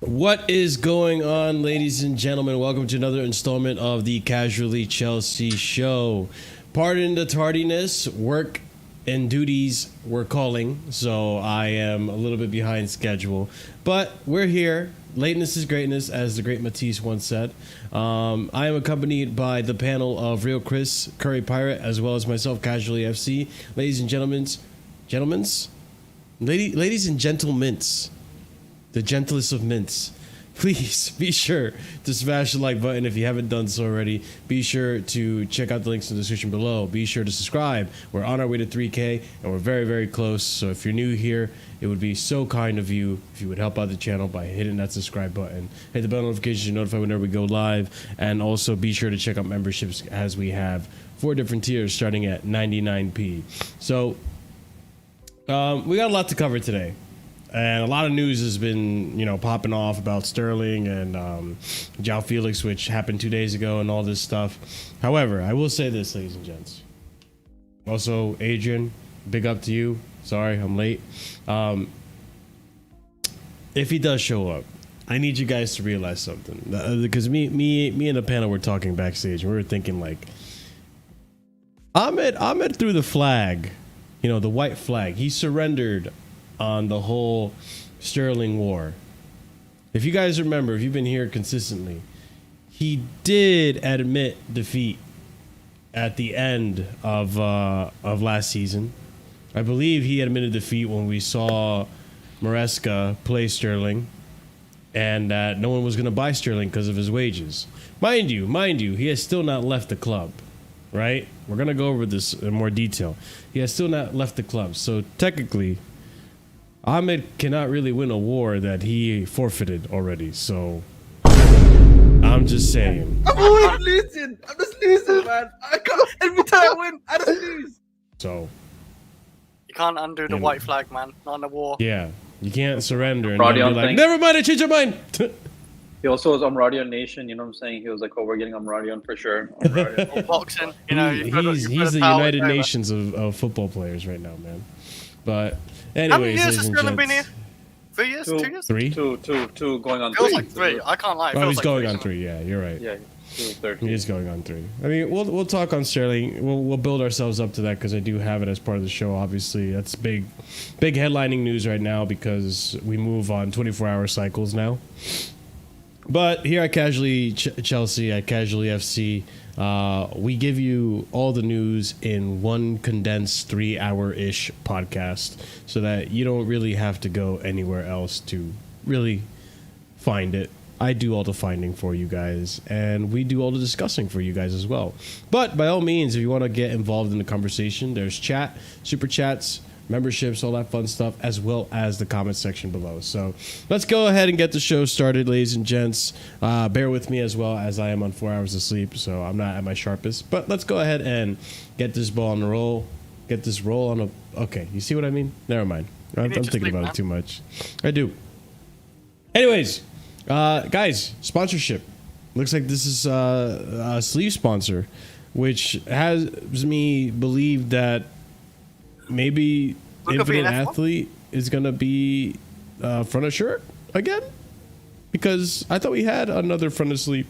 What is going on, ladies and gentlemen? Welcome to another installment of the Casually Chelsea show. Pardon the tardiness, work and duties were calling, so I am a little bit behind schedule. But we're here. Lateness is greatness, as the great Matisse once said. I am accompanied by the panel of Real Chris, Curry Pirate, as well as myself, Casually FC. Ladies and gentlemen, ladies and gentlemen, the gentlest of mints, please be sure to smash the like button if you haven't done so already. Be sure to check out the links in the description below. Be sure to subscribe. We're on our way to 3K and we're very, very close. So if you're new here, it would be so kind of you if you would help out the channel by hitting that subscribe button. Hit the bell notifications to notify whenever we go live. And also be sure to check out memberships, as we have 4 different tiers starting at 99p. So we got a lot to cover today. And a lot of news has been, popping off about Sterling and Joao Felix, which happened 2 days ago, and all this stuff. However, I will say this, ladies and gents. Also, Adrian, big up to you. Sorry, I'm late. If he does show up, I need you guys to realize something. Because me and the panel were talking backstage, and we were thinking, like, Ahmed threw the flag, the white flag. He surrendered on the whole Sterling war. If you guys remember, if you've been here consistently, he did admit defeat at the end of last season. I believe he admitted defeat when we saw Maresca play Sterling, and that no one was going to buy Sterling because of his wages. Mind you, he has still not left the club, right? We're going to go over this in more detail. He has still not left the club, so technically Ahmed cannot really win a war that he forfeited already, so I'm just saying. I'm always losing. I'm just losing, man. I can't, every time I win, I just lose. So you can't undo the white flag, man. Not in a war. Yeah, you can't surrender and then be like, never mind, I changed my mind. He also was on Radio Nation, you know what I'm saying? He was like, oh, we're getting on Radio for sure. Or boxing, he's the United Nations of football players right now, man. But anyways, how many years has Sterling been here? 3 years? 2 years? 3? Two going on 3. Feels like 3. I can't lie. Oh, he's going on 3. Yeah, you're right. Yeah, he is going on 3. I mean, we'll talk on Sterling. We'll build ourselves up to that because I do have it as part of the show. Obviously, that's big headlining news right now because we move on 24-hour cycles now. But here at Casually Chelsea, at Casually FC, we give you all the news in one condensed 3-hour-ish podcast so that you don't really have to go anywhere else to really find it. I do all the finding for you guys, and we do all the discussing for you guys as well. But by all means, if you want to get involved in the conversation, there's chat, super chats, memberships, all that fun stuff, as well as the comment section below. So let's go ahead and get the show started, ladies and gents. Bear with me as well, as I am on 4 hours of sleep, so I'm not at my sharpest. But let's go ahead and get this ball on the roll. Get this roll on a... Okay, you see what I mean? Never mind. I'm thinking about it too much. I do. Anyways, guys, sponsorship. Looks like this is a sleeve sponsor, which has me believe that maybe Infinite Athlete is going to be front of shirt again, because I thought we had another front of sleeve.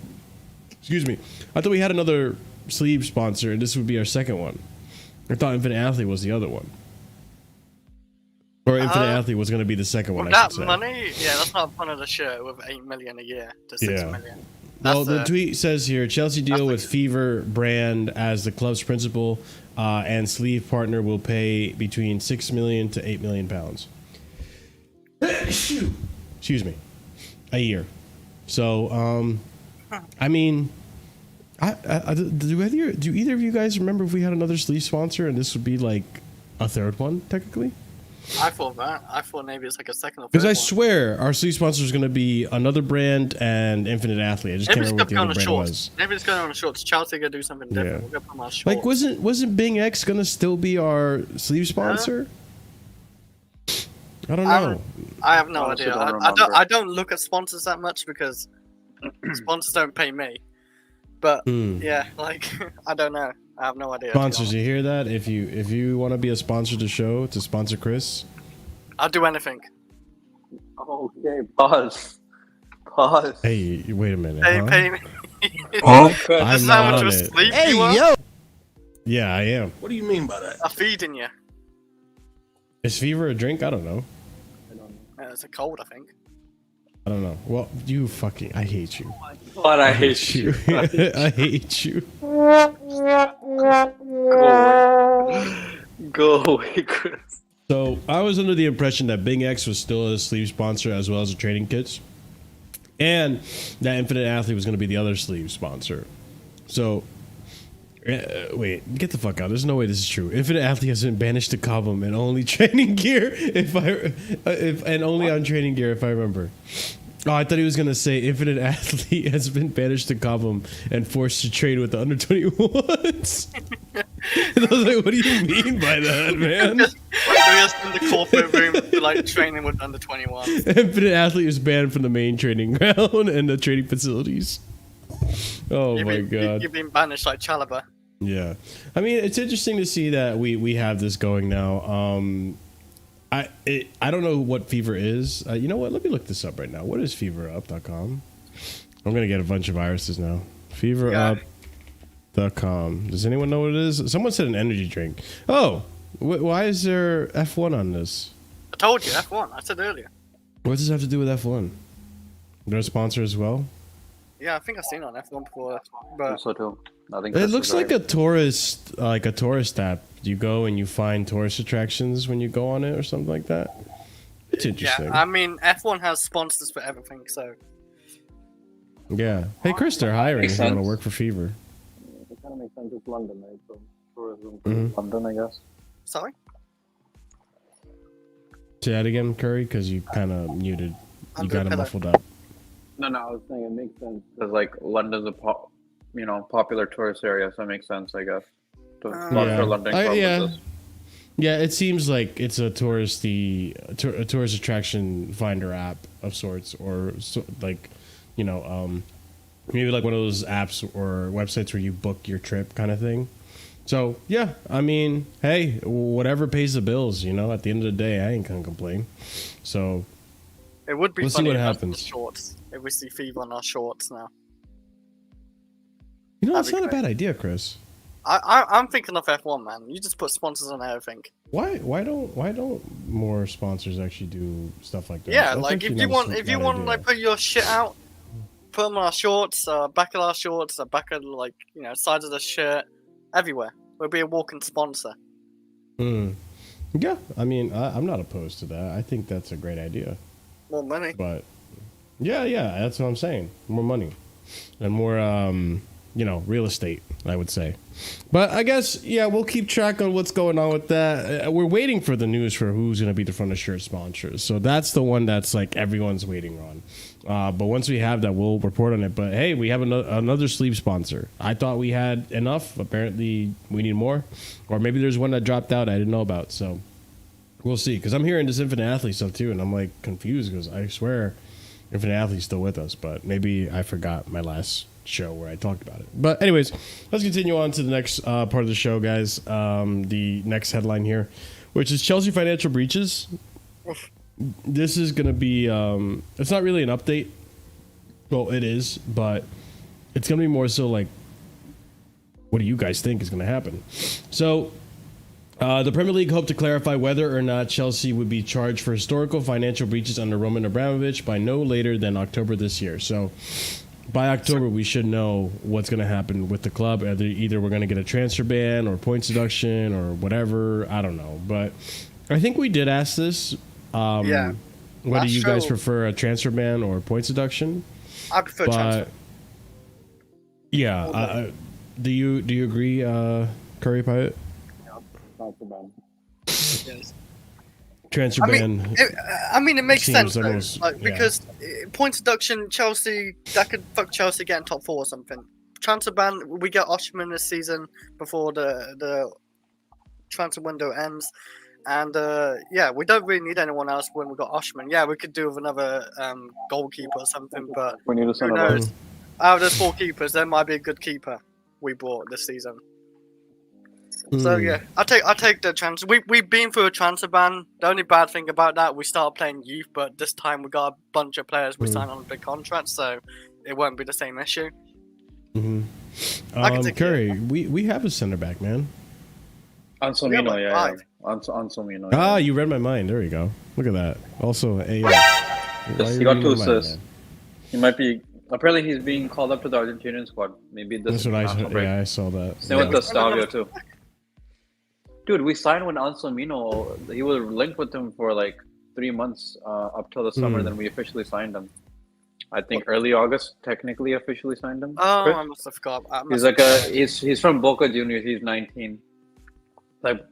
Excuse me. I thought we had another sleeve sponsor, and this would be our second one. I thought Infinite Athlete was the other one. Or Infinite Athlete was going to be the second one, I should say. That money? Yeah, that's not front of the shirt with 8 million a year to 6 million. Well, the tweet says here, Chelsea deal with Fever brand as the club's principal and sleeve partner will pay between 6 million to 8 million pounds. Excuse me. A year. So, I mean, do either of you guys remember if we had another sleeve sponsor and this would be like a third one, technically? I thought that. I thought maybe it's like a second or third. Because I swear our sleeve sponsor is going to be another brand and Infinite Athlete. I just can't remember what the other brand was. Maybe it's going on the shorts. Chelsea going to do something different. Yeah. We're going to put them on shorts. Like, wasn't Bing X going to still be our sleeve sponsor? I don't know. I have no idea. I don't look at sponsors that much because sponsors don't pay me. But yeah, like I don't know. I have no idea. Sponsors, you hear that? If you want to be a sponsor to show, to sponsor Chris, I'll do anything. Okay, pause. Pause. Hey, wait a minute. Pay me. Huh? This I'm is how not much on of a it. sleep you are? Yeah, I am. What do you mean by that? I'm feeding you. Is fever a drink? I don't know. It's a cold, I think. I don't know. Well, you fucking. I hate you. God, I hate you. I hate you. Go away, Chris. So I was under the impression that Big X was still a sleeve sponsor as well as the trading kits, and that Infinite Athlete was going to be the other sleeve sponsor. So wait, get the fuck out! There's no way this is true. Infinite Athlete has been banished to Cobham and only training gear and only on training gear if I remember. Oh, I thought he was gonna say Infinite Athlete has been banished to Cobham and forced to trade with the under 21s. And I was like, what do you mean by that, man? We're just in the corporate room, like training with under 21. Infinite Athlete is banned from the main training ground and the training facilities. Oh my god. You've been banished like Chalaba. Yeah. I mean, it's interesting to see that we have this going now. I don't know what Fever is. You know what? Let me look this up right now. What is feverup.com? I'm going to get a bunch of viruses now. Feverup.com. Does anyone know what it is? Someone said an energy drink. Oh, why is there F1 on this? I told you, F1. I said earlier. What does this have to do with F1? They're a sponsor as well? Yeah, I think I've seen it on F1 before. But So too. I think It looks like a tourist app. You go and you find tourist attractions when you go on it or something like that. It's interesting. yeah, I mean, F1 has sponsors for everything, so. Yeah. Hey, Chris, they're hiring. Makes If you want to sense. work for Fever. It kind of makes sense. It's London, right? So tourism, Mhm. London, I guess. Sorry? Say that again, Curry, because you kind of muted. You I'm got good, it hello. muffled up. No, I was saying it makes sense because like London's a popular tourist area, so it makes sense, I guess. To sponsor Yeah. London club with Yeah. this. Yeah, it seems like it's a tourist attraction finder app of sorts, or like, maybe like one of those apps or websites where you book your trip kind of thing. So yeah, I mean, hey, whatever pays the bills, at the end of the day, I ain't gonna complain. So It would be We'll see funny what if that's happens. the shorts. If we see Fever on our shorts now. that's That'd not be a bad idea, Chris. I'm thinking of F1, man. You just put sponsors on everything. Why don't more sponsors actually do stuff like that? Yeah, That's like actually if you not a want, bad idea. like put your shit out, put them on our shorts, back of our shorts, back of sides of the shirt, everywhere. We'll be a walking sponsor. Yeah, I mean, I'm not opposed to that. I think that's a great idea. More money. But yeah, that's what I'm saying. More money and more, real estate, I would say. But I guess, yeah, we'll keep track on what's going on with that. We're waiting for the news for who's going to be the front of shirt sponsors. So that's the one that's like everyone's waiting on. But once we have that, we'll report on it. But hey, we have another sleeve sponsor. I thought we had enough. Apparently, we need more. Or maybe there's one that dropped out I didn't know about. So we'll see. Because I'm hearing this Infinite Athlete stuff too. And I'm like confused because I swear Infinite Athlete's still with us. But maybe I forgot my last show where I talked about it. But anyways, let's continue on to the next part of the show, guys. The next headline here, which is Chelsea financial breaches. This is going to be, it's not really an update. Well, it is, but it's going to be more so like, what do you guys think is going to happen? So, the Premier League hoped to clarify whether or not Chelsea would be charged for historical financial breaches under Roman Abramovich by no later than October this year. So, by October, we should know what's going to happen with the club. Either we're going to get a transfer ban or points deduction or whatever. I don't know. But I think we did ask this. Yeah. Whether you guys prefer a transfer ban or points deduction. I prefer transfer. Yeah. Do you agree, Curry Pirate? Transfer ban. Yes. Transfer ban. It makes sense though, almost, because points deduction, Chelsea, that could fuck Chelsea getting top 4 or something. Transfer ban, we get Osimhen this season before the transfer window ends, and we don't really need anyone else when we got Osimhen. Yeah, we could do with another goalkeeper or something, but We need a who center knows? back. Out of those 4 keepers, there might be a good keeper we bought this season. So yeah, I take the chance. We've been through a transfer ban. The only bad thing about that, we started playing youth, but this time we got a bunch of players we signed on big contracts, so it won't be the same issue. Curry, we have a center back, man. Anselmino, yeah. Anselmino. Ah, you read my mind. There you go. Look at that. Also, He got 2 assists. He might be. Apparently, he's being called up to the Argentinian squad. Maybe this That's is what I national saw. break. Yeah, I saw that. Same with Gustavio too. Dude, we signed with Anselmino. He was linked with him for like 3 months up till the summer. Then we officially signed him. I think early August, technically officially signed him. Oh, Chris? I must have forgot. He's like he's from Boca Juniors. He's 19. Like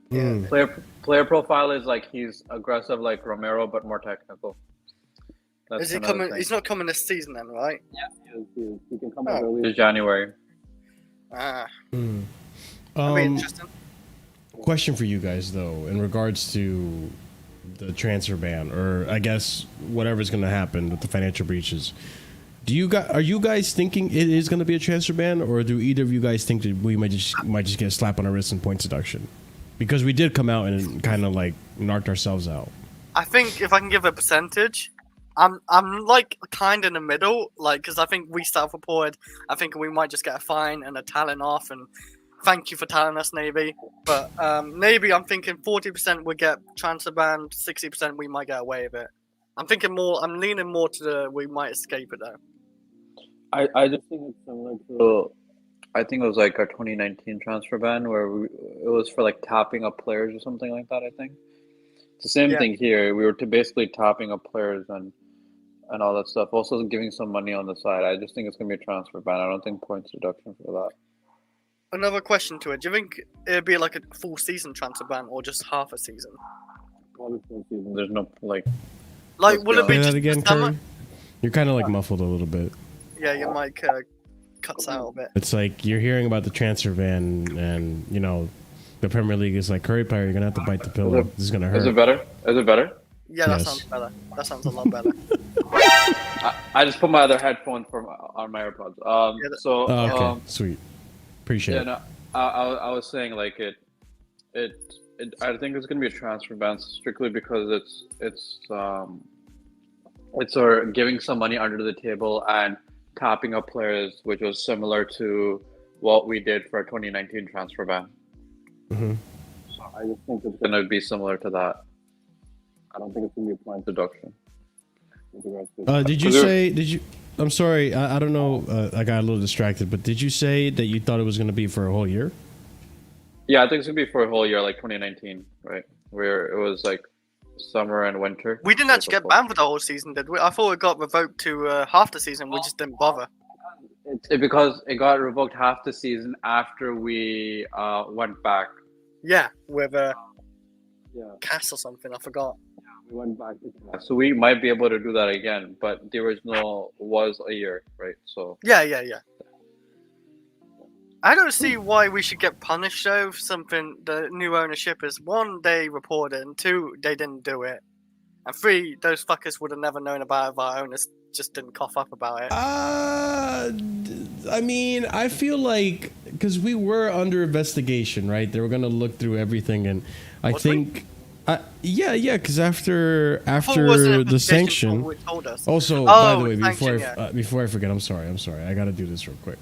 player profile is like he's aggressive like Romero, but more technical. That's Is he coming? He's not coming this season then, right? Yeah, he can come out early. It's January. That'd be interesting. Question for you guys though, in regards to the transfer ban, or I guess whatever's going to happen with the financial breaches. Are you guys thinking it is going to be a transfer ban, or do either of you guys think that we might just get a slap on our wrist and points deduction? Because we did come out and kind of like knocked ourselves out. I think if I can give a percentage, I'm like kind of in the middle, like because I think we self-reported. I think we might just get a fine and a talent off, and thank you for telling us, Navy. But Navy, I'm thinking 40% we get transfer ban, 60% we might get away with it. I'm thinking more. I'm leaning more to the we might escape it though. I just think it's similar to. I think it was like our 2019 transfer ban where it was for like topping up players or something like that. I think it's the same thing here. We were basically topping up players and all that stuff. Also giving some money on the side. I just think it's gonna be a transfer ban. I don't think points deduction for that. Another question to it. Do you think it'd be like a full season transfer ban or just half a season? Full season. There's no like. Like, will it be just again, summer? Curry? You're kind of like muffled a little bit. Yeah, your mic cuts out a bit. It's like you're hearing about the transfer ban, and you know, the Premier League is like, Curry Power, you're gonna have to bite the pillow. This is gonna hurt. Is it better? Is it better? Yeah, that sounds better. That sounds a lot better. I just put my other headphone on my AirPods. Okay, sweet. Appreciate it. No, I was saying like it. I think it's gonna be a transfer ban strictly because it's giving some money under the table and topping up players, which was similar to what we did for our 2019 transfer ban. Mm-hmm. So I just think it's gonna be similar to that. I don't think it's gonna be a point deduction. I'm sorry, I don't know. I got a little distracted, but did you say that you thought it was going to be for a whole year? Yeah, I think it's gonna be for a whole year, like 2019, right? Where it was like summer and winter. We didn't actually get banned for the whole season, did we? I thought it got revoked to half the season. We just didn't bother. Because it got revoked half the season after we went back. Yeah, with Cass or something. I forgot. Yeah, we went back to Cass. So we might be able to do that again, but the original was a year, right? So yeah. I don't see why we should get punished though for something the new ownership is. 1, they reported, and 2, they didn't do it. And 3, those fuckers would have never known about it if our owners just didn't cough up about it. I mean, I feel like because we were under investigation, right? They were going to look through everything, and I think, because after the sanction. Also, by the way, before I forget, I'm sorry, I got to do this real quick.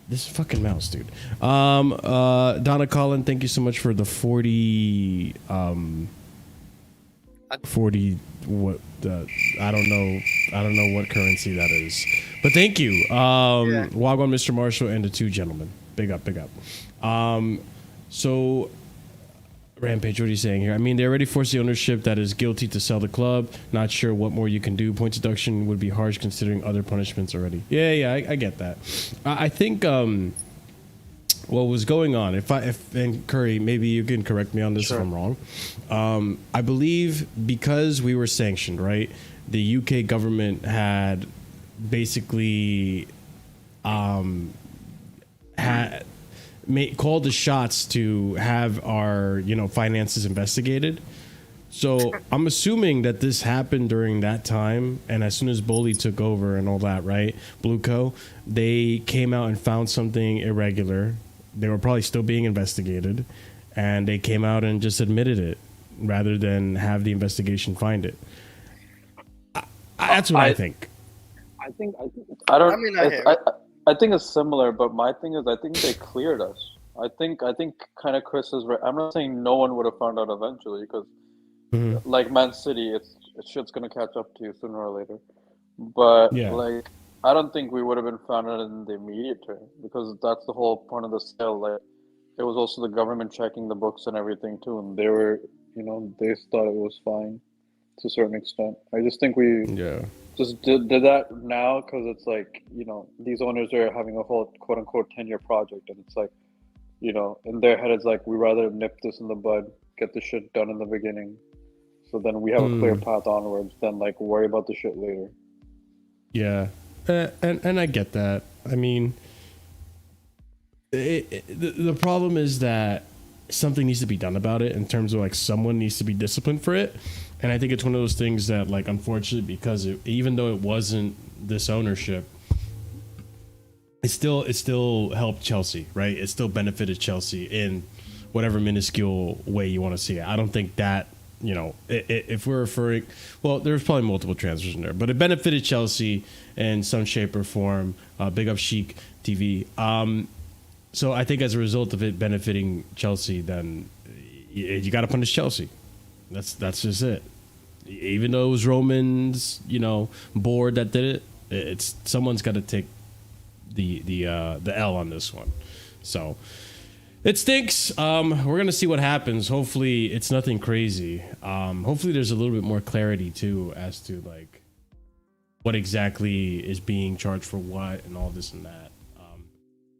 This fucking mouse, dude. Donna Collin, thank you so much for the 40. 40. What? I don't know what currency that is, but thank you. Wagwan, Mr. Marshall, and the 2 gentlemen. Big up. So, Rampage, what are you saying here? I mean, they already forced the ownership that is guilty to sell the club. Not sure what more you can do. Point deduction would be harsh considering other punishments already. Yeah, I get that. I think what was going on, and Curry, maybe you can correct me on this if I'm wrong. I believe because we were sanctioned, right? The UK government had basically called the shots to have our finances investigated. So I'm assuming that this happened during that time, and as soon as Bully took over and all that, right? Blueco, they came out and found something irregular. They were probably still being investigated, and they came out and just admitted it rather than have the investigation find it. That's what I think. I don't. I mean, I think it's similar, but my thing is, I think they cleared us. I think kind of Chris is right. I'm not saying no one would have found out eventually, because like Man City, shit's gonna catch up to you sooner or later. But like, I don't think we would have been found out in the immediate term, because that's the whole point of the sale. Like, it was also the government checking the books and everything too, and they were, they thought it was fine to a certain extent. I just think we just did that now because it's like, these owners are having a whole quote unquote 10-year project, and it's like, in their head it's like, we rather nip this in the bud, get the shit done in the beginning, so then we have a clear path onwards, than like worry about the shit later. Yeah, and I get that. I mean, the problem is that something needs to be done about it, in terms of like someone needs to be disciplined for it. And I think it's one of those things that, like, unfortunately, because even though it wasn't this ownership, it still helped Chelsea, right? It still benefited Chelsea in whatever minuscule way you want to see it. I don't think that, if we're referring, well, there's probably multiple transfers in there, but it benefited Chelsea in some shape or form. Big up Chic TV. So I think as a result of it benefiting Chelsea, then you got to punish Chelsea. That's just it. Even though it was Roman's, board that did it, it's someone's got to take the L on this one. So it stinks. We're gonna see what happens. Hopefully it's nothing crazy. Hopefully there's a little bit more clarity too as to like what exactly is being charged for what and all this and that.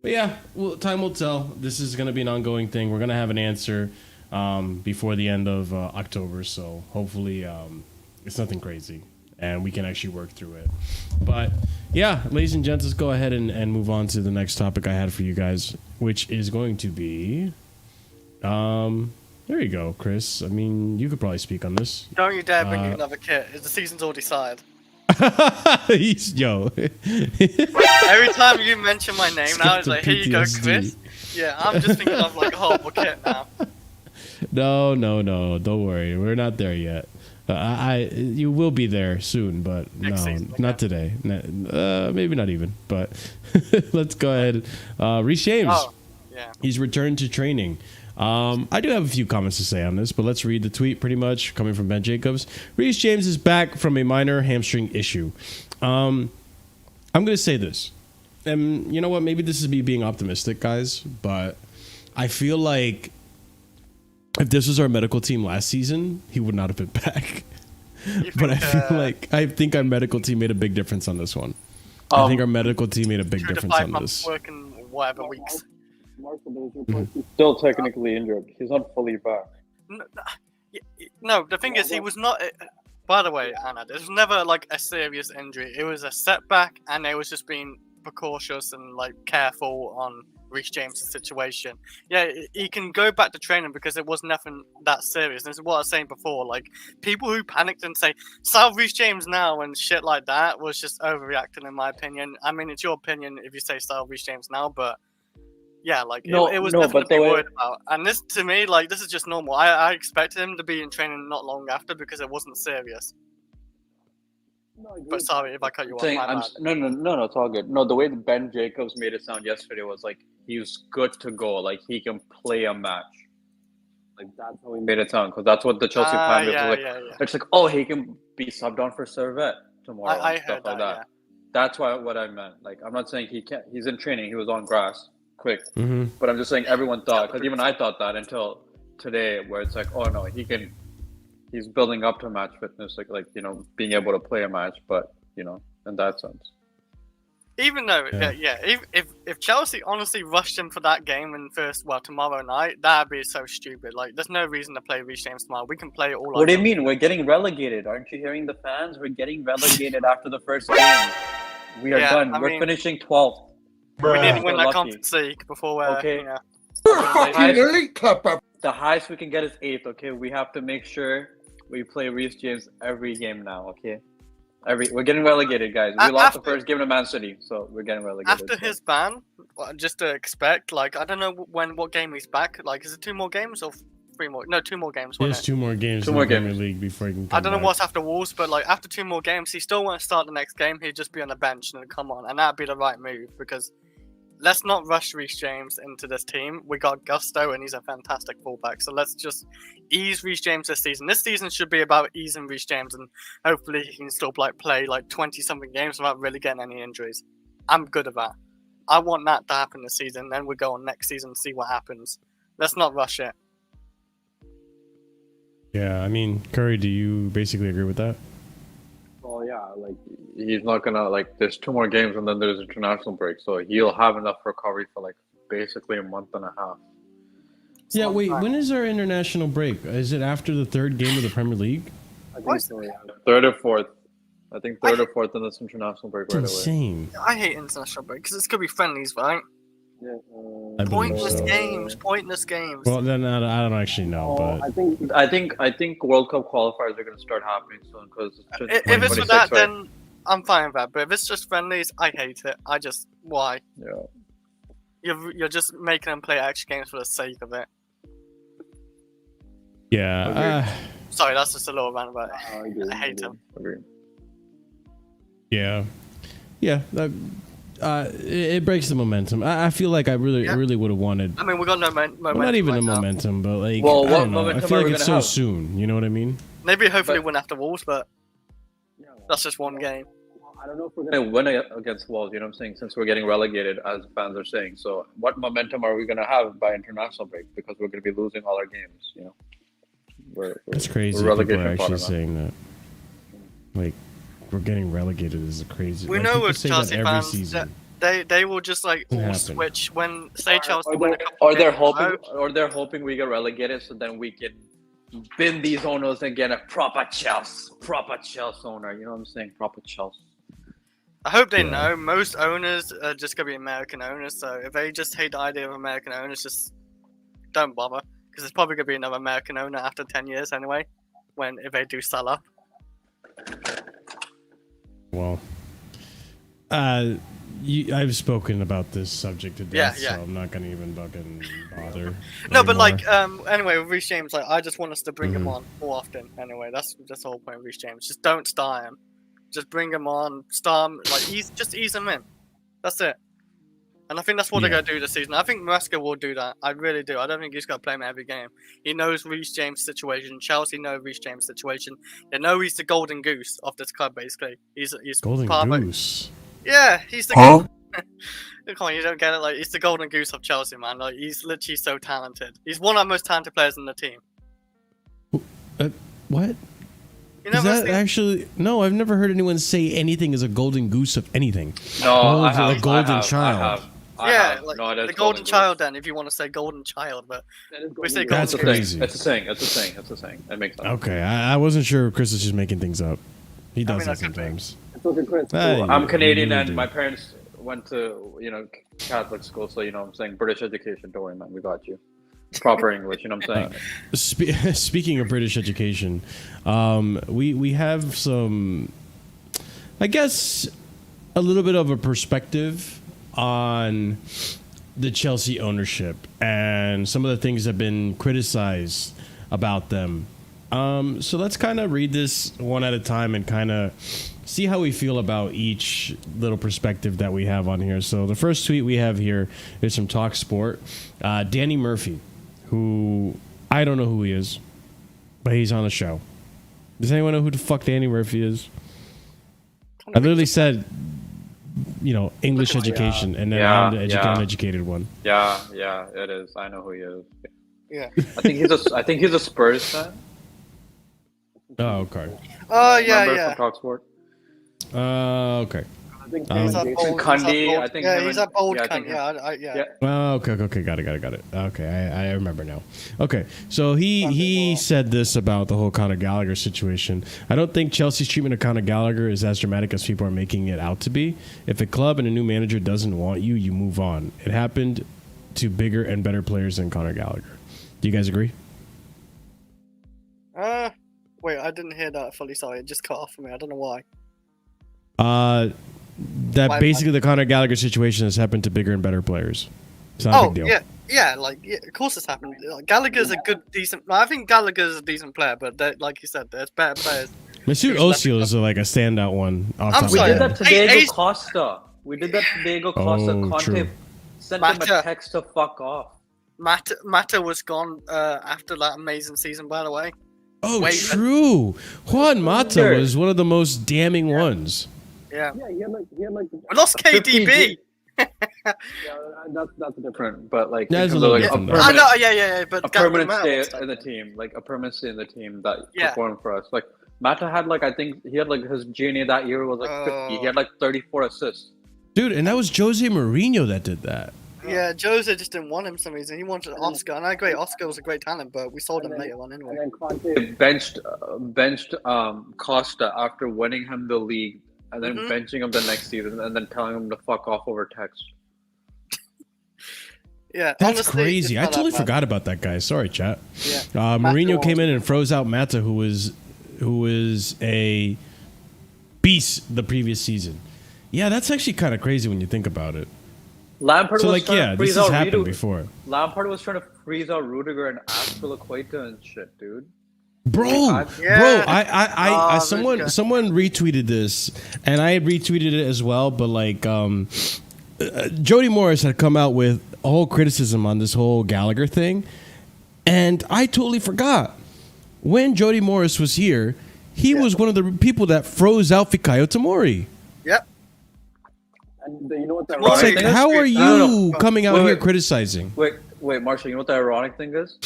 But yeah, well, time will tell. This is gonna be an ongoing thing. We're gonna have an answer before the end of October, so hopefully it's nothing crazy and we can actually work through it. But yeah, ladies and gents, let's go ahead and move on to the next topic I had for you guys, which is going to be there you go, Chris. I mean, you could probably speak on this. Don't you dare bring in another kit. The season's already started. Yo. Every time you mention my name now, it's like, here you go, Chris. Yeah, I'm just thinking of like a horrible kit now. No, don't worry. We're not there yet. You will be there soon, but not today. Maybe not even. But let's go ahead. Reece James. Oh, yeah. He's returned to training. I do have a few comments to say on this, but let's read the tweet pretty much coming from Ben Jacobs. Reece James is back from a minor hamstring issue. I'm going to say this. And you know what? Maybe this is me being optimistic, guys, but I feel like if this was our medical team last season, he would not have been back. But I think our medical team made a big difference on this one. I think our medical team made a big difference on this. Working whatever weeks. He's still technically injured. He's not fully back. No, the thing is, he was not. By the way, Ahmed, it was never like a serious injury. It was a setback, and it was just being precautious and like careful on Reece James' situation. Yeah, he can go back to training because it was nothing that serious. This is what I was saying before. Like, people who panicked and say sell Reece James now and shit like that was just overreacting, in my opinion. I mean, it's your opinion if you say sell Reece James now, but yeah, like it was nothing to be worried about. And this, to me, like, this is just normal. I expected him to be in training not long after because it wasn't serious. But sorry if I cut you off. No, it's all good. No, the way that Ben Jacobs made it sound yesterday was like he was good to go. Like, he can play a match. Like, that's how he made it sound, because that's what the Chelsea plan was. It's like, oh, he can be subbed on for Servette tomorrow. I heard that. Yeah. That's what I meant. Like, I'm not saying he can't. He's in training. He was on grass, quick. But I'm just saying everyone thought, because even I thought that until today, where it's like, oh no, he can. He's building up to match fitness, like being able to play a match, but in that sense. Even though, if Chelsea honestly rushed him for that game tomorrow night, that'd be so stupid. Like, there's no reason to play Reece James tomorrow. We can play all. What do you mean? We're getting relegated. Aren't you hearing the fans? We're getting relegated after the first game. We are done. We're finishing 12th. We need to win that Conference League before we're okay. We're a fucking elite club, bro. The highest we can get is 8th. Okay, we have to make sure we play Reece James every game now. Okay. We're getting relegated, guys. We lost the first game to Man City, so we're getting relegated. After his ban just to expect. Like, I don't know what game he's back. Like, is it 2 more games or 3 more? No, 2 more games. There's 2 more games in the Premier League before he can come I don't know back. what's after Wolves, but like after 2 more games, he still won't start the next game. He'd just be on the bench and come on, and that'd be the right move because let's not rush Reece James into this team. We got Gusto, and he's a fantastic fullback. So let's just ease Reece James this season. This season should be about easing Reece James, and hopefully he can still play like 20-something games without really getting any injuries. I'm good at that. I want that to happen this season. Then we go on next season and see what happens. Let's not rush it. Yeah, I mean, Curry, do you basically agree with that? Well, yeah, like he's not gonna like. There's 2 more games and then there's international break, so he'll have enough recovery for like basically a month and a half. Yeah, wait. When is our international break? Is it after the 3rd game of the Premier League? I think so. Yeah. 3rd or 4th. I think 3rd or 4th, and this international break It's right insane. I hate international break because it's gonna be friendlies, right? away. I Yeah. believe Pointless so. games. Pointless games. Well, then I don't actually know, but I think World Cup qualifiers are gonna start happening soon because If it's for that, then I'm fine with that. But if it's just friendlies, I hate it. Why? Yeah. You're just making them play extra games for the sake of it. yeah, Sorry, that's just a little rant about it. I hate them. Agree. yeah. It breaks the momentum. I feel like I really would have wanted. I mean, we got no momentum. Well, not even right the now. momentum, but like, Well, I what don't know. I momentum feel are like we it's gonna so have? soon. You know what I mean? Maybe hopefully win after Wolves, but that's just one game. I don't know if we're gonna win against Wolves. You know what I'm saying? Since we're getting relegated, as fans are saying. So, what momentum are we gonna have by international break? Because we're gonna be losing all our games. You know. That's crazy. We're People are relegation actually fodder, saying that. Like, we're getting relegated is crazy. We like, know people with say that Chelsea every fans season. they will just like Doesn't all happen. switch when say Chelsea Or win they're, a couple or they're games in a row. hoping, or they're hoping we get relegated, so then we can bin these owners and get a proper Chelsea owner. You know what I'm saying? Proper Chelsea. I hope they Yeah. know most owners are just gonna be American owners. So if they just hate the idea of American owners, just don't bother because there's probably gonna be another American owner after 10 years anyway. If they do sell up. Well, I've spoken about this subject to death, Yeah. so I'm not gonna even fucking bother. No, but like, anymore. anyway, with Reece James, like, I just want us to bring him Mhm. on more often. Anyway, that's the whole point of Reece James. Just don't start him. Just bring him on, start him, like, ease him in. That's it. And I think that's what they're Yeah. going to do this season. I think Maresca will do that. I really do. I don't think he's going to play him every game. He knows Reece James' situation. Chelsea know Reece James' situation. They know he's the golden goose of this club, basically. He's Golden part of it. Goose. Yeah, he's the Huh? Come on, you don't get it. Like, he's the golden goose of Chelsea, man. Like, he's literally so talented. He's one of the most talented players in the team. What? You Is never that seen- actually? No, I've never heard anyone say anything is a golden goose of anything. No, Oh, I it's have, a golden I have, child. I Yeah, have. like No, it is the golden goose. child. Then, if you want to say golden child, but we say golden That's goose. crazy. It's a saying. It's a saying. It's a saying. It makes sense. Okay, I wasn't sure if Chris is just making things up. He does mean, that that could be. sometimes. It's okay, Chris. Hey, I'm Canadian you and do. my parents went to Catholic school, so you know what I'm saying British education. Don't worry, man. We got you. Proper English. You know what I'm saying? Speaking of British education, we have some, I guess, a little bit of a perspective on the Chelsea ownership and some of the things that have been criticized about them. So let's kind of read this one at a time and kind of see how we feel about each little perspective that we have on here. So the first tweet we have here is from Talk Sport. Danny Murphy, who I don't know who he is, but he's on the show. Does anyone know who the fuck Danny Murphy is? I literally said, English education, and then Yeah, I'm the yeah. uneducated one. Yeah, it is. I know who he is. Yeah. I think he's a Spurs fan. Oh, okay. Oh yeah, Remember yeah. from Talksport? Okay. I think He's that Jason bold- Cundy. he's that bold- I think yeah, him he's and- that bold yeah, I cunt. think him- Yeah, Yeah. Oh, okay. Got it. Okay, I remember now. Okay, so he said this about the whole Conor Gallagher situation. I don't think Chelsea's treatment of Conor Gallagher is as dramatic as people are making it out to be. If a club and a new manager doesn't want you, you move on. It happened to bigger and better players than Conor Gallagher. Do you guys agree? Wait, I didn't hear that fully. Sorry, it just cut off for me. I don't know why. that basically the Conor Gallagher situation has happened to bigger and better players. It's not a big deal. Yeah, of course it's happened. Like, Gallagher's a good, decent. I think Gallagher's a decent player, but like you said, there's better players. Mesut Ozil is like a standout one. We did that to Diego Costa. Conte true. sent him a text to fuck off. Mata was gone after that amazing season, by the way. Oh, true. Juan Mata was one of the most damning ones. Yeah. He had like I lost KDB. That's different, but like that's a little different. But a permanent stay in the team, like a permanent stay in the team that performed for us. Like Mata had I think he had his GNA that year was 50. He had 34 assists. Dude, and that was Jose Mourinho that did that. Yeah, Jose just didn't want him for some reason. He wanted Oscar, and I agree, Oscar was a great talent, but we sold him later on anyway. And then Conte benched Costa after winning him the league, and then benching him the next season, and then telling him to fuck off over text. Yeah, that's honestly crazy. I totally forgot about that guy. Sorry, chat. Yeah, Mourinho came in and froze out Mata, who was a beast the previous season. Yeah, that's actually kind of crazy when you think about it. Lampard was trying to freeze this has out happened before. Lampard was trying to freeze out Rudiger and Azpilicueta and shit, dude. Someone retweeted this, and I had retweeted it as well. But Jody Morris had come out with a whole criticism on this whole Gallagher thing, and I totally forgot. When Jody Morris was here, he was one of the people that froze out Fikayo Tomori. Yep. And you know what the ironic thing is? How are you coming out here criticizing? Wait, Marshall, you know what the ironic thing is?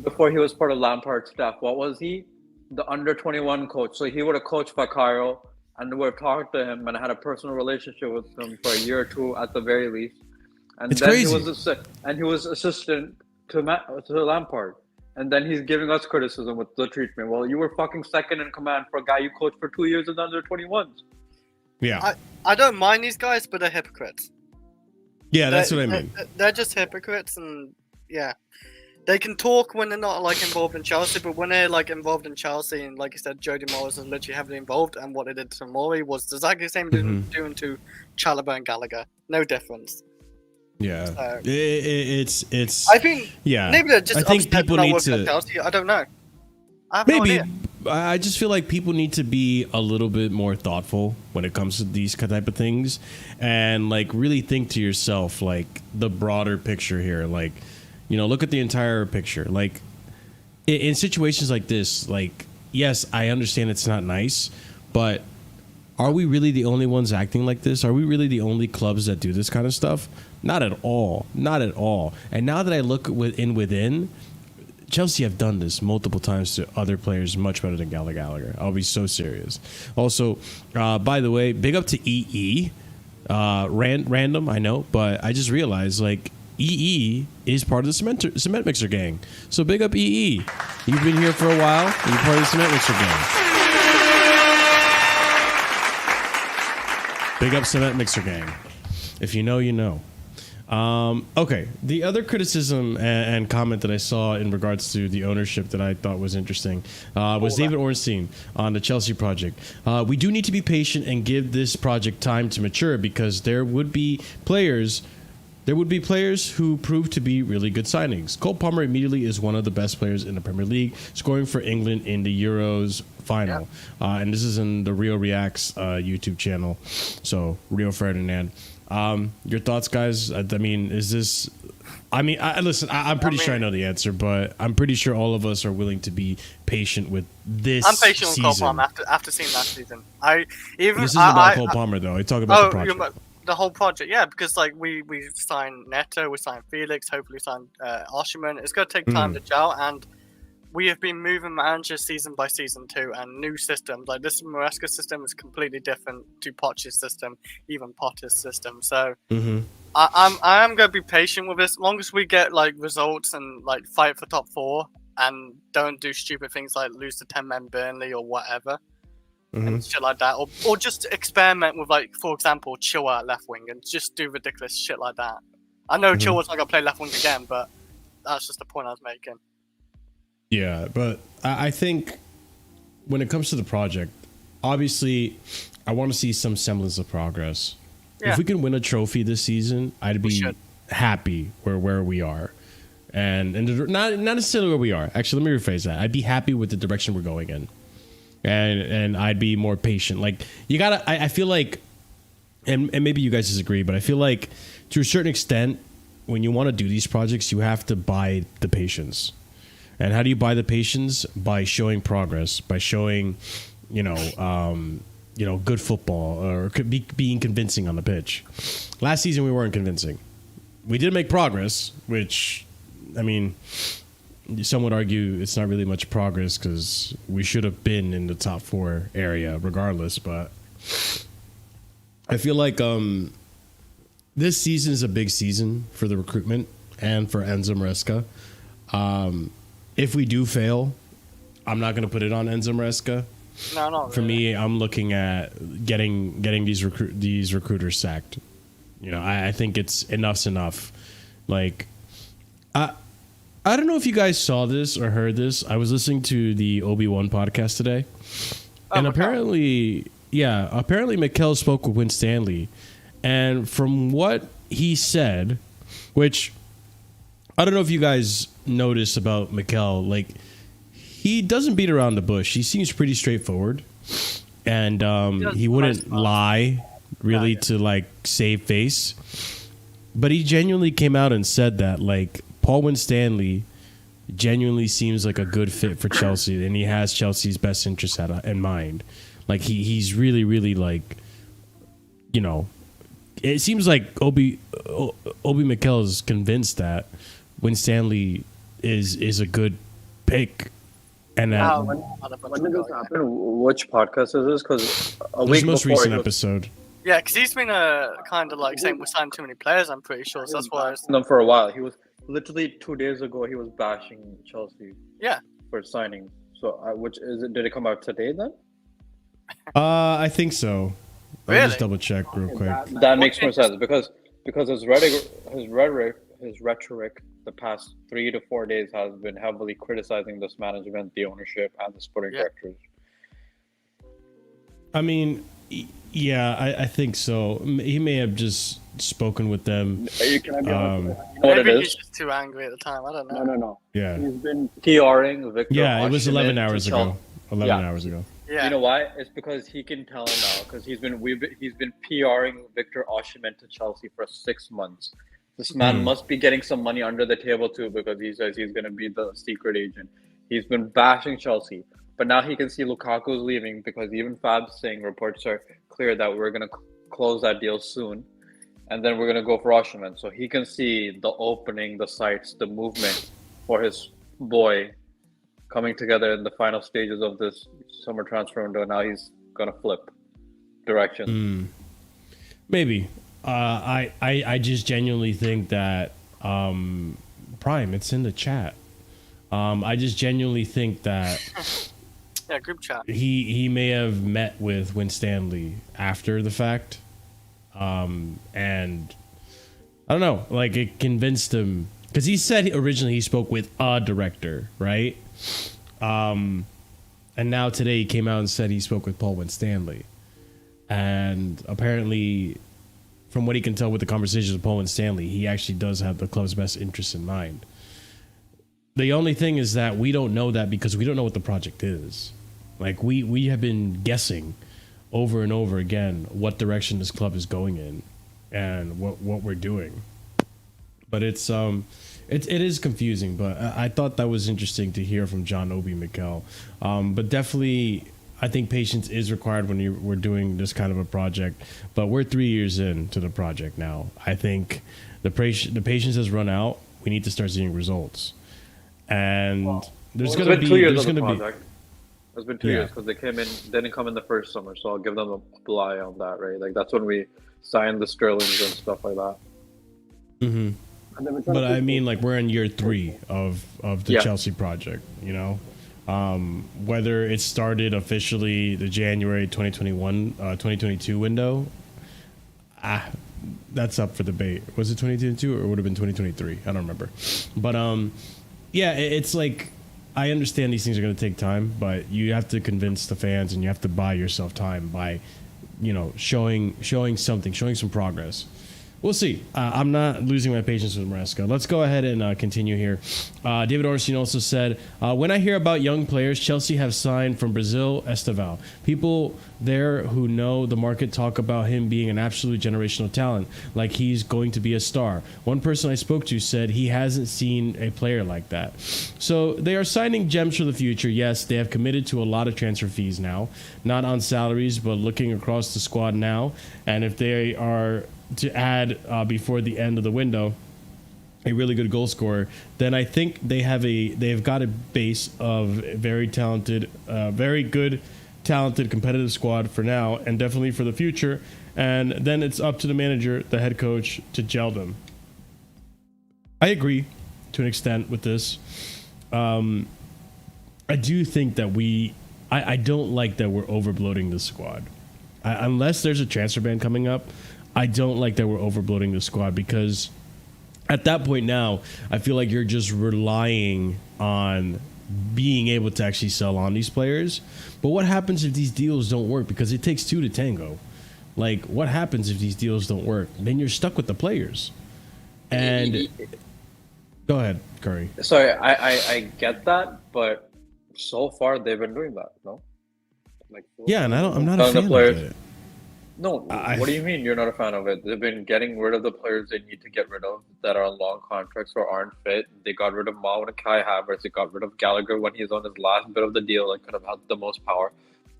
Before he was part of Lampard's staff, what was he? The under-21 coach. So he would have coached Fikayo and would have talked to him and had a personal relationship with him for a year or two at the very least. And it's then crazy. He was assistant to Lampard. And then he's giving us criticism with the treatment. Well, you were fucking second in command for a guy you coached for 2 years in the under-21s. Yeah. I don't mind these guys, but they're hypocrites. Yeah, that's what I mean. They're just hypocrites, and yeah. They can talk when they're not involved in Chelsea, but when they're involved in Chelsea, and like you said, Jody Morris is literally heavily involved, and what they did to Mori was exactly the same doing to Chalobah and Gallagher. No difference. Yeah, so, it's. I think. Yeah, maybe they're just. I think people need to. Chelsea. I don't know. I have maybe. No idea. I just feel like people need to be a little bit more thoughtful when it comes to these type of things, and really think to yourself the broader picture here. Look at the entire picture. In situations like this, yes, I understand it's not nice, but are we really the only ones acting like this? Are we really the only clubs that do this kind of stuff? Not at all. Not at all. And now that I look within, Chelsea have done this multiple times to other players much better than Gallagher. I'll be so serious. Also, by the way, big up to EE. Random, I know, but I just realized, EE is part of the cement mixer gang. So big up EE. You've been here for a while, and you're part of the cement mixer gang. Big up cement mixer gang. If you know, you know. Okay, the other criticism and comment that I saw in regards to the ownership that I thought was interesting was David Ornstein on the Chelsea project. We do need to be patient and give this project time to mature because there would be players who prove to be really good signings. Cole Palmer immediately is one of the best players in the Premier League, scoring for England in the Euros final. Yeah. And this is in the Rio Reacts YouTube channel. So, Rio Ferdinand. Your thoughts, guys? I mean, is this... listen, I'm pretty sure I know the answer, but I'm pretty sure all of us are willing to be patient with this season. I'm patient with Cole Palmer after seeing last season. This isn't about Cole Palmer, though. I talk about the project. The whole project, yeah, because we signed Neto, we signed Felix, hopefully signed Osimhen. It's going to take time to gel, and we have been moving managers season by season too, and new systems. This Maresca system is completely different to Poch's system, even Potter's system. So I am going to be patient with this, as long as we get results and fight for top 4, and don't do stupid things like lose to 10-man Burnley or whatever. And shit like that, or just experiment with for example, Chilwell at left wing and just do ridiculous shit like that. I know Chilwell's not gonna play left wing again, but that's just the point I was making. Yeah, but I think when it comes to the project, obviously I want to see some semblance of progress. Yeah. If we can win a trophy this season, I'd be should. happy where we are, and not necessarily where we are. Actually, let me rephrase that. I'd be happy with the direction we're going in, and I'd be more patient. Like you gotta, I feel like, and maybe you guys disagree, but I feel like to a certain extent, when you want to do these projects, you have to buy the patience. And how do you buy the patience? By showing progress, by showing, good football, or being convincing on the pitch. Last season, we weren't convincing. We did make progress, which, I mean, some would argue it's not really much progress because we should have been in the top 4 area regardless. But I feel like this season is a big season for the recruitment and for Enzo Maresca. If we do fail, I'm not going to put it on Enzo Maresca. No, not For really. me, I'm looking at getting these recruiters sacked. I think enough's enough. Like, I don't know if you guys saw this or heard this. I was listening to the Obi-Wan podcast today, and apparently Mikel spoke with Win Stanley, and from what he said, which I don't know if you guys noticed about Mikel, like, he doesn't beat around the bush. He seems pretty straightforward, and he wouldn't lie really to like save face. But he genuinely came out and said that like Paul Winstanley genuinely seems like a good fit for Chelsea, and he has Chelsea's best interests in mind. Like he's really, really like, it seems like Obi Mikel is convinced that Winstanley is a good pick. And when did this happen? Which podcast is this? Because a this week most before recent episode. Yeah, because he's been kind of like saying we're signing too many players, I'm pretty sure. So that's why. them for a while. He was literally 2 days ago. He was bashing Chelsea. Yeah. For signing. So which is it? Did it come out today then? I think so. Let me Really? just double check real quick. That makes more sense because his rhetoric the past 3 to 4 days has been heavily criticizing this management, the ownership, and the sporting directors. I mean, yeah, I think so. He may have just spoken with them. Can I be honest? You know what Maybe it he's is? just too angry at the time. I don't know. No. Yeah, He's been PRing Victor. yeah. It was Osimhen 11 to hours ago. Chelsea. 11 hours ago. Yeah. You know why? It's because he can tell now because he's been PRing Victor Osimhen to Chelsea for 6 months. This man must be getting some money under the table too because he says he's going to be the secret agent. He's been bashing Chelsea, but now he can see Lukaku's leaving because even Fab's saying reports are clear that we're going to close that deal soon, and then we're going to go for Osimhen. So he can see the opening, the sights, the movement for his boy coming together in the final stages of this summer transfer window. Now he's gonna flip direction. Maybe. I just genuinely think that Prime, it's in the chat. I just genuinely think that Yeah, group chat. he may have met with Winstanley after the fact, and I don't know, like it convinced him because he said originally he spoke with a director, right? And now today he came out and said he spoke with Paul Winstanley, and apparently, from what he can tell with the conversations with Paul Winstanley, he actually does have the club's best interests in mind. The only thing is that we don't know that because we don't know what the project is. Like we have been guessing over and over again what direction this club is going in and what we're doing. But it is confusing, but I thought that was interesting to hear from John Obi Mikel. But definitely, I think patience is required when we're doing this kind of a project. But we're 3 years into the project now. I think the patience has run out. We need to start seeing results. And there's going to be... There's going to be... It's been 2 years because they didn't come in the first summer, so I'll give them a bly on that, right? Like that's when we signed the Sterlings and stuff like that. Mm-hmm. But I mean, like we're in year 3 of the Chelsea project, you know? Whether it started officially the January 2022 window, that's up for debate. Was it 2022 or would have been 2023? I don't remember. But yeah, it's like I understand these things are going to take time, but you have to convince the fans and you have to buy yourself time by showing something, showing some progress. We'll see. I'm not losing my patience with Maresca. Let's go ahead and continue here. David Orstein also said, when I hear about young players, Chelsea have signed from Brazil, Esteval. People there who know the market talk about him being an absolute generational talent, like he's going to be a star. One person I spoke to said he hasn't seen a player like that. So they are signing gems for the future. Yes, they have committed to a lot of transfer fees now, not on salaries, but looking across the squad now. And if they are to add before the end of the window a really good goal scorer, then I think they've got a base of very talented, very good, talented, competitive squad for now, and definitely for the future. And then it's up to the manager, the head coach, to gel them. I agree to an extent with this. I do think that I don't like that we're overbloating the squad. Unless there's a transfer ban coming up, I don't like that we're overbloating the squad, because at that point now, I feel like you're just relying on being able to actually sell on these players. But what happens if these deals don't work? Because it takes two to tango. Like, what happens if these deals don't work? Then you're stuck with the players. And go ahead, Curry. Sorry, I get that, but so far they've been doing that, no? Like, yeah, and I'm not a fan of it. No, what do you mean you're not a fan of it? They've been getting rid of the players they need to get rid of that are on long contracts or aren't fit. They got rid of Mount and Kai Havertz. They got rid of Gallagher when he's on his last bit of the deal that could have had the most power.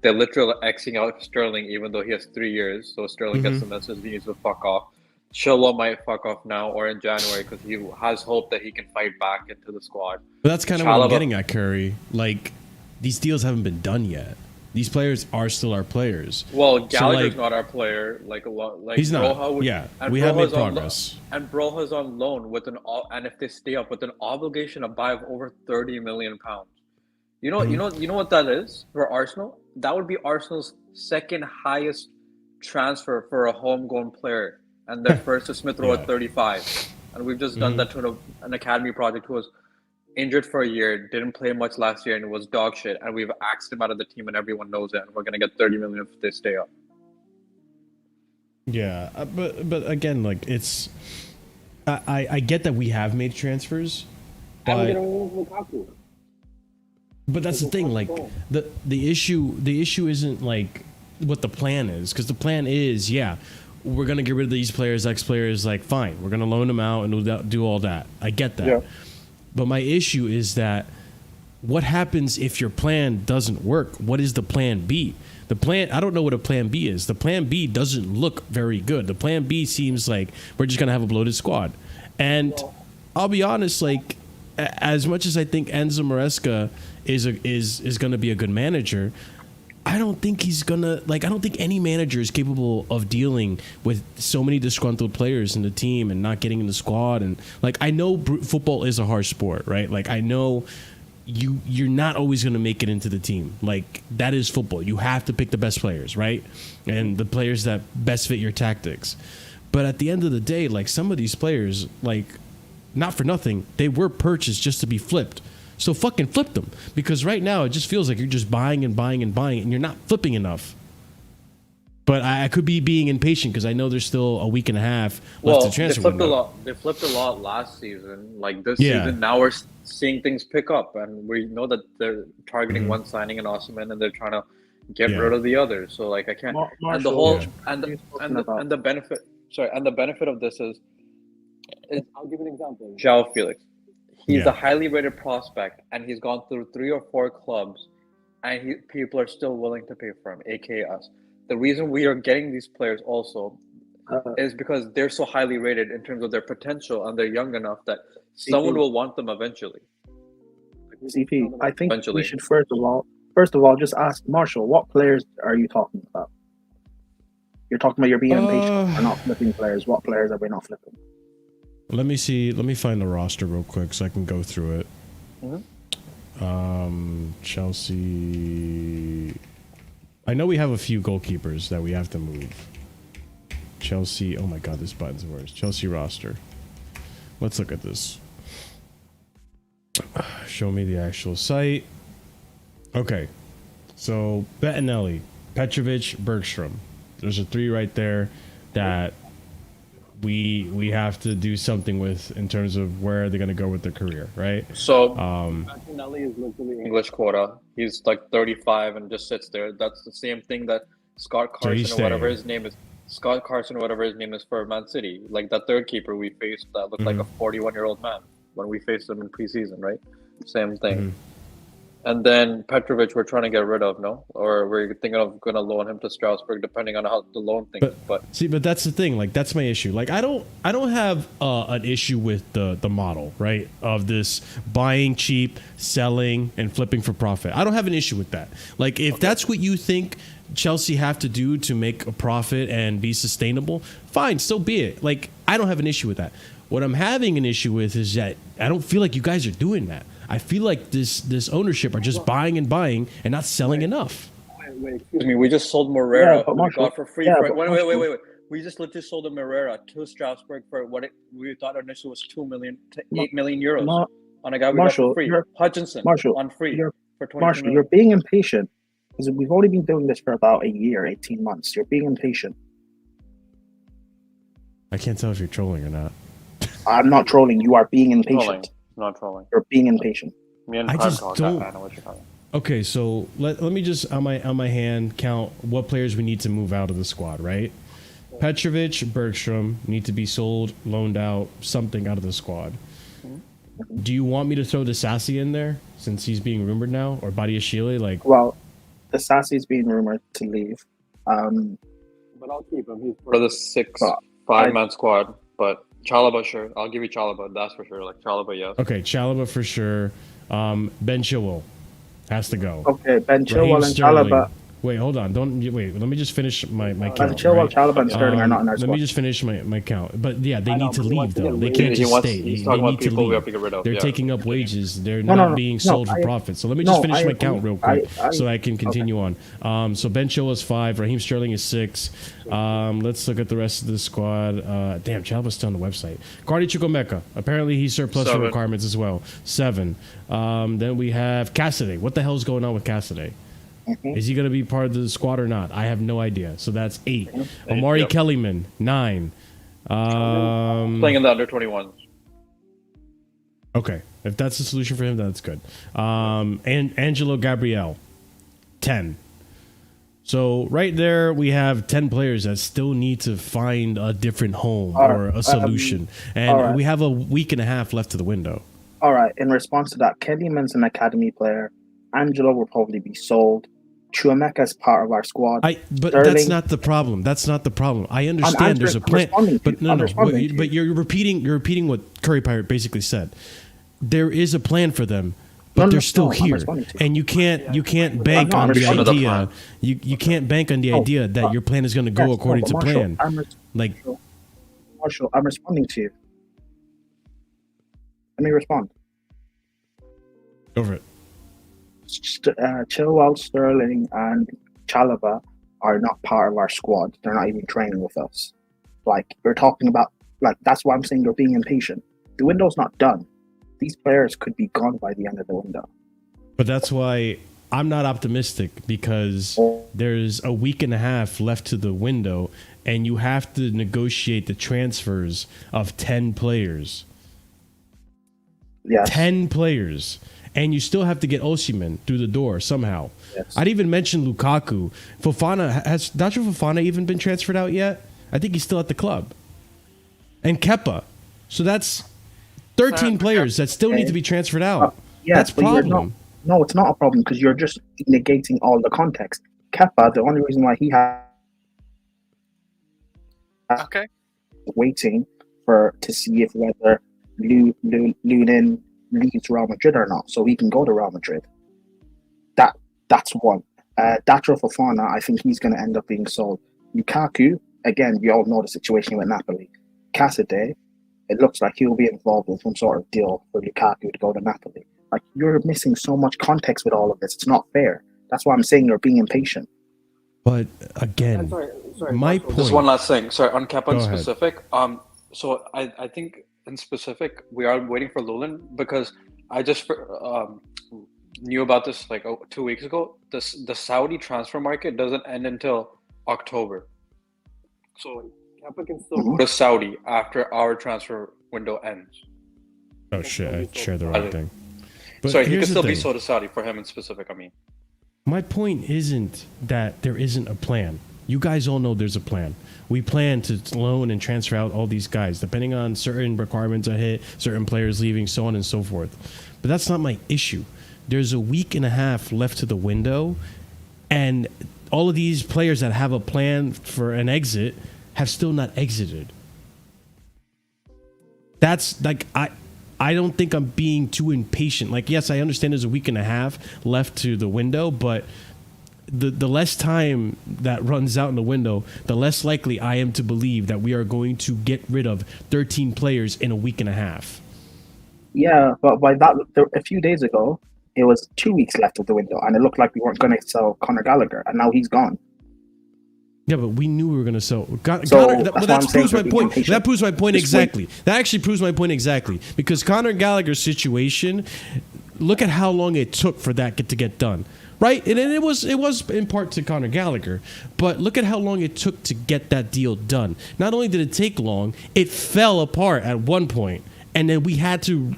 They're literally Xing out Sterling even though he has 3 years. So Sterling gets the message he needs to fuck off. Chilwell might fuck off now or in January because he has hope that he can fight back into the squad. But that's kind of what I'm getting at, Curry. Like, these deals haven't been done yet. These players are still our players. Well, Gallagher's not our player. Like a lot, like he's not. Broja We have made progress. And Broja's on loan with and if they stay up with an obligation to buy of over £30 million. You know what that is for Arsenal? That would be Arsenal's second highest transfer for a homegrown player, and their first is Smith Rowe at 35. And we've just done that to an academy project who was injured for a year, didn't play much last year, and was dog shit. And we've axed him out of the team, and everyone knows it. And we're gonna get 30 million if they stay up. Yeah, but again, like it's, I get that we have made transfers, but that's the thing. Like the issue isn't like what the plan is, because the plan is, yeah, we're gonna get rid of these players, X players. Like, fine, we're gonna loan them out and we'll do all that. I get that. Yeah. But my issue is that what happens if your plan doesn't work? What is the plan B? The plan, I don't know what a plan B is. The plan B doesn't look very good. The plan B seems like we're just going to have a bloated squad. And I'll be honest, like, as much as I think Enzo Maresca is going to be a good manager, I don't think he's gonna, like, I don't think any manager is capable of dealing with so many disgruntled players in the team and not getting in the squad. And like, I know football is a harsh sport, right? Like, I know you're not always gonna make it into the team. Like, that is football. You have to pick the best players, right? And the players that best fit your tactics. But at the end of the day, like, some of these players, like, not for nothing, they were purchased just to be flipped. So fucking flip them, because right now it just feels like you're just buying and buying and buying, and you're not flipping enough. But I could be being impatient because I know there's still a week and a half left to transfer. They flipped a lot last season. Like this season, now we're seeing things pick up, and we know that they're targeting one signing in Osimhen, and they're trying to get rid of the others. So like I can't. And the whole and the benefit. Sorry, and the benefit of this is I'll give you an example. Joao Felix. He's a highly rated prospect, and he's gone through 3 or 4 clubs, and people are still willing to pay for him, aka us. The reason we are getting these players also is because they're so highly rated in terms of their potential, and they're young enough that someone will want them eventually. CP, I think we should first of all just ask Marshall, what players are you talking about? You're talking about you're being impatient for not flipping players. What players are we not flipping? Let me see. Let me find the roster real quick so I can go through it. Chelsea. I know we have a few goalkeepers that we have to move. Chelsea. Oh my God, this button's worse. Chelsea roster. Let's look at this. Show me the actual site. Okay. So Bettinelli, Petrovic, Bergstrom. there's a 3 right there that we have to do something with in terms of where they're going to go with their career, right? So Martinelli is literally English quota. He's like 35 and just sits there. That's the same thing that Scott Carson or whatever his name is. Scott Carson, whatever his name is for Man City, like that third keeper we faced that looked like a 41-year-old man when we faced him in preseason, right? Same thing. And then Petrovic, we're trying to get rid of, no? Or we're thinking of going to loan him to Strasbourg, depending on how the loan thing. But see, but that's the thing. Like, that's my issue. Like, I don't have an issue with the model, right? Of this buying cheap, selling, and flipping for profit. I don't have an issue with that. Like, if that's what you think Chelsea have to do to make a profit and be sustainable, fine, so be it. Like, I don't have an issue with that. What I'm having an issue with is that I don't feel like you guys are doing that. I feel like this ownership are just buying and not selling enough. Wait, excuse me. We just sold Morera. We got for free. Wait. We just literally sold a Morera to Strasbourg for what we thought initially was 2 million to 8 million euros on a guy we got for free. Hutchinson on free for 20 Marshall, million. you're being impatient because we've only been doing this for about a year, 18 months. You're being impatient. I can't tell if you're trolling or not. I'm not trolling. You are being impatient. Not trolling. You're being impatient. I just don't. I know what you're talking. Okay, so let me just on my hand count what players we need to move out of the squad, right? Petrovic, Bergstrom need to be sold, loaned out, something out of the squad. Do you want me to throw the Sassy in there since he's being rumored now, or Badiashile? Like, well, the Sassy's being rumored to leave. But I'll keep him. He's for the 5-man squad, but. Chalobah, sure. I'll give you Chalobah. That's for sure. Like Chalobah, yes. Okay, Chalobah for sure. Ben Chilwell has to go. Okay, Ben Chilwell and Chalobah. Wait, hold on. Don't wait. Let me just finish my count. Ben Chilwell, right? Chalobah, and Sterling are not in our squad. Let me just finish my count. But yeah, they need to leave though. They can't just stay. They need to leave. We have to get rid of. They're taking up wages. They're not being sold for profit. So let me just finish my count real quick so I can continue on. So Ben Chilwell is 5. Raheem Sterling is 6. Let's look at the rest of the squad. Damn, Chalobah's still on the website. Cardi Chukwemeka. Apparently he's surplus for requirements as well. 7. Then we have Cassidy. What the hell is going on with Cassidy? Is he going to be part of the squad or not? I have no idea. So that's 8. Omari Kellyman, 9. Playing in the under-21s. Okay. If that's the solution for him, that's good. And Angelo Gabriel, 10. So right there, we have 10 players that still need to find a different home or a solution. And we have a week and a half left to the window. All right. In response to that, Kellyman's an academy player. Angelo will probably be sold. Chukwemeka is part of our squad. But that's not the problem. That's not the problem. I understand there's a plan, but no. But you're repeating what Curry Pirate basically said. There is a plan for them, but they're still here, and you can't bank on the idea. You can't bank on the idea that your plan is going to go according to plan. Marshall, I'm responding to you. Let me respond. Over it. Chilwell, Sterling, and Chalobah are not part of our squad. They're not even training with us. Like, we're talking about, like, that's why I'm saying they're being impatient. The window's not done. These players could be gone by the end of the window. But that's why I'm not optimistic, because there's a week and a half left to the window, and you have to negotiate the transfers of 10 players. Yes. 10 players. And you still have to get Osimhen through the door somehow. Yes. I'd even mention Lukaku. Has Dr. Fofana even been transferred out yet? I think he's still at the club. And Kepa. So that's 13 players that still need to be transferred out. That's a problem. No, it's not a problem because you're just negating all the context. Kepa, the only reason why he has waiting to see if whether Lunin leaves Real Madrid or not, so he can go to Real Madrid. That's one. Datro Fofana, I think he's going to end up being sold. Lukaku, again, we all know the situation with Napoli. Cassidy, it looks like he'll be involved in some sort of deal for Lukaku to go to Napoli. Like, you're missing so much context with all of this. It's not fair. That's why I'm saying you're being impatient. But again, sorry, my point. Just one last thing. Sorry, on Kepa in specific. So I think in specific, we are waiting for Lunin because I just knew about this like 2 weeks ago. The Saudi transfer market doesn't end until October. So Kepa can still go to Saudi after our transfer window ends. Oh shit! I shared the wrong thing. But Sorry, he can here's the still be thing. sold to Saudi for him in specific. I mean, My point isn't that there isn't a plan. You guys all know there's a plan. We plan to loan and transfer out all these guys, depending on certain requirements are hit, certain players leaving, so on and so forth. But that's not my issue. There's a week and a half left to the window, and all of these players that have a plan for an exit have still not exited. That's like, I don't think I'm being too impatient. Like, yes, I understand there's a week and a half left to the window, but the less time that runs out in the window, the less likely I am to believe that we are going to get rid of 13 players in a week and a half. Yeah, but by that, a few days ago, it was 2 weeks left of the window, and it looked like we weren't going to sell Conor Gallagher, and now he's gone. Yeah, but we knew we were going to sell. That proves my point. That proves my point exactly. That actually proves my point exactly. Because Conor Gallagher's situation, look at how long it took for that to get done. Right? And it was in part to Conor Gallagher. But look at how long it took to get that deal done. Not only did it take long, it fell apart at one point. And then we had to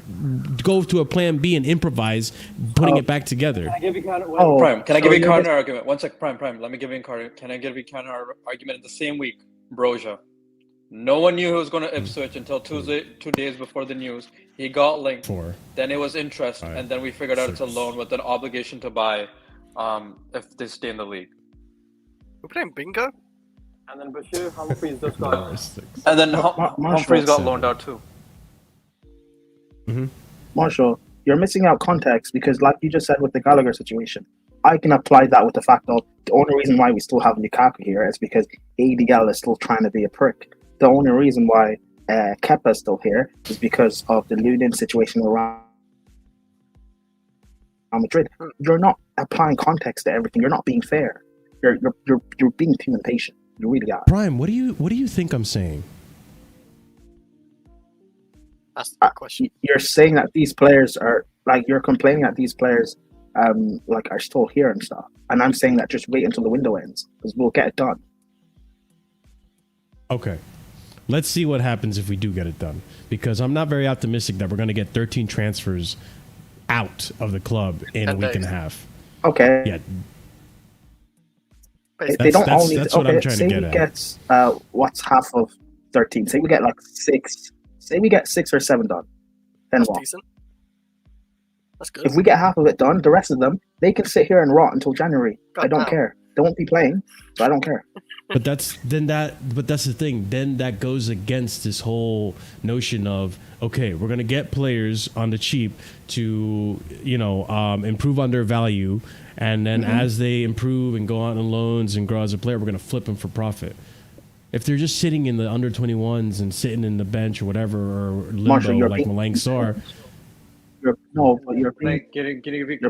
go to a plan B and improvise putting it back together. Can I give you Prime? Can I give you a counter argument? One sec, Prime. Let me give you a counter. Can I give you a counter argument in the same week? BROJA. No one knew who was going to Ipswich until 2 days before the news. He got linked. Then it was interest, and then we figured out it's a loan with an obligation to buy if they stay in the league. We're playing bingo? And then Bashir Humphreys just got... and then Humphreys got loaned out too. Mm-hmm. Marshall, you're missing out context because, like you just said with the Gallagher situation, I can apply that with the fact of the only reason why we still have Lukaku here is because ADL is still trying to be a prick. The only reason why Kepa is still here is because of the Lunin situation around Madrid. You're not applying context to everything. You're not being fair. You're being too impatient. You really are. Prime, what do you think I'm saying? That's the question. You're saying that these players are like you're complaining that these players like are still here and stuff, and I'm saying that just wait until the window ends because we'll get it done. Okay, let's see what happens if we do get it done, because I'm not very optimistic that we're going to get 13 transfers out of the club in a week and a half. Okay. Yeah. They don't only. That's what I'm trying to get at. Say we get what's half of 13? Say we get like 6. Say we get 6 or 7 done. Then That's what? decent. That's good. If we get half of it done, the rest of them, they can sit here and rot until January. I don't care. They won't be playing, so I don't care. But that's the thing. Then that goes against this whole notion of, okay, we're gonna get players on the cheap to improve on their value, and then as they improve and go out on loans and grow as a player, we're gonna flip them for profit. If they're just sitting in the under 21s and sitting in the bench or whatever, or limbo Marshall, like Malang Sarr. You're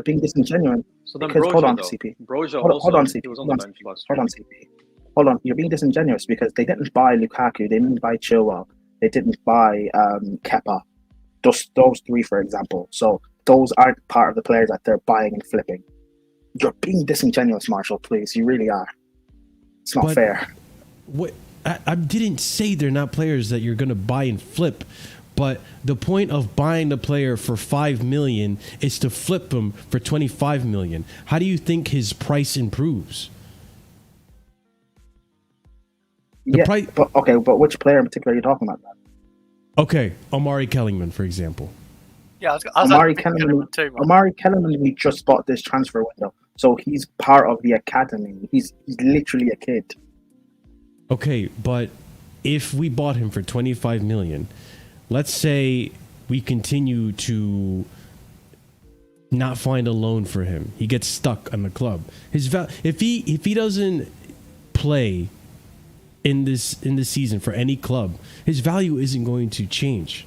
being disingenuous. So then because, BROJA, hold on, though. CP. BROJA Hold on, CP. He was on the bench last Hold on, CP. Hold on. You're being disingenuous because they didn't buy Lukaku. They didn't buy Chilwell. They didn't buy Kepa. Those 3, for example. So those aren't part of the players that they're buying and flipping. You're being disingenuous, Marshall. Please, you really are. It's not fair. What? I didn't say they're not players that you're going to buy and flip, but the point of buying the player for $5 million is to flip them for $25 million. How do you think his price improves? But which player in particular are you talking about? Okay, Omari Kellingman, for example. Yeah, Omari Kellingman, we just bought this transfer window, so he's part of the academy. He's literally a kid. Okay, but if we bought him for $25 million, let's say we continue to not find a loan for him. He gets stuck on the club. If he doesn't play in this season for any club, his value isn't going to change.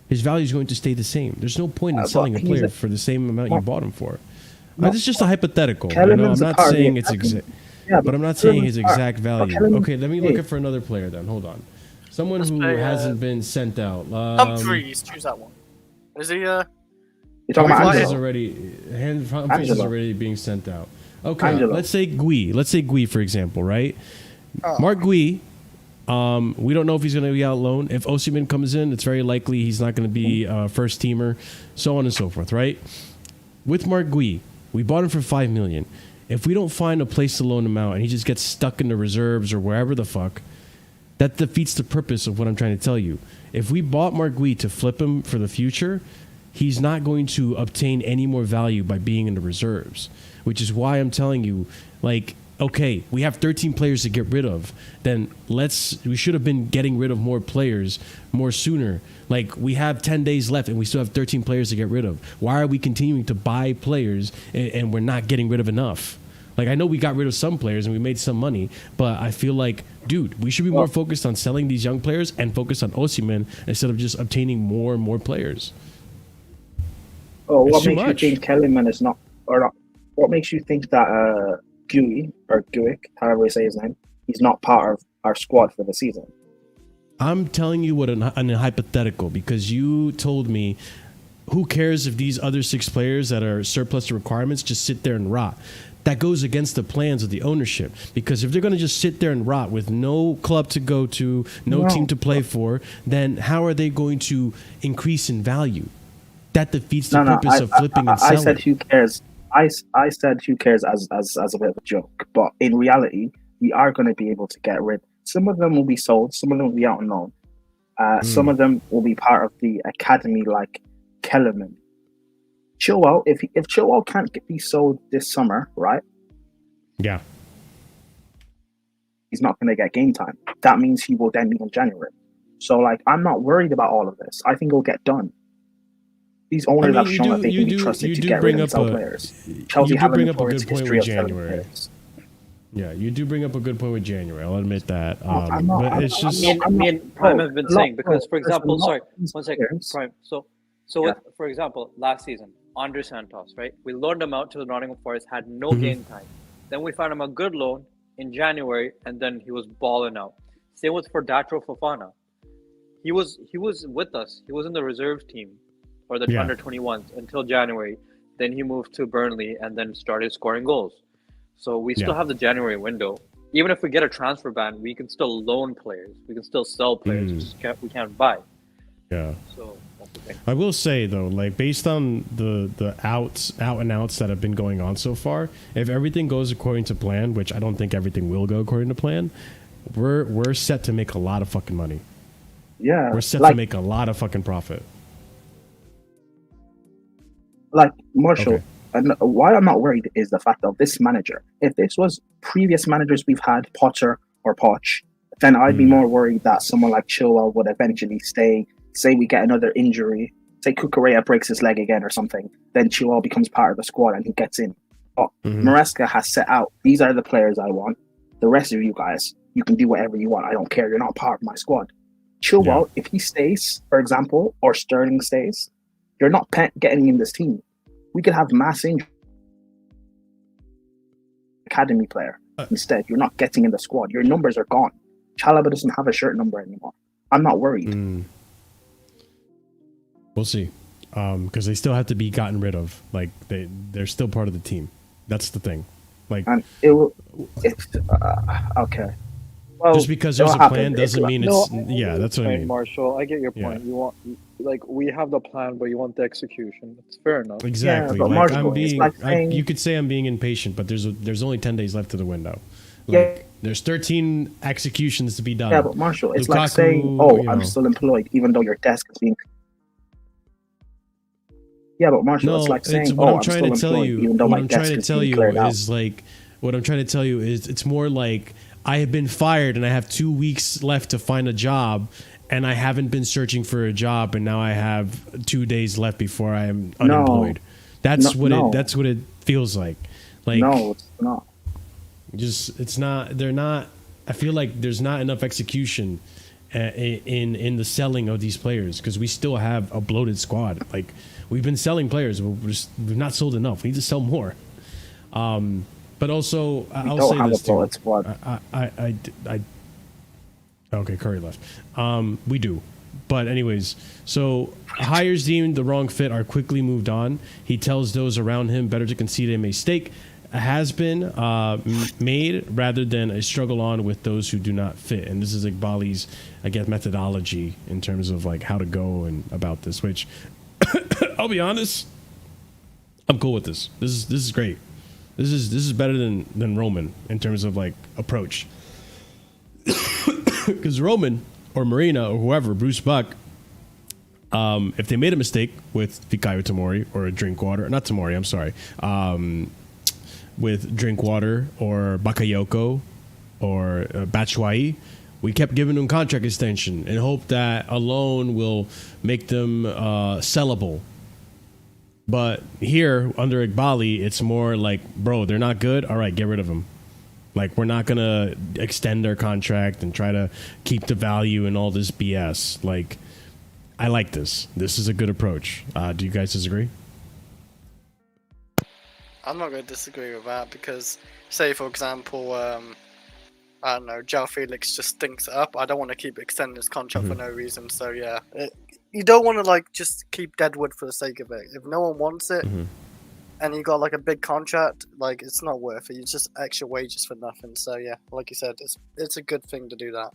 His value is going to stay the same. There's no point in selling a player for the same amount you bought him for. This is just a hypothetical. I'm not saying it's exact. Yeah, but I'm not saying his exact value. Okay, let me look at for another player then. Hold on. Someone who hasn't been sent out. Humphreys, choose that one. Is he You're talking about Humphreys is already being sent out. Okay, let's say Gui. Let's say Gui, for example, right? Mark Gui We don't know if he's going to be out loan. If Osimhen comes in, it's very likely he's not going to be a first teamer, so on and so forth, right? With Mark Gui, we bought him for $5 million. If we don't find a place to loan him out and he just gets stuck in the reserves or wherever the fuck, that defeats the purpose of what I'm trying to tell you. If we bought Mark Gui to flip him for the future, he's not going to obtain any more value by being in the reserves, which is why I'm telling you, like, okay, we have 13 players to get rid of. Then we should have been getting rid of more players more sooner. Like, we have 10 days left and we still have 13 players to get rid of. Why are we continuing to buy players and we're not getting rid of enough? Like, I know we got rid of some players and we made some money, but I feel like, dude, we should be more focused on selling these young players and focus on Osimhen instead of just obtaining more and more players. Oh, what makes you think Kellyman is not, or not? What makes you think that Gui or Guick, however you say his name, he's not part of our squad for the season? I'm telling you what an hypothetical, because you told me, who cares if these other 6 players that are surplus to requirements just sit there and rot? That goes against the plans of the ownership, because if they're going to just sit there and rot with no club to go to, no team to play for, then how are they going to increase in value? That defeats the purpose of flipping and selling. I said who cares. I said who cares as a bit of a joke, but in reality, we are going to be able to get rid. Some of them will be sold, some of them will be out on loan. Some of them will be part of the academy, like Kellerman. Chilwell, if Chilwell can't be sold this summer, right? Yeah. He's not going to get game time. That means he will then be in January. So, like, I'm not worried about all of this. I think it'll get done. These owners have shown that they can be trusted to get rid of sell players. Chelsea have bring up a good point with January. Yeah, you do bring up a good point with January. I'll admit that. But it's just me and Prime have been saying, because, for example, sorry, 1 second, Prime. So with, for example, last season, Andre Santos, right? We loaned him out to the Nottingham Forest, had no game time. Then we found him a good loan in January, and then he was balling out. Same with for Datro Fofana. He was with us. He was in the reserve team or the under 21s until January. Then he moved to Burnley and then started scoring goals. So we still have the January window. Even if we get a transfer ban, we can still loan players. We can still sell players. We can't buy. Yeah. So that's the thing. I will say though, like, based on the out and outs that have been going on so far, if everything goes according to plan, which I don't think everything will go according to plan, we're set to make a lot of fucking money. Yeah. We're set to make a lot of fucking profit. Like, Marshall, and why I'm not worried is the fact of this manager. If this was previous managers we've had, Potter or Poch, then I'd be more worried that someone like Chilwell would eventually stay. Say we get another injury, say Cucurella breaks his leg again or something, then Chilwell becomes part of the squad and he gets in. But Maresca has set out, these are the players I want. The rest of you guys, you can do whatever you want. I don't care. You're not part of my squad. Chilwell, if he stays, for example, or Sterling stays, you're not getting in this team. We could have mass injury. Academy player. Instead, you're not getting in the squad. Your numbers are gone. Chalobah doesn't have a shirt number anymore. I'm not worried. We'll see. Because they still have to be gotten rid of. Like, they're still part of the team. That's the thing. Like, and it will. Okay. Well, just because there's a plan doesn't mean it's. Yeah, that's what I mean. Marshall, I get your point. You want, like, we have the plan, but you want the execution. It's fair enough. Exactly. Yeah, like, Marshall, I'm being. You could say I'm being impatient, but there's only 10 days left to the window. Like, there's 13 executions to be done. Yeah, but Marshall, it's Lukaku, like saying, "Oh, I'm still employed," even though your desk is being. Yeah, but Marshall, it's like saying, what "Oh, I'm trying to tell you. even though What my I'm desk trying to is tell being you cleared out." is like. What I'm trying to tell you is it's more like I have been fired and I have 2 weeks left to find a job, and I haven't been searching for a job, and now I have 2 days left before I am unemployed. That's what it feels like. Like, no, it's not. It's not. They're not. I feel like there's not enough execution in the selling of these players, because we still have a bloated squad. Like, we've been selling players, but we've not sold enough. We need to sell more. But also, I'll say this too. Okay, Curry left. We do. But anyways, so hires deemed the wrong fit are quickly moved on. He tells those around him better to concede a mistake has been made rather than a struggle on with those who do not fit. And this is Iqbali's, I guess, methodology in terms of like how to go and about this, which I'll be honest, I'm cool with this. This is great. This is better than Roman in terms of like approach. Because Roman or Marina or whoever, Bruce Buck, if they made a mistake with Fikayo Tomori or Drinkwater, not Tomori, I'm sorry, with Drinkwater or Bakayoko or Batshuayi, we kept giving them contract extension and hope that a loan will make them sellable. But here under Iqbali, it's more like, bro, they're not good. All right, get rid of them. Like, we're not going to extend their contract and try to keep the value and all this BS. Like, I like this. This is a good approach. Do you guys disagree? I'm not going to disagree with that because, say, for example, I don't know, Joao Felix just stinks it up. I don't want to keep extending his contract for no reason. So, yeah, you don't want to, like, just keep deadwood for the sake of it. If no one wants it and you got, like, a big contract, like, it's not worth it. It's just extra wages for nothing. So, yeah, like you said, it's a good thing to do that.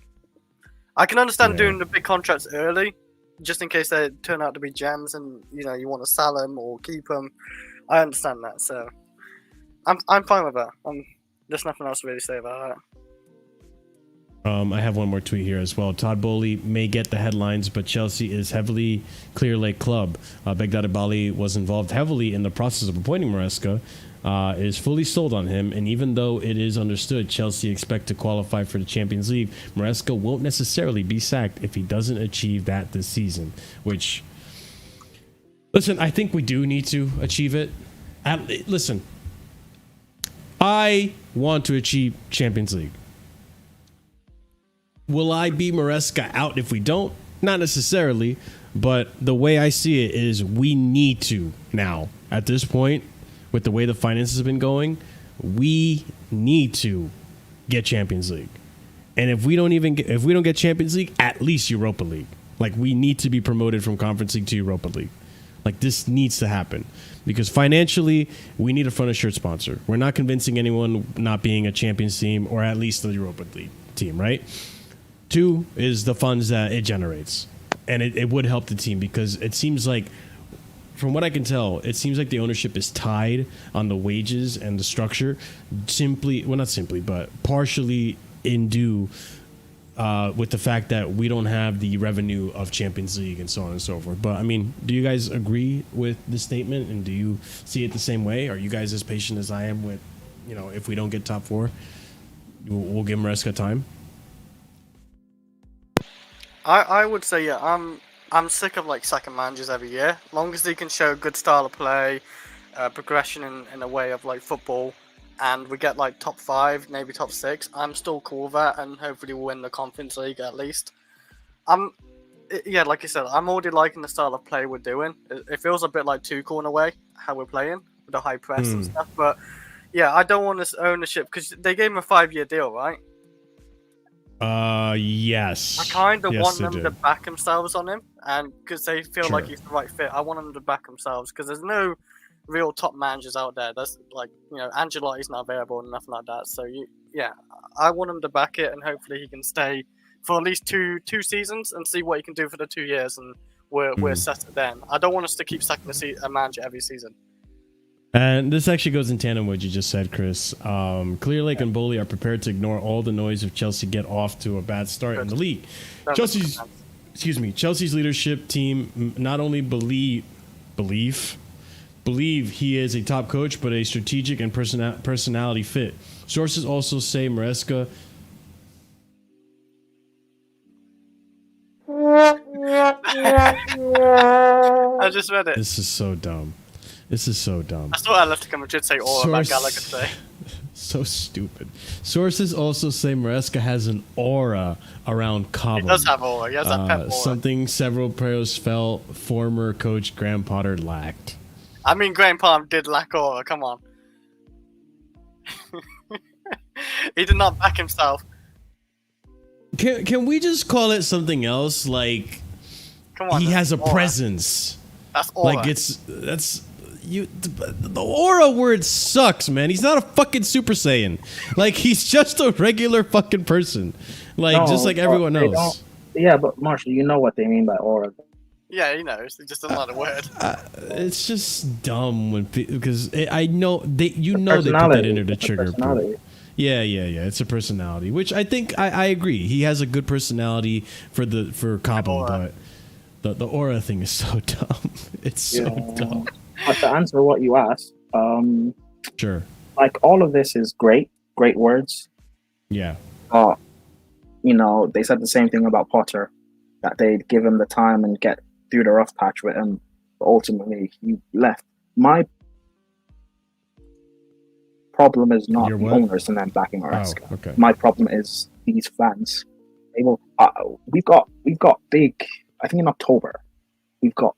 I can understand doing the big contracts early, just in case they turn out to be gems and, you know, you want to sell them or keep them. I understand that, so I'm fine with that. There's nothing else to really say about that. I have one more tweet here as well. Todd Bowley may get the headlines, but Chelsea is heavily Clear Lake club. Begdad Bali was involved heavily in the process of appointing Maresca, is fully sold on him, and even though it is understood Chelsea expect to qualify for the Champions League, Maresca won't necessarily be sacked if he doesn't achieve that this season, which, listen, I think we do need to achieve it. Listen, I want to achieve Champions League. Will I be Maresca out if we don't? Not necessarily, but the way I see it is we need to now. At this point, with the way the finances have been going, we need to get Champions League. And if we don't get Champions League, at least Europa League. Like, we need to be promoted from Conference League to Europa League. Like, this needs to happen because financially, we need a front of shirt sponsor. We're not convincing anyone not being a Champions team or at least the Europa League team, right? 2 is the funds that it generates. And it would help the team because it seems like, from what I can tell, it seems like the ownership is tied on the wages and the structure but partially in due with the fact that we don't have the revenue of Champions League and so on and so forth. But, I mean, do you guys agree with this statement and do you see it the same way? Are you guys as patient as I am with, you know, if we don't get top 4, we'll give Maresca time? I would say, yeah, I'm sick of like second managers every year. Long as they can show a good style of play, progression in a way of like football, and we get like top 5, maybe top 6, I'm still cool with that, and hopefully we'll win the Conference League at least. Yeah, like you said, I'm already liking the style of play we're doing. It feels a bit like Tuchel in a way, how we're playing with the high press and stuff. But yeah, I don't want this ownership because they gave him a 5-year deal, right? Yes. I kind of want them did. to back themselves on him, and because they feel like he's the right fit, I want them to back themselves because there's no real top managers out there. That's like, you know, Ancelotti's not available and nothing like that. So yeah, I want him to back it, and hopefully he can stay for at least two seasons and see what he can do for the 2 years, and we're set then. I don't want us to keep sacking a manager every season. And this actually goes in tandem with what you just said, Chris. Clear Lake and Bowley are prepared to ignore all the noise if Chelsea get off to a bad start in the league. Chelsea's leadership team not only believe he is a top coach, but a strategic and personality fit. Sources also say Maresca. I just read it. This is so dumb. That's what I left to come and say all about Gallagher today. So stupid. Sources also say Maresca has an aura around Cobham. He does have aura. He has that pep aura. Something several players felt former coach Graham Potter lacked. I mean, Graham Potter did lack aura. Come on. He did not back himself. Can we just call it something else? Like, come on, he has a aura. presence. That's aura. Like, that's the aura word sucks, man. He's not a fucking Super Saiyan. Like, he's just a regular fucking person. Like, No, just like everyone else. Yeah, but Marshall, you know what they mean by aura. Yeah, he knows. He just doesn't like the word. It's just dumb when because I know they they put that in there to trigger. Yeah. It's a personality, which I think I agree. He has a good personality for Cobham, but the aura thing is so dumb. It's so dumb. But to answer what you asked, sure. Like, all of this is great words. Yeah. You know, they said the same thing about Potter, that they'd give him the time and get through the rough patch with him, but ultimately he left. My problem is not the owners and them backing Maresca. Oh, okay. My problem is these fans. We've got big. I think in October we've got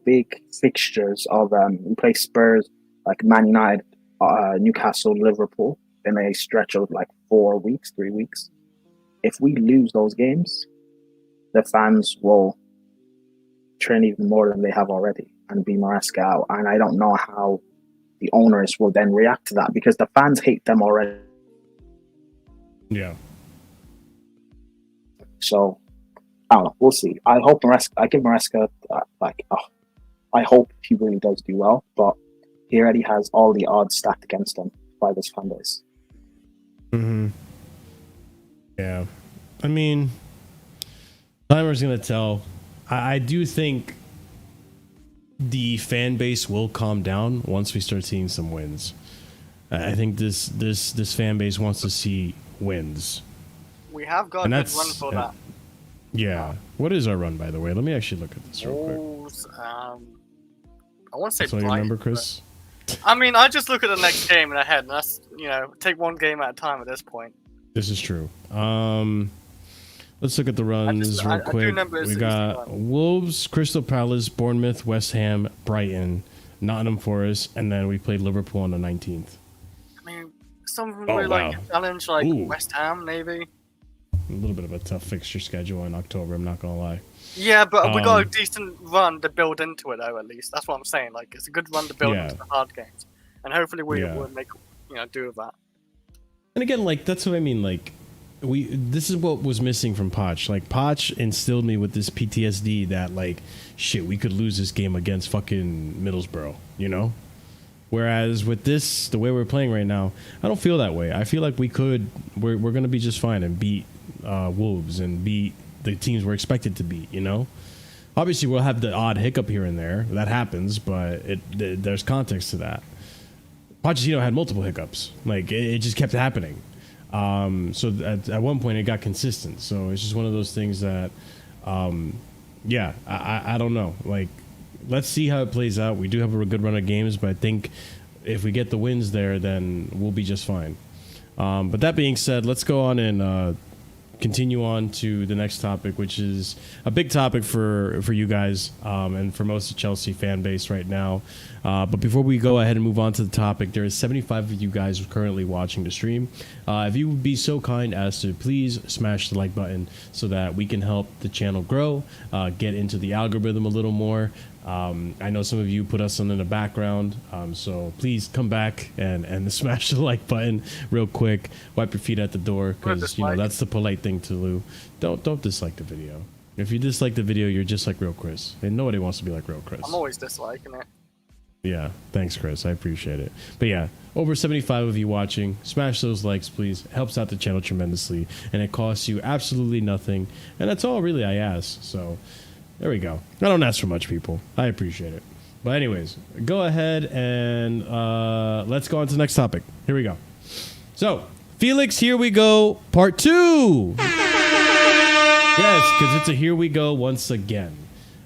big fixtures of we play Spurs, like Man United, Newcastle, Liverpool in a stretch of like 3 weeks. If we lose those games, the fans will train even more than they have already and be Maresca out. And I don't know how the owners will then react to that, because the fans hate them already. Yeah. So I don't know. We'll see. I hope I give Maresca I hope he really does do well, but he already has all the odds stacked against him by this fan base. Mm-hmm. Yeah. I mean, timer's gonna tell. I do think the fan base will calm down once we start seeing some wins. I think this fan base wants to see wins. We have got a good run for that. Yeah. What is our run, by the way? Let me actually look at this real quick. I want to say Brighton. You remember, Chris? I mean, I just look at the next game in the head, and that's, take one game at a time at this point. This is true. Let's look at the runs real quick. We got Wolves, Crystal Palace, Bournemouth, West Ham, Brighton, Nottingham Forest, and then we played Liverpool on the 19th. I mean, some of them were like a challenge, like West Ham, maybe. A little bit of a tough fixture schedule in October, I'm not going to lie. Yeah, but we got a decent run to build into it, though, at least. That's what I'm saying. Like, it's a good run to build into the hard games. And hopefully we'll make, do with that. And again, like, that's what I mean, like, this is what was missing from Poch. Like, Poch instilled me with this PTSD that, like, shit, we could lose this game against fucking Middlesbrough, Whereas with this, the way we're playing right now, I don't feel that way. I feel like we're going to be just fine and beat Wolves and beat the teams we're expected to beat, Obviously, we'll have the odd hiccup here and there. That happens, but there's context to that. Pochettino had multiple hiccups. Like, it just kept happening. So at one point, it got consistent. So it's just one of those things that, I don't know. Like, let's see how it plays out. We do have a good run of games, but I think if we get the wins there, then we'll be just fine. But that being said, let's go on and continue on to the next topic, which is a big topic for you guys and for most of Chelsea fan base right now. But before we go ahead and move on to the topic, there is 75 of you guys currently watching the stream. If you would be so kind as to please smash the like button so that we can help the channel grow, get into the algorithm a little more. I know some of you put us on in the background, so please come back and smash the like button real quick. Wipe your feet at the door, because that's the polite thing to do. Don't dislike the video. If you dislike the video, you're just like Real Chris, and nobody wants to be like Real Chris. I'm always disliking it. Yeah, thanks, Chris. I appreciate it. But yeah, over 75 of you watching. Smash those likes, please. It helps out the channel tremendously, and it costs you absolutely nothing. And that's all really I ask. So there we go. I don't ask for much, people. I appreciate it. But anyways, go ahead and let's go on to the next topic. Here we go. So, Felix, here we go, part 2. Yes, because it's a here we go once again.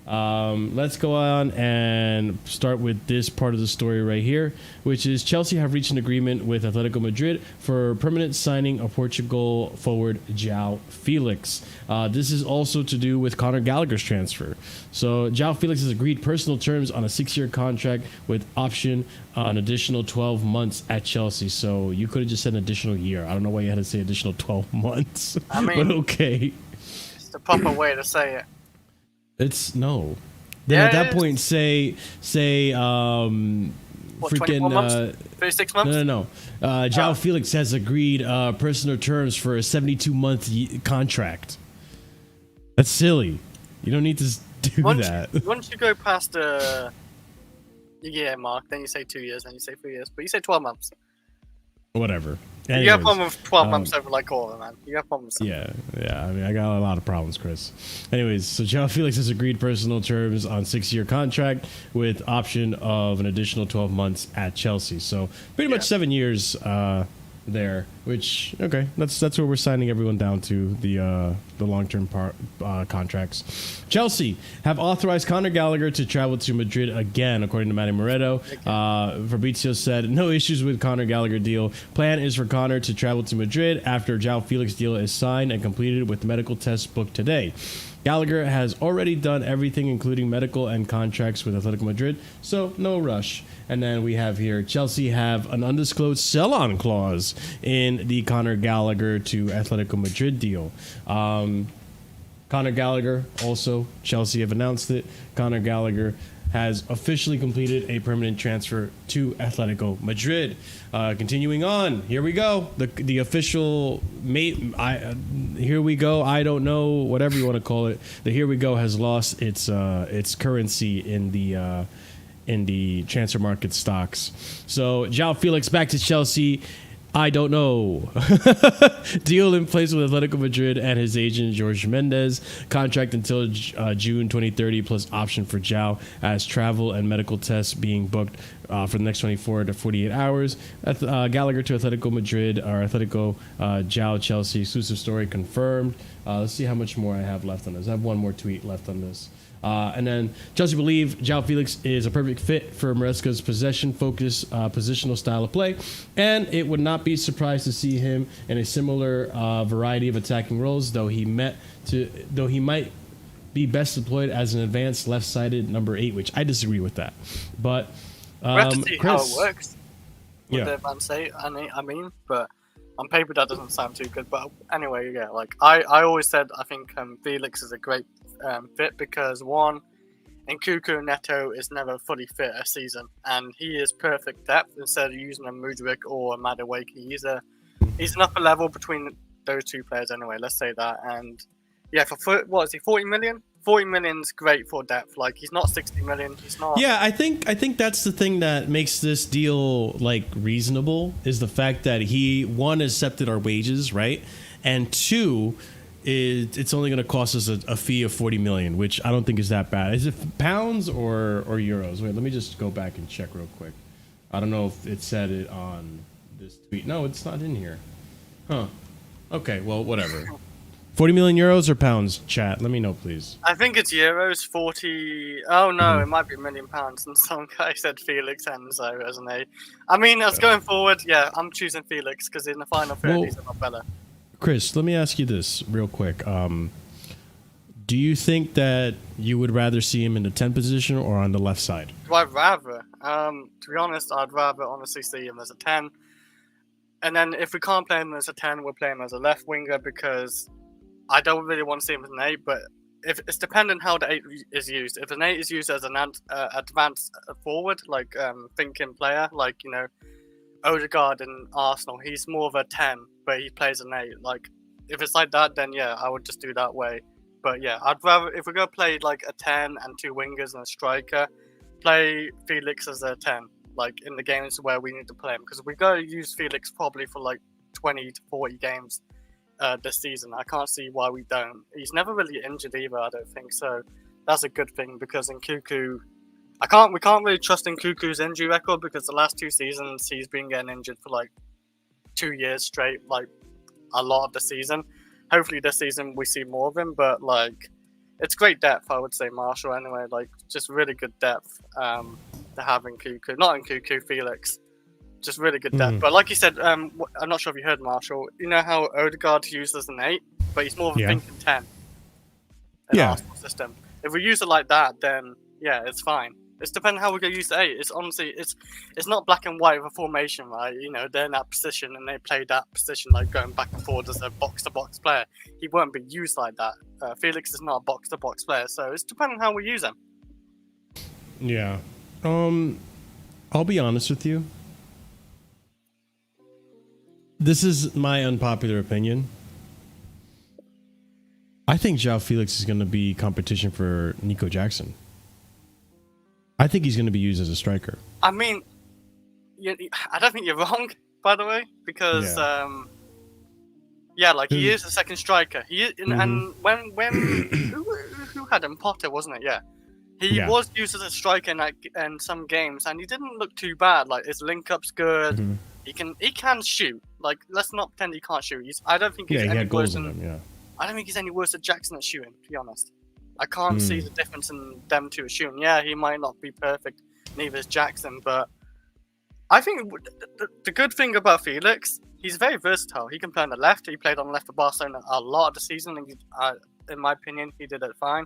Let's go on and start with this part of the story right here, which is Chelsea have reached an agreement with Atletico Madrid for permanent signing of Portugal forward Joao Felix. This is also to do with Conor Gallagher's transfer. So Joao Felix has agreed personal terms on a 6-year contract with option an additional 12 months at Chelsea. So you could have just said an additional year. I don't know why you had to say additional 12 months. I mean, but okay. It's the proper way to say it. It's no. then Yeah, at that it point, say, What, freaking 24 months? 36 months? no. Joao Felix has agreed personal terms for a 72-month contract. That's silly. You don't need to do that. Once you go past the year mark, then you say 2 years, then you say 3 years, but you say 12 months. Whatever. You have Anyways, problem with 12 months over like all of them, man. You have problems. Yeah. I mean, I got a lot of problems, Chris. Anyways, so Joao Felix has agreed personal terms on 6-year contract with option of an additional 12 months at Chelsea. So pretty much 7 years there. Which that's where we're signing everyone down to, the long-term contracts. Chelsea have authorized Conor Gallagher to travel to Madrid again, according to Matty Moretto. Fabrizio said no issues with Conor Gallagher deal. Plan is for Conor to travel to Madrid after Joao Felix deal is signed and completed with medical tests booked today. Gallagher has already done everything, including medical and contracts with Atletico Madrid, so no rush. And then we have here, Chelsea have an undisclosed sell-on clause in the Conor Gallagher to Atletico Madrid deal. Conor Gallagher, also, Chelsea have announced it. Conor Gallagher has officially completed a permanent transfer to Atletico Madrid. Continuing on, here we go. The official here we go. I don't know, whatever you want to call it. The here we go has lost its currency in the transfer market stocks. So Joao Felix back to Chelsea. I don't know. Deal in place with Atletico Madrid and his agent, Jorge Mendes. Contract until June 2030 plus option for Joao as travel and medical tests being booked for the next 24 to 48 hours. Gallagher to Atletico Madrid or Atletico Joao Chelsea. Exclusive story confirmed. Let's see how much more I have left on this. I have one more tweet left on this. And then Chelsea believe Joao Felix is a perfect fit for Maresca's possession-focused positional style of play, and it would not be surprised to see him in a similar variety of attacking roles, though he might be best deployed as an advanced left-sided number 8, which I disagree with that. But we have to see Chris, how it works with the advanced 8, I mean, but on paper that doesn't sound too good. But anyway, yeah, like I always said, I think Felix is a great fit because one, Nkunku and Neto is never fully fit a season, and he is perfect depth instead of using a Mudryk or a Madueke. He's an upper level between those two players anyway. Let's say that. And yeah, for what is he? 40 million. 40 million's great for depth. Like he's not 60 million. He's not. Yeah, I think that's the thing that makes this deal like reasonable is the fact that he one accepted our wages, right, and two, it's only going to cost us a fee of 40 million, which I don't think is that bad. Is it pounds or euros? Wait, let me just go back and check real quick. I don't know if it said it on this tweet. No, it's not in here. Huh. Okay, well, whatever. 40 million euros or pounds, chat? Let me know, please. I think it's euros, 40... Oh, no, it might be £1 million. And some guy said Felix Enzo as an A. I mean, as going forward, yeah, I'm choosing Felix because in the final 30, he's a lot better. Chris, let me ask you this real quick. Do you think that you would rather see him in the 10 position or on the left side? Do I rather? To be honest, I'd rather honestly see him as a 10. And then if we can't play him as a 10, we'll play him as a left winger because I don't really want to see him as an 8. But if it's dependent how the 8 is used. If an 8 is used as an advanced forward, like thinking player, like, you know, Odegaard in Arsenal, he's more of a 10, but he plays an 8. Like, if it's like that, then yeah, I would just do that way. But yeah, I'd rather, if we're going to play like a 10 and 2 wingers and a striker, play Felix as a 10, like in the games where we need to play him. Because we've got to use Felix probably for like 20 to 40 games this season. I can't see why we don't. He's never really injured either, I don't think. So that's a good thing because Nkunku, we can't really trust Nkunku's injury record because the last 2 seasons he's been getting injured for like 2 years straight, like a lot of the season. Hopefully this season we see more of him, but like it's great depth, I would say, Marshall, anyway, like just really good depth to have Nkunku, not Nkunku, Felix, just really good depth. But like you said, I'm not sure if you heard, Marshall, you know how Odegaard used as an 8, but he's more of a thinking 10 in our Arsenal system. If we use it like that, then yeah, it's fine. It's depending how we're going to use the 8. It's honestly, it's not black and white with a formation, right? You know, they're in that position and they play that position, like going back and forward as a box-to-box player. He won't be used like that. Felix is not a box-to-box player, so it's depending how we use him. Yeah. I'll be honest with you. This is my unpopular opinion. I think Joao Felix is going to be competition for Nico Jackson. I think he's going to be used as a striker. I mean, I don't think you're wrong, by the way, because he is a second striker. He is, and when who had him? Potter, wasn't it? Yeah, he was used as a striker in some games, and he didn't look too bad. Like his link up's good. Mm-hmm. He can shoot. Like let's not pretend he can't shoot. I don't think he's any worse than him. Yeah. I don't think he's any worse than Jackson at shooting. To be honest, I can't see the difference in them two shooting. Yeah, he might not be perfect. Neither is Jackson, but I think the good thing about Felix, he's very versatile. He can play on the left. He played on the left for Barcelona a lot of the season, and in my opinion, he did it fine.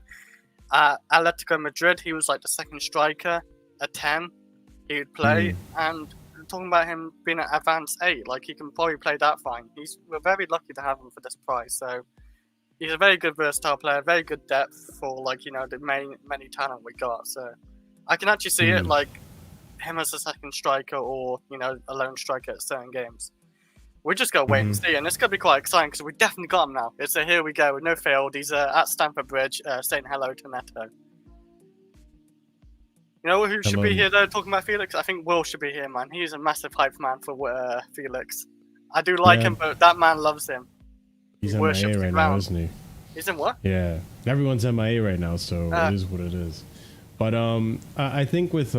Atletico Madrid, he was like the second striker, a 10. He would play, and talking about him being an advanced 8, like he can probably play that fine. We're very lucky to have him for this price. So he's a very good versatile player, very good depth for the many talent we got. So I can actually see it like him as a second striker or a lone striker at certain games. We just gotta wait and see, and it's gonna be quite exciting because we definitely got him now. It's a here we go with no field. He's at Stamford Bridge saying hello to Neto. You know who should be here though? Talking about Felix, I think Will should be here, man. He's a massive hype man for Felix. I do like him, but that man loves him. He's MIA right now, isn't he? He's in what? Yeah, everyone's MIA right now, so it is what it is. But I think with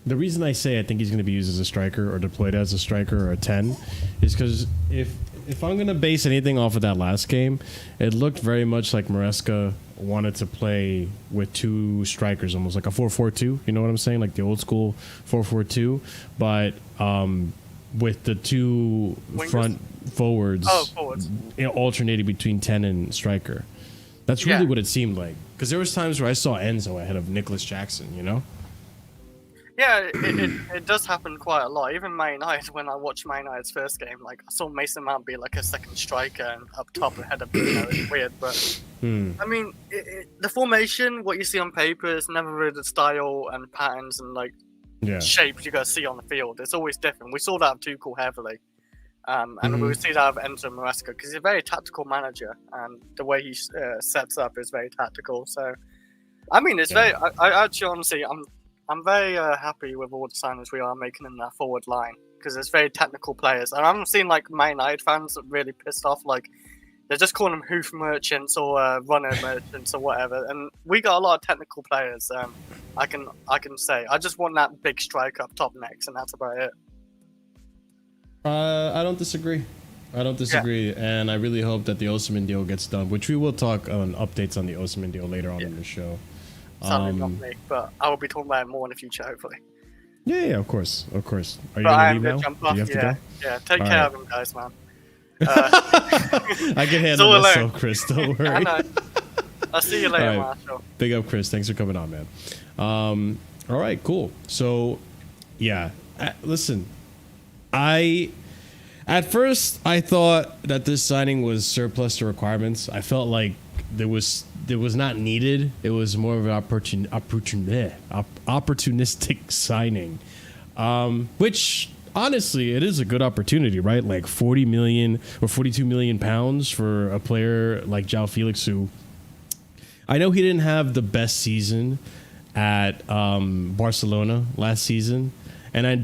the reason I say I think he's going to be used as a striker or deployed as a striker or a 10 is because if I'm going to base anything off of that last game, it looked very much like Maresca wanted to play with two strikers, almost like a 4-4-2. You know what I'm saying? Like the old school 4-4-2, but with the two front forwards alternating between 10 and striker. That's really what it seemed like. Because there was times where I saw Enzo ahead of Nicholas Jackson, Yeah, it does happen quite a lot. Even Man United, when I watched Man United's first game, like I saw Mason Mount be like a second striker and up top ahead of it's weird. But I mean, the formation, what you see on paper, is never really the style and patterns and shapes you're gonna see on the field. It's always different. We saw that of Tuchel heavily, and we see that of Enzo Maresca because he's a very tactical manager, and the way he sets up is very tactical. So, I mean, it's very. I actually, honestly, I'm very happy with all the signings we are making in that forward line because it's very technical players. And I'm seeing like Man United fans really pissed off, like they're just calling them hoof merchants or runner merchants or whatever. And we got a lot of technical players. I can say I just want that big striker up top next, and that's about it. I don't disagree. And I really hope that the Osimhen deal gets done, which we will talk on updates on the Osimhen deal later on in the show. Sadly not me, but I will be talking about it more in the future, hopefully. Yeah, of course. Are you gonna leave now? Jump off. Do you have to go? Yeah. Take care of him, guys, man. I can handle myself, Chris. Don't worry. I know. I'll see you later, Marshall. Big up, Chris. Thanks for coming on, man. All right, cool. So, listen, at first I thought that this signing was surplus to requirements. I felt like it was not needed. It was more of an opportunistic signing, which honestly, it is a good opportunity, right? Like 40 million or 42 million pounds for a player like Joao Felix, who I know he didn't have the best season at Barcelona last season. And I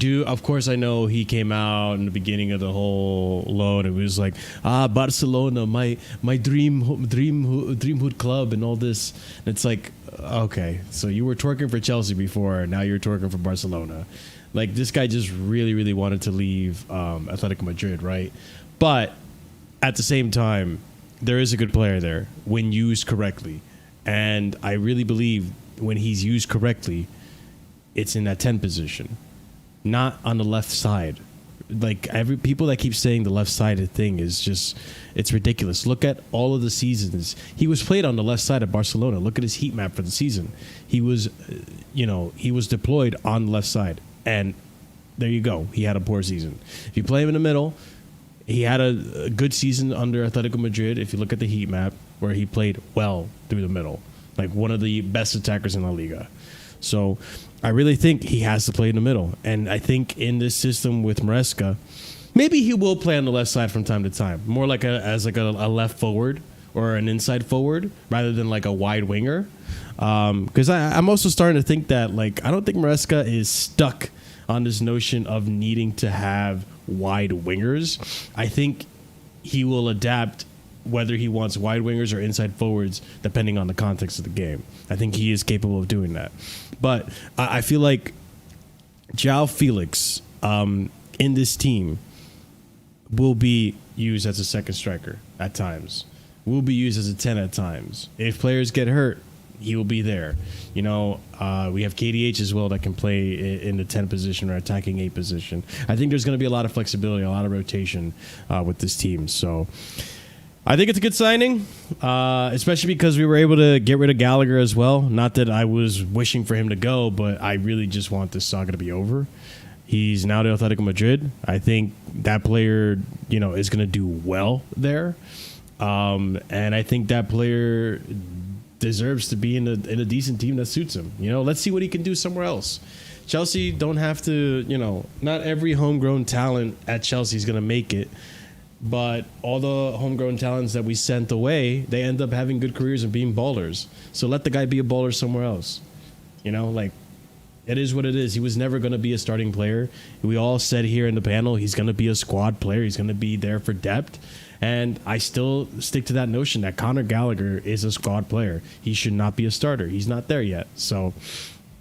know he came out in the beginning of the whole loan. It was like, Barcelona, my dream hood club and all this. And it's like, okay, so you were twerking for Chelsea before, now you're twerking for Barcelona. Like, this guy just really, really wanted to leave Atletico Madrid, right? But at the same time, there is a good player there when used correctly. And I really believe when he's used correctly, it's in that 10 position. Not on the left side. Like, people that keep saying the left-sided thing is just, it's ridiculous. Look at all of the seasons. He was played on the left side of Barcelona. Look at his heat map for the season. He was deployed on the left side. And there you go. He had a poor season. If you play him in the middle, he had a good season under Atletico Madrid. If you look at the heat map, where he played well through the middle. Like one of the best attackers in La Liga. So I really think he has to play in the middle. And I think in this system with Maresca, maybe he will play on the left side from time to time, more like as a left forward or an inside forward rather than like a wide winger. Because I'm also starting to think that, like, I don't think Maresca is stuck on this notion of needing to have wide wingers. I think he will adapt whether he wants wide wingers or inside forwards, depending on the context of the game. I think he is capable of doing that. But I feel like Joao Felix in this team will be used as a second striker at times, will be used as a 10 at times. If players get hurt, he will be there. You know, we have KDH as well that can play in the 10 position or attacking 8 position. I think there's going to be a lot of flexibility, a lot of rotation with this team. So I think it's a good signing, especially because we were able to get rid of Gallagher as well. Not that I was wishing for him to go, but I really just want this saga to be over. He's now to Atletico Madrid. I think that player, you know, is going to do well there. And I think that player deserves to be in a decent team that suits him. You know, let's see what he can do somewhere else. Chelsea don't have to, you know, not every homegrown talent at Chelsea is going to make it, but all the homegrown talents that we sent away, they end up having good careers and being ballers. So let the guy be a baller somewhere else. You know, like, it is what it is. He was never going to be a starting player. We all said here in the panel, he's going to be a squad player. He's going to be there for depth. And I still stick to that notion that Conor Gallagher is a squad player. He should not be a starter. He's not there yet. So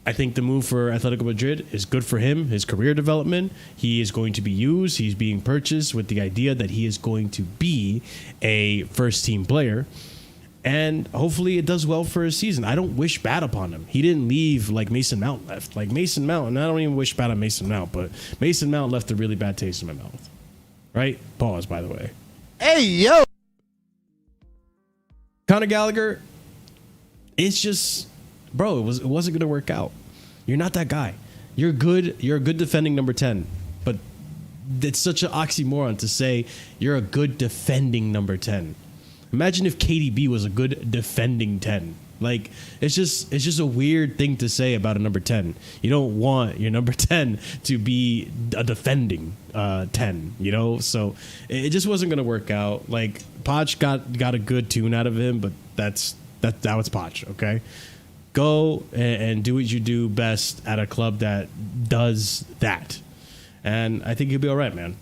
I think the move for Atletico Madrid is good for him, his career development. He is going to be used. He's being purchased with the idea that he is going to be a first-team player. And hopefully it does well for his season. I don't wish bad upon him. He didn't leave like Mason Mount left. Like Mason Mount, and I don't even wish bad on Mason Mount, but Mason Mount left a really bad taste in my mouth. Right? Pause, by the way. Hey, yo. Conor Gallagher, it's just, bro, it wasn't going to work out. You're not that guy. You're good. You're a good defending number 10, but it's such an oxymoron to say you're a good defending number 10. Imagine if KDB was a good defending 10. Like, it's just a weird thing to say about a number 10. You don't want your number 10 to be a defending 10, you know? So it just wasn't going to work out. Like, Poch got a good tune out of him, but that was Poch, okay? Go and do what you do best at a club that does that. And I think you'll be all right, man.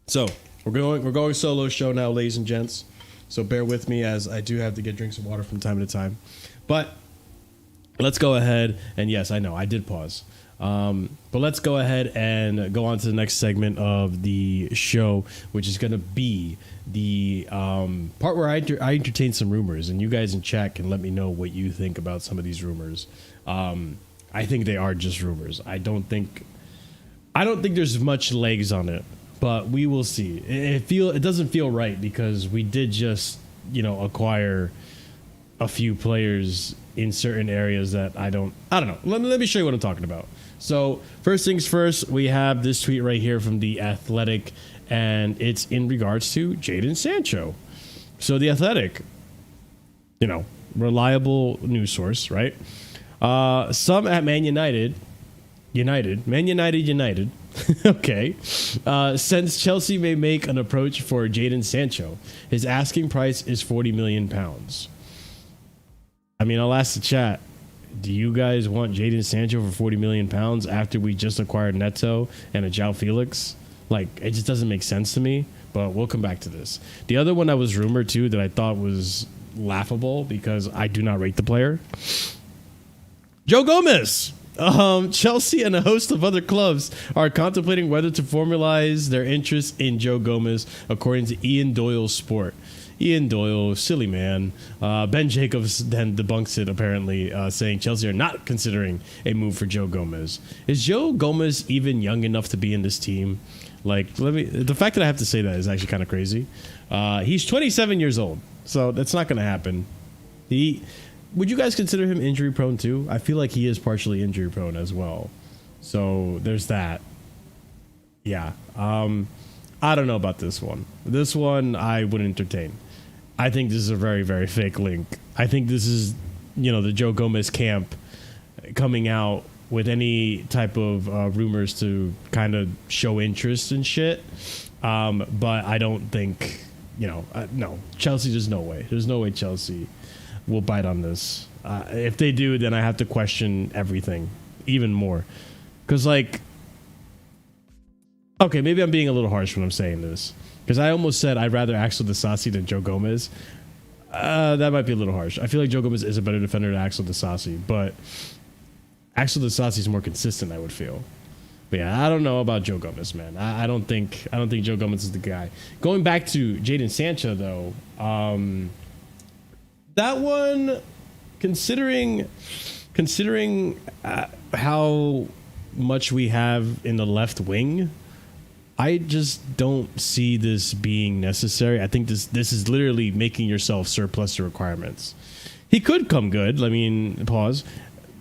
So we're going solo show now, ladies and gents. So bear with me as I do have to get drinks of water from time to time. But let's go ahead. And yes, I know I did pause. But let's go ahead and go on to the next segment of the show, which is going to be the part where I entertain some rumors. And you guys in chat can let me know what you think about some of these rumors. I think they are just rumors. I don't think there's much legs on it. But we will see. It doesn't feel right because we did just, you know, acquire a few players in certain areas that I don't know. Let me show you what I'm talking about. So first things first, we have this tweet right here from The Athletic, and it's in regards to Jadon Sancho. So The Athletic, you know, reliable news source, right? Some at Man United, okay, since Chelsea may make an approach for Jadon Sancho, his asking price is £40 million. I mean, I'll ask the chat, do you guys want Jadon Sancho for £40 million after we just acquired Neto and a Joao Felix? Like, it just doesn't make sense to me, but we'll come back to this. The other one that was rumored too that I thought was laughable because I do not rate the player, Joe Gomez. Chelsea and a host of other clubs are contemplating whether to formalize their interest in Joe Gomez, according to Ian Doyle Sport. Ian Doyle, silly man. Ben Jacobs then debunks it, apparently, saying Chelsea are not considering a move for Joe Gomez. Is Joe Gomez even young enough to be in this team? Like, the fact that I have to say that is actually kind of crazy. He's 27 years old, so that's not going to happen. Would you guys consider him injury prone too? I feel like he is partially injury prone as well. So there's that. Yeah. I don't know about this one. This one I wouldn't entertain. I think this is a very, very fake link. I think this is the Joe Gomez camp coming out with any type of rumors to kind of show interest and shit. But I don't think, no, Chelsea, there's no way. There's no way Chelsea will bite on this. If they do, then I have to question everything even more. Because, okay, maybe I'm being a little harsh when I'm saying this. Because I almost said I'd rather Axel Disasi than Joe Gomez. That might be a little harsh. I feel like Joe Gomez is a better defender than Axel Disasi, but Axel Disasi is more consistent, I would feel. But yeah, I don't know about Joe Gomez, man. I don't think Joe Gomez is the guy. Going back to Jadon Sancho, though, that one, considering how much we have in the left wing, I just don't see this being necessary. I think this is literally making yourself surplus to requirements. He could come good. I mean, pause.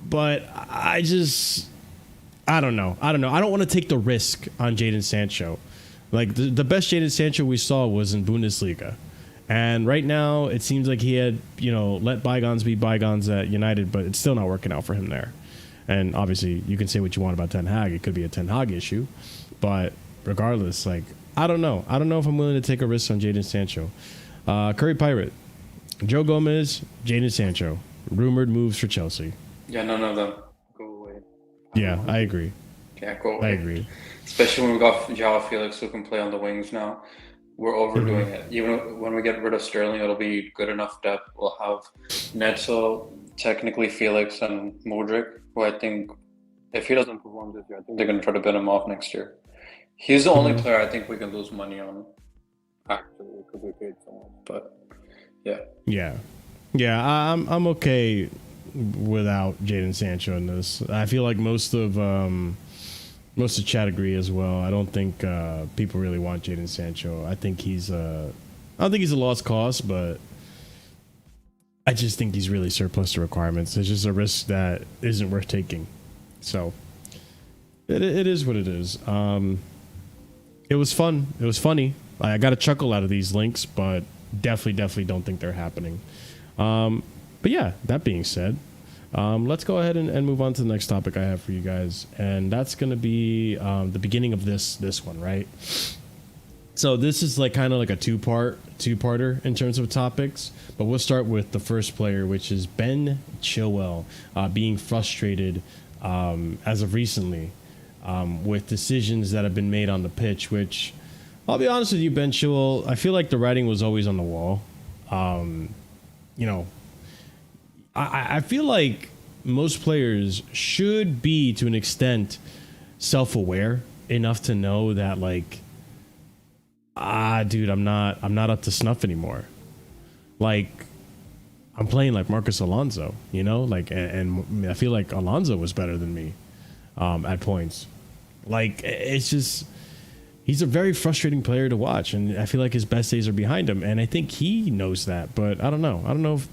But I don't know. I don't want to take the risk on Jadon Sancho. Like, the best Jadon Sancho we saw was in Bundesliga. And right now, it seems like he had, let bygones be bygones at United, but it's still not working out for him there. And obviously, you can say what you want about Ten Hag. It could be a Ten Hag issue. But regardless, I don't know. I don't know if I'm willing to take a risk on Jadon Sancho. Curry Pirate, Joe Gomez, Jadon Sancho. Rumored moves for Chelsea. Yeah, none of them. Go away. Yeah, I agree. Yeah, go away. I agree. Especially when we got Joao Felix who can play on the wings now. We're overdoing it. Even when we get rid of Sterling, it'll be good enough depth. We'll have Neto, technically Felix, and Modric, who I think, if he doesn't perform this year, I think they're going to try to bin him off next year. He's the only player I think we can lose money on. Actually, because we paid so much. But, yeah. Yeah, I'm okay without Jadon Sancho in this. I feel like most of chat agree as well. I don't think people really want Jadon Sancho. I think he's a lost cause, but I just think he's really surplus to requirements. It's just a risk that isn't worth taking. So it is what it is. It was fun. It was funny. I got a chuckle out of these links, but definitely don't think they're happening. But yeah, that being said, let's go ahead and move on to the next topic I have for you guys. And that's going to be the beginning of this one, right? So this is kind of a two-parter in terms of topics. But we'll start with the first player, which is Ben Chilwell being frustrated as of recently with decisions that have been made on the pitch, which I'll be honest with you, Ben Chilwell, I feel like the writing was always on the wall. I feel like most players should be, to an extent, self-aware enough to know that, dude, I'm not up to snuff anymore. I'm playing like Marcus Alonso, and I feel like Alonso was better than me at points. It's just, he's a very frustrating player to watch, and I feel like his best days are behind him, and I think he knows that, but I don't know. I don't know if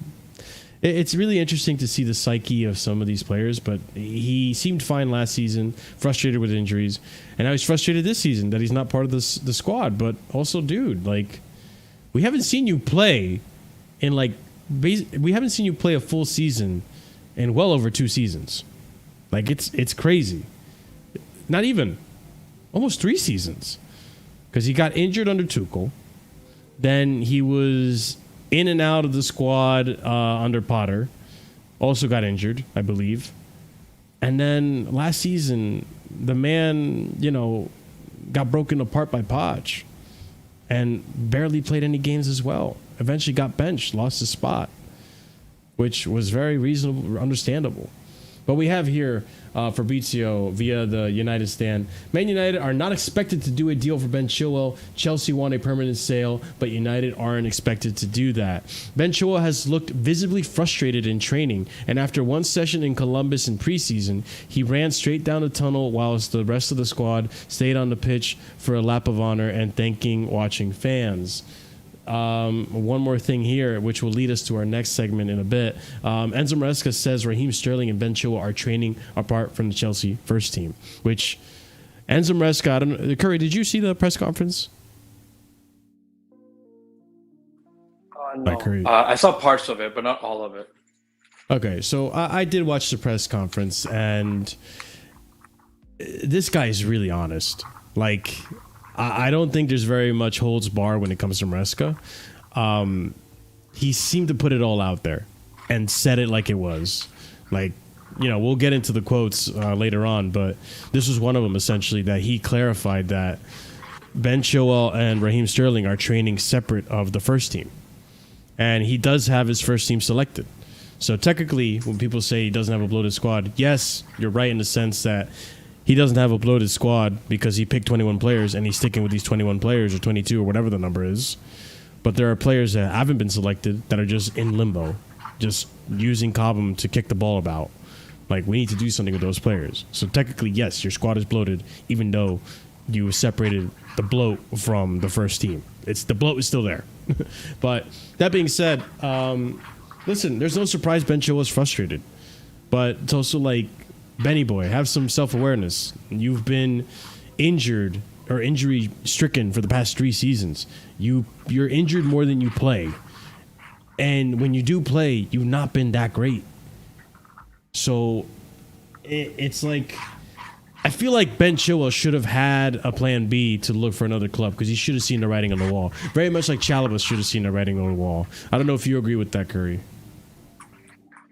it's really interesting to see the psyche of some of these players, but he seemed fine last season, frustrated with injuries, and now he's frustrated this season that he's not part of the squad. But also, dude, we haven't seen you play in we haven't seen you play a full season in well over 2 seasons. It's crazy. Not even almost 3 seasons, because he got injured under Tuchel, then he was in and out of the squad under Potter. Also got injured, I believe. And then last season, the man, got broken apart by Poch and barely played any games as well. Eventually got benched, lost his spot, which was very reasonable, understandable. But we have here Fabrizio via the United stand. Man United are not expected to do a deal for Ben Chilwell. Chelsea want a permanent sale, but United aren't expected to do that. Ben Chilwell has looked visibly frustrated in training, and after one session in Columbus in preseason, he ran straight down the tunnel whilst the rest of the squad stayed on the pitch for a lap of honor and thanking watching fans. One more thing here, which will lead us to our next segment in a bit. Enzo Maresca says Raheem Sterling and Ben Chilwell are training apart from the Chelsea first team, which Enzo Maresca, I don't know, Curry, did you see the press conference? No. I saw parts of it, but not all of it. Okay, so I did watch the press conference, and this guy is really honest. Like, I don't think there's very much holds bar when it comes to Maresca. He seemed to put it all out there and said it like it was. Like, you know, we'll get into the quotes later on, but this was one of them, essentially, that he clarified that Ben Chilwell and Raheem Sterling are training separate of the first team. And he does have his first team selected. So technically, when people say he doesn't have a bloated squad, yes, you're right in the sense that he doesn't have a bloated squad because he picked 21 players and he's sticking with these 21 players or 22 or whatever the number is. But there are players that haven't been selected that are just in limbo, just using Cobham to kick the ball about. Like, we need to do something with those players. So technically, yes, your squad is bloated, even though you separated the bloat from the first team. The bloat is still there. But that being said, listen, there's no surprise Ben Chilwell was frustrated. But it's also like, Benny boy, have some self-awareness. You've been injured or injury-stricken for the past 3 seasons. You're injured more than you play. And when you do play, you've not been that great. So it's like, I feel like Ben Chilwell should have had a plan B to look for another club because he should have seen the writing on the wall. Very much like Chalobah should have seen the writing on the wall. I don't know if you agree with that, Curry.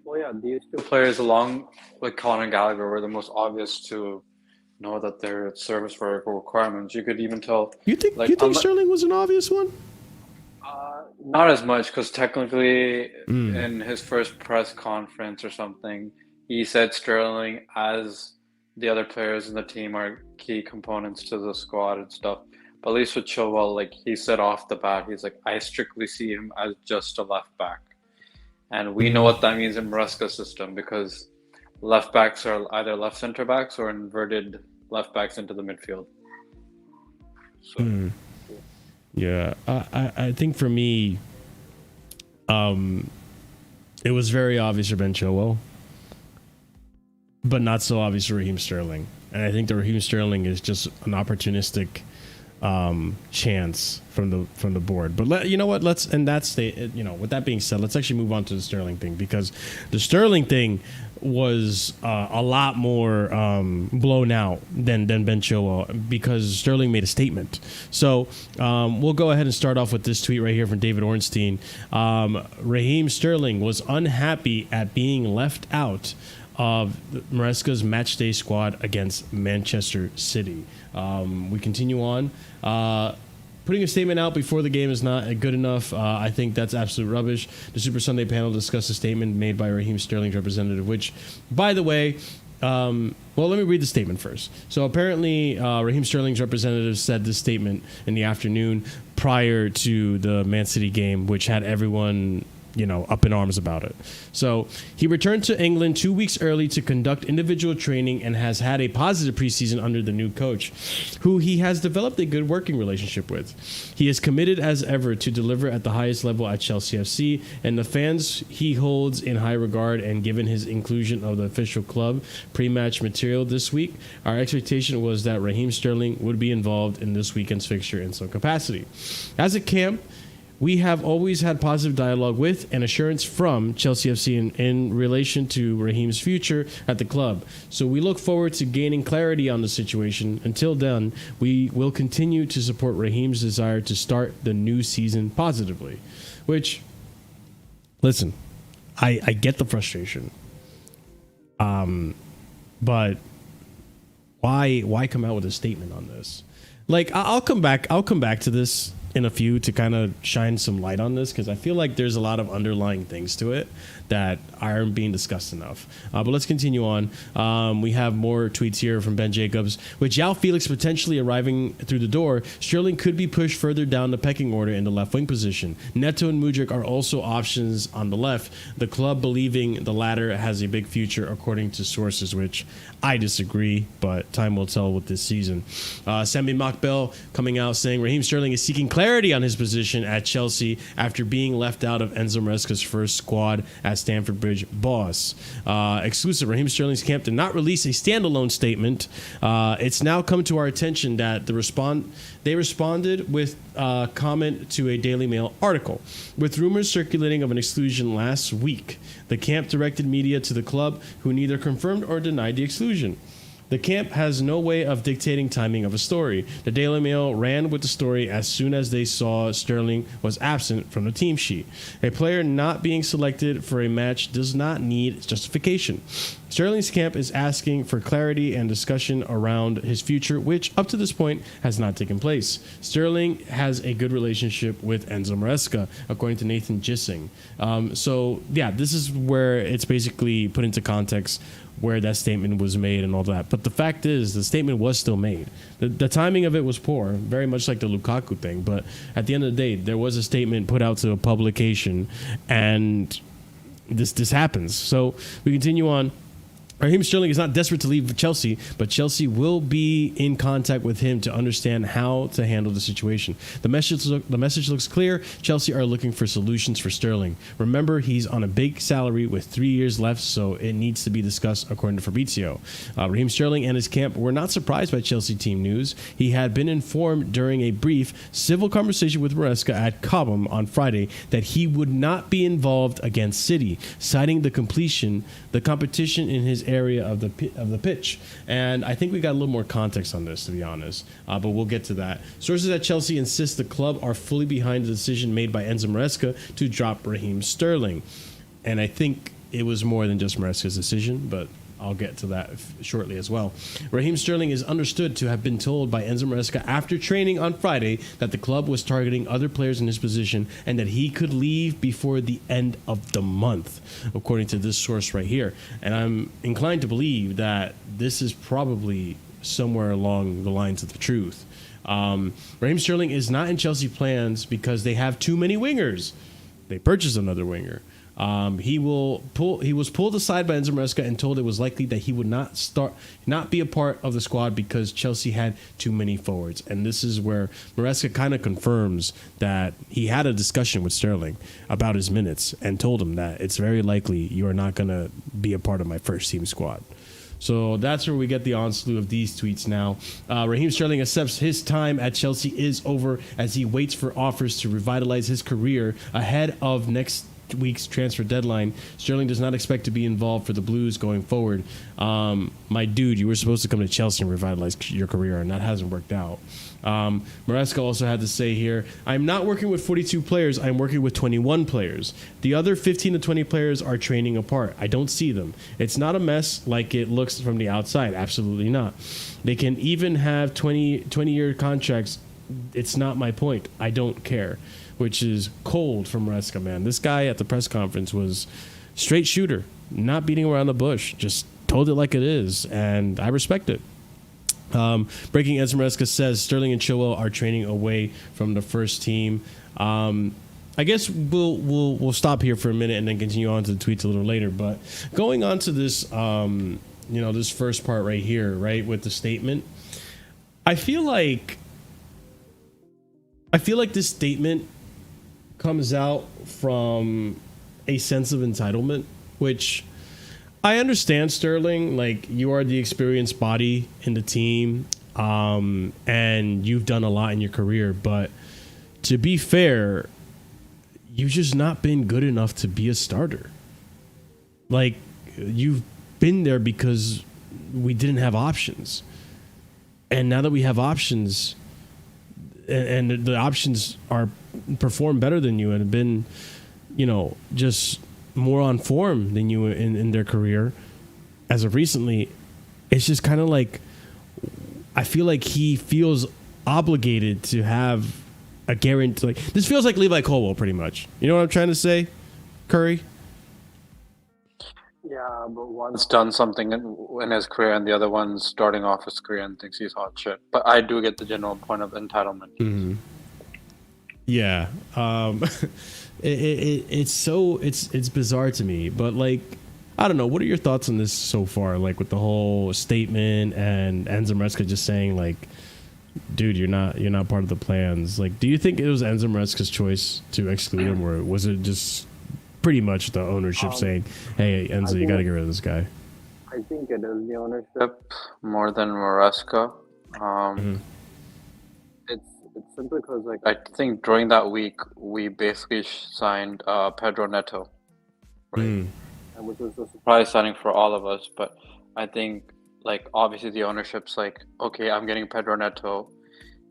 Well, yeah, these two players, along with Colin and Gallagher, were the most obvious to know that their service for requirements. You could even tell. You think Sterling was an obvious one? Not as much, because technically, in his first press conference or something, he said Sterling, as the other players in the team, are key components to the squad and stuff. But at least with Chilwell, like he said off the bat, he's like, I strictly see him as just a left back. And we know what that means in Maresca's system, because left backs are either left center backs or inverted left backs into the midfield. So, yeah, I think for me, it was very obvious for Ben Chilwell, but not so obvious for Raheem Sterling. And I think the Raheem Sterling is just an opportunistic chance from the board. But you know what? With that being said, let's actually move on to the Sterling thing, because the Sterling thing was a lot more blown out than Ben Chilwell, because Sterling made a statement. So we'll go ahead and start off with this tweet right here from David Ornstein. Raheem Sterling was unhappy at being left out of Maresca's matchday squad against Manchester City. We continue on. Putting a statement out before the game is not good enough. I think that's absolute rubbish. The Super Sunday panel discussed a statement made by Raheem Sterling's representative, which, by the way, well, let me read the statement first. So apparently, Raheem Sterling's representative said this statement in the afternoon prior to the Man City game, which had everyone, up in arms about it. So he returned to England 2 weeks early to conduct individual training and has had a positive preseason under the new coach, who he has developed a good working relationship with. He is committed as ever to deliver at the highest level at Chelsea FC, and the fans he holds in high regard, and given his inclusion of the official club pre-match material this week, our expectation was that Raheem Sterling would be involved in this weekend's fixture in some capacity. As a camp, we have always had positive dialogue with and assurance from Chelsea FC in relation to Raheem's future at the club. So we look forward to gaining clarity on the situation. Until then, we will continue to support Raheem's desire to start the new season positively. Which, listen, I get the frustration. But why come out with a statement on this? Like, I'll come back to this in a few to kind of shine some light on this, because I feel like there's a lot of underlying things to it that aren't being discussed enough. But let's continue on. We have more tweets here from Ben Jacobs. With Joao Felix potentially arriving through the door, Sterling could be pushed further down the pecking order in the left wing position. Neto and Mudryk are also options on the left, the club believing the latter has a big future according to sources, which I disagree, but time will tell with this season. Sammy Mockbell coming out saying Raheem Sterling is seeking clarity clarity on his position at Chelsea after being left out of Enzo Maresca's first squad as Stamford Bridge boss. Exclusive, Raheem Sterling's camp did not release a standalone statement. It's now come to our attention that they responded with comment to a Daily Mail article with rumors circulating of an exclusion last week. The camp directed media to the club, who neither confirmed or denied the exclusion. The camp has no way of dictating timing of a story. The Daily Mail ran with the story as soon as they saw Sterling was absent from the team sheet. A player not being selected for a match does not need justification. Sterling's camp is asking for clarity and discussion around his future, which up to this point has not taken place. Sterling has a good relationship with Enzo Maresca, according to Nathan Gissing. So yeah, this is where it's basically put into context where that statement was made and all that. But the fact is, the statement was still made. The timing of it was poor, very much like the Lukaku thing. But at the end of the day, there was a statement put out to a publication, and this happens. So we continue on. Raheem Sterling is not desperate to leave Chelsea, but Chelsea will be in contact with him to understand how to handle the situation. The message looks clear. Chelsea are looking for solutions for Sterling. Remember, he's on a big salary with 3 years left, so it needs to be discussed, according to Fabrizio. Raheem Sterling and his camp were not surprised by Chelsea team news. He had been informed during a brief civil conversation with Maresca at Cobham on Friday that he would not be involved against City, citing the competition in his area of the pitch. And I think we got a little more context on this, to be honest, but we'll get to that. Sources at Chelsea insist the club are fully behind the decision made by Enzo Maresca to drop Raheem Sterling, and I think it was more than just Maresca's decision, but I'll get to that shortly as well. Raheem Sterling is understood to have been told by Enzo Maresca after training on Friday that the club was targeting other players in his position and that he could leave before the end of the month, according to this source right here. And I'm inclined to believe that this is probably somewhere along the lines of the truth. Raheem Sterling is not in Chelsea plans because they have too many wingers. They purchased another winger. He was pulled aside by Enzo Maresca and told it was likely that he would not be a part of the squad because Chelsea had too many forwards. And this is where Maresca kind of confirms that he had a discussion with Sterling about his minutes and told him that it's very likely you are not going to be a part of my first team squad. So that's where we get the onslaught of these tweets now. Raheem Sterling accepts his time at Chelsea is over as he waits for offers to revitalize his career ahead of next week's transfer deadline. Sterling does not expect to be involved for the Blues going forward. My dude, you were supposed to come to Chelsea and revitalize your career, and that hasn't worked out. Maresca also had to say here, I'm not working with 42 players, I'm working with 21 players. The other 15 to 20 players are training apart. I don't see them. It's not a mess like it looks from the outside. Absolutely not. They can even have 20-year contracts. It's not my point. I don't care. Which is cold from Maresca, man. This guy at the press conference was straight shooter, not beating around the bush, just told it like it is, and I respect it. Breaking Enzo Maresca says Sterling and Chilwell are training away from the first team. I guess we'll stop here for a minute and then continue on to the tweets a little later. But going on to this, this first part right here, right, with the statement, I feel like this statement comes out from a sense of entitlement, which I understand, Sterling. Like, you are the experienced body in the team, and you've done a lot in your career. But to be fair, you've just not been good enough to be a starter. Like, you've been there because we didn't have options. And now that we have options, and the options are perform better than you and have been, just more on form than you in their career as of recently, it's just kind of like, I feel like he feels obligated to have a guarantee. Like, this feels like Levi Colwell pretty much. You know what I'm trying to say, Curry? Yeah, but one's done something in his career and the other one's starting off his career and thinks he's hot shit. But I do get the general point of entitlement. Mm-hmm. Yeah. It's bizarre to me, but like, I don't know. What are your thoughts on this so far? Like, with the whole statement and Enzo Maresca just saying like, dude, you're not part of the plans. Like, do you think it was Enzo Maresca's choice to exclude him, or was it just pretty much the ownership saying, "Hey, Enzo, you got to get rid of this guy"? I think it is the ownership more than Maresca. It's simply because, like, I think during that week we basically signed Pedro Neto, right? And which was a surprise signing for all of us. But I think, like, obviously the ownership's like, okay, I'm getting Pedro Neto,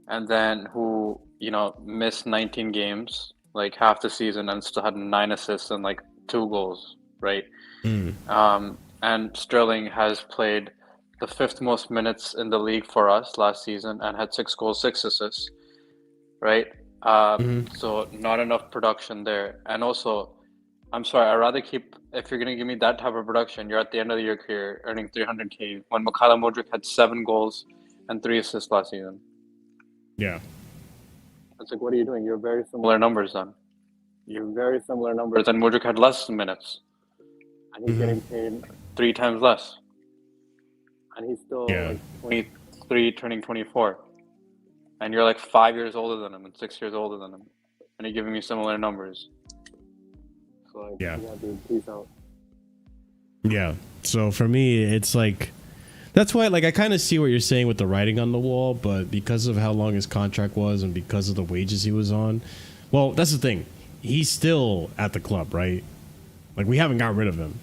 and then who, you know, missed 19 games, like half the season, and still had 9 assists and like 2 goals, right? And Sterling has played the 5th most minutes in the league for us last season and had 6 goals, 6 assists, right? So not enough production there. And also, I'm sorry, I'd rather keep, if you're going to give me that type of production, you're at the end of your career earning 300K when Mikhailo Mudryk had 7 goals and 3 assists last season. Yeah. It's like, what are you doing? You're very similar numbers then. You're very similar numbers, and Mudryk had less minutes. And he's getting paid 3 times less. And he's still like 23, turning 24. And you're like 5 years older than him and 6 years older than him. And you're giving me similar numbers. So, like, yeah, dude, peace out. Yeah. So for me, it's like, that's why, like, I kind of see what you're saying with the writing on the wall, but because of how long his contract was and because of the wages he was on, well, that's the thing. He's still at the club, right? Like, we haven't got rid of him.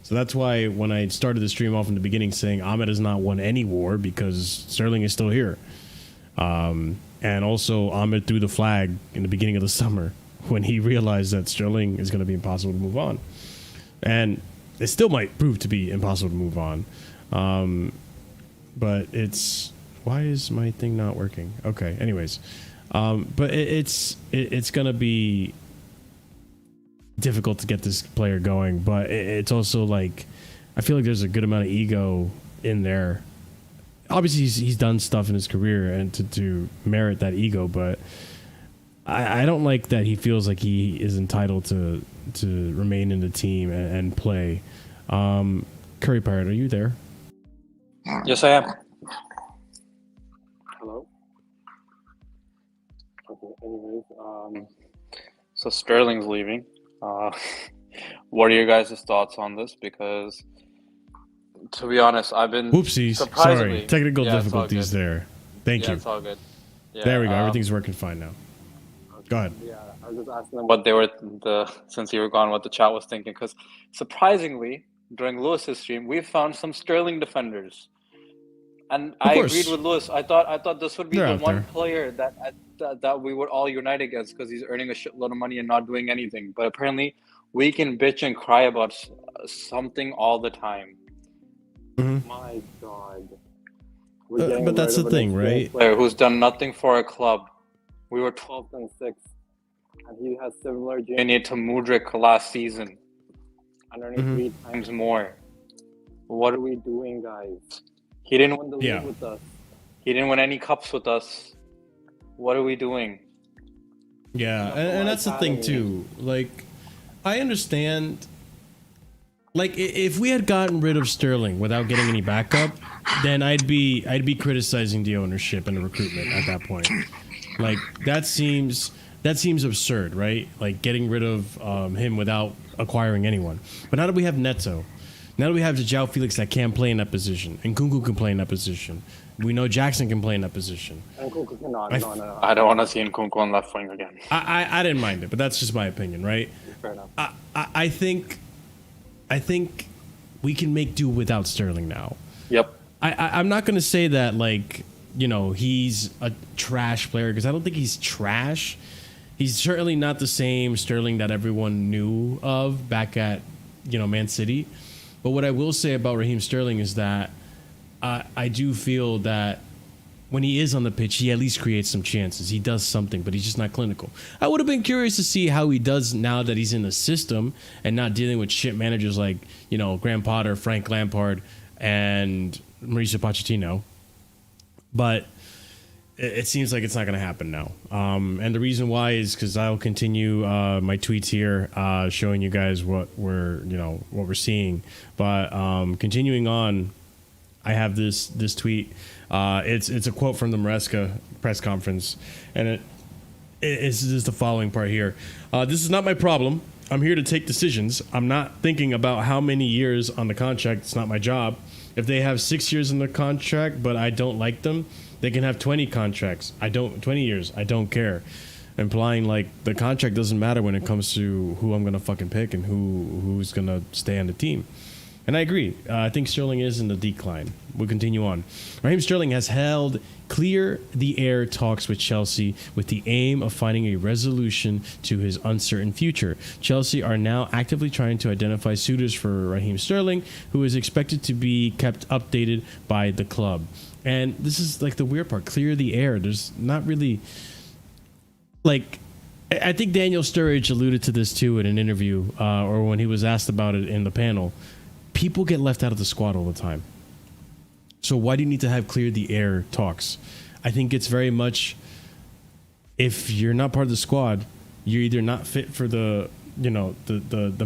So that's why when I started the stream off in the beginning saying Ahmed has not won any war because Sterling is still here. And also Ahmed threw the flag in the beginning of the summer when he realized that Sterling is going to be impossible to move on. And it still might prove to be impossible to move on. But it's, why is my thing not working? Okay. Anyways, but it's going to be difficult to get this player going, but it's also like, I feel like there's a good amount of ego in there. Obviously he's done stuff in his career and to merit that ego, but I don't like that he feels like he is entitled to remain in the team and play. Curry Pirate, are you there? Yes, I am. Hello. Okay. Anyways, so Sterling's leaving. What are your guys' thoughts on this? Because, to be honest, I've been sorry, technical difficulties there. Thank you. It's all good. Yeah, there we go. Everything's working fine now. Okay. Go ahead. Yeah, I was just asking them what they were since you were gone, what the chat was thinking. Because surprisingly, during Lewis's stream, we found some Sterling defenders, and I agreed with Lewis. I thought this would be the one player that we would all unite against because he's earning a shitload of money and not doing anything. But apparently, we can bitch and cry about something all the time. My God. But that's the thing, right? Player who's done nothing for a club. We were 12th and 6th, and he has similar DNA to Mudryk last season, and earning 3 times more. What are we doing, guys? He didn't win the league with us. He didn't win any cups with us. What are we doing? Yeah, and that's the thing too. Like, I understand. Like, if we had gotten rid of Sterling without getting any backup, then I'd be criticizing the ownership and the recruitment at that point. Like, that seems absurd, right? Like, getting rid of him without acquiring anyone. But now that we have Neto, now that we have Joao Felix that can play in that position, and Nkunku can play in that position, we know Jackson can play in that position. Nkunku cannot. No. I don't want to see Nkunku on left wing again. I didn't mind it, but that's just my opinion, right? Fair enough. I think we can make do without Sterling now. Yep. I'm not going to say that, like, you know, he's a trash player, because I don't think he's trash. He's certainly not the same Sterling that everyone knew of back at, you know, Man City. But what I will say about Raheem Sterling is that I do feel that when he is on the pitch, he at least creates some chances. He does something, but he's just not clinical. I would have been curious to see how he does now that he's in the system and not dealing with shit managers like, you know, Graham Potter, Frank Lampard, and Mauricio Pochettino. But it seems like it's not going to happen now. And the reason why is because I'll continue my tweets here showing you guys what we're seeing. But continuing on, I have this tweet. It's a quote from the Maresca press conference, and it's just the following part here. This is not my problem. I'm here to take decisions. I'm not thinking about how many years on the contract. It's not my job. If they have 6 years in the contract, but I don't like them, they can have 20 contracts. 20 years. I don't care. Implying like the contract doesn't matter when it comes to who I'm gonna fucking pick and who's gonna stay on the team. And I agree. I think Sterling is in the decline. We'll continue on. Raheem Sterling has held clear the air talks with Chelsea with the aim of finding a resolution to his uncertain future. Chelsea are now actively trying to identify suitors for Raheem Sterling, who is expected to be kept updated by the club. And this is like the weird part. Clear the air. There's not really like. I think Daniel Sturridge alluded to this too in an interview, or when he was asked about it in the panel. People get left out of the squad all the time. So why do you need to have clear the air talks? I think it's very much, if you're not part of the squad, you're either not fit for the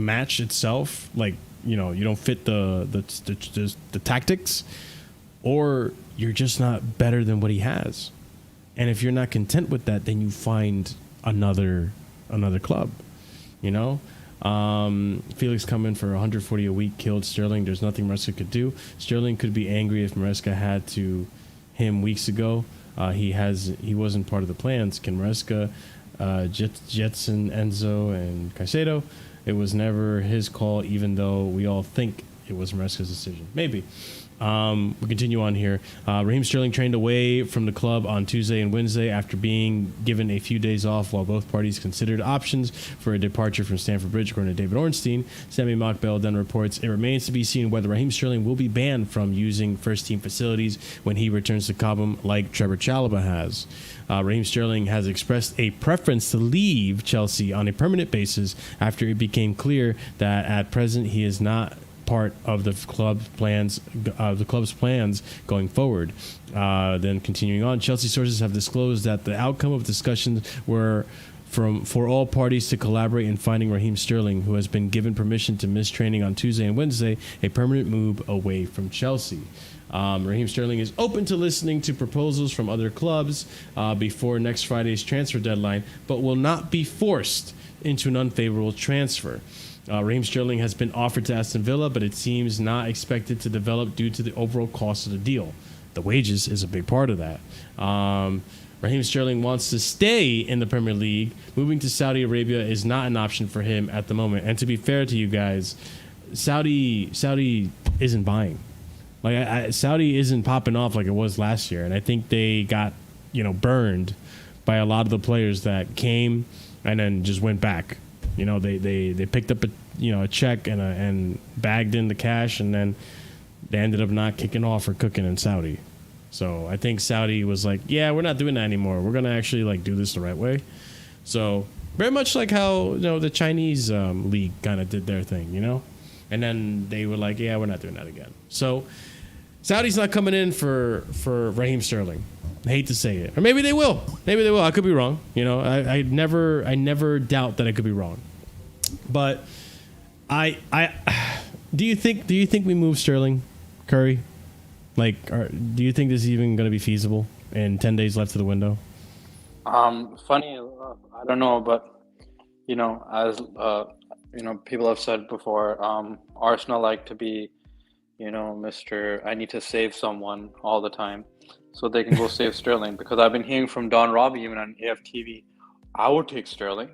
match itself, like, you don't fit the tactics, or you're just not better than what he has. And if you're not content with that, then you find another club, Felix coming for 140 a week killed Sterling. There's nothing Maresca could do. Sterling could be angry if Maresca had to him weeks ago. He wasn't part of the plans. Can Maresca jetson Enzo and Caicedo? It was never his call, even though we all think it was Maresca's decision. Maybe. We continue on here. Raheem Sterling trained away from the club on Tuesday and Wednesday after being given a few days off while both parties considered options for a departure from Stamford Bridge, according to David Ornstein. Sammy Mockbell then reports it remains to be seen whether Raheem Sterling will be banned from using first-team facilities when he returns to Cobham like Trevor Chalobah has. Raheem Sterling has expressed a preference to leave Chelsea on a permanent basis after it became clear that at present he is not part of the club's plans going forward. Then continuing on, Chelsea sources have disclosed that the outcome of discussions were for all parties to collaborate in finding Raheem Sterling, who has been given permission to miss training on Tuesday and Wednesday, a permanent move away from Chelsea. Raheem Sterling is open to listening to proposals from other clubs before next Friday's transfer deadline, but will not be forced into an unfavorable transfer. Raheem Sterling has been offered to Aston Villa, but it seems not expected to develop due to the overall cost of the deal. The wages is a big part of that. Raheem Sterling wants to stay in the Premier League. Moving to Saudi Arabia is not an option for him at the moment. And to be fair to you guys, Saudi isn't buying. Like Saudi isn't popping off like it was last year. And I think they got, burned by a lot of the players that came and then just went back. They picked up a check and bagged in the cash, and then they ended up not kicking off or cooking in Saudi. So I think Saudi was like, yeah, we're not doing that anymore. We're gonna actually do this the right way. So very much like how the Chinese league kind of did their thing, and then they were like, yeah, we're not doing that again. So Saudi's not coming in for Raheem Sterling. I hate to say it, or maybe they will. Maybe they will. I could be wrong. I never doubt that I could be wrong. But do you think we move Sterling, Curry? Do you think this is even going to be feasible in 10 days left to the window? Funny, I don't know, but as people have said before, Arsenal like to be, Mr. I need to save someone all the time, so they can go save Sterling. Because I've been hearing from Don Robbie even on AFTV, I would take Sterling.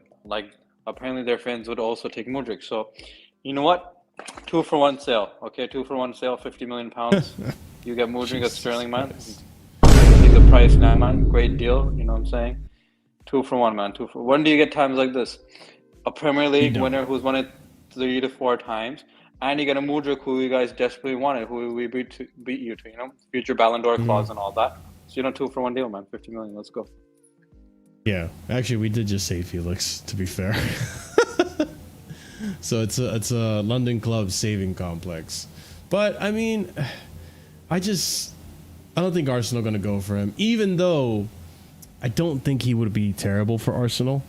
Apparently their fans would also take Mudryk. So, you know what? 2 for 1 sale. Okay, 2 for 1 sale, £50 million. You get Mudryk at Sterling, man. Take the price now, man. Great deal. You know what I'm saying? 2 for 1, man. When do you get times like this? A Premier League winner who's won it 3 to 4 times, and you get a Mudryk who you guys desperately wanted, who we beat you to, future Ballon d'Or clause and all that. So 2 for 1 deal, man. 50 million. Let's go. Yeah, actually, we did just save Felix, to be fair. So it's a London club saving complex. But I mean, I don't think Arsenal are going to go for him, even though I don't think he would be terrible for Arsenal.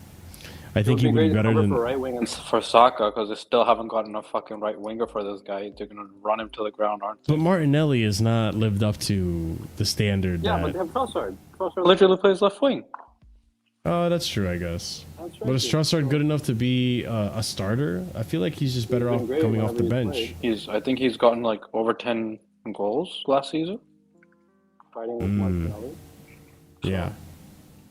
I think he would be better than for right wing and for Saka because they still haven't got enough fucking right winger for this guy. They're gonna run him to the ground, aren't they? But Martinelli has not lived up to the standard. Yeah, but they have Trossard. Trossard literally plays left wing. Oh, that's true, I guess. That's right. But is Trossard good enough to be a starter? I feel like he's just better off coming off the bench. I think he's gotten like over 10 goals last season. Fighting with Martinelli. Yeah.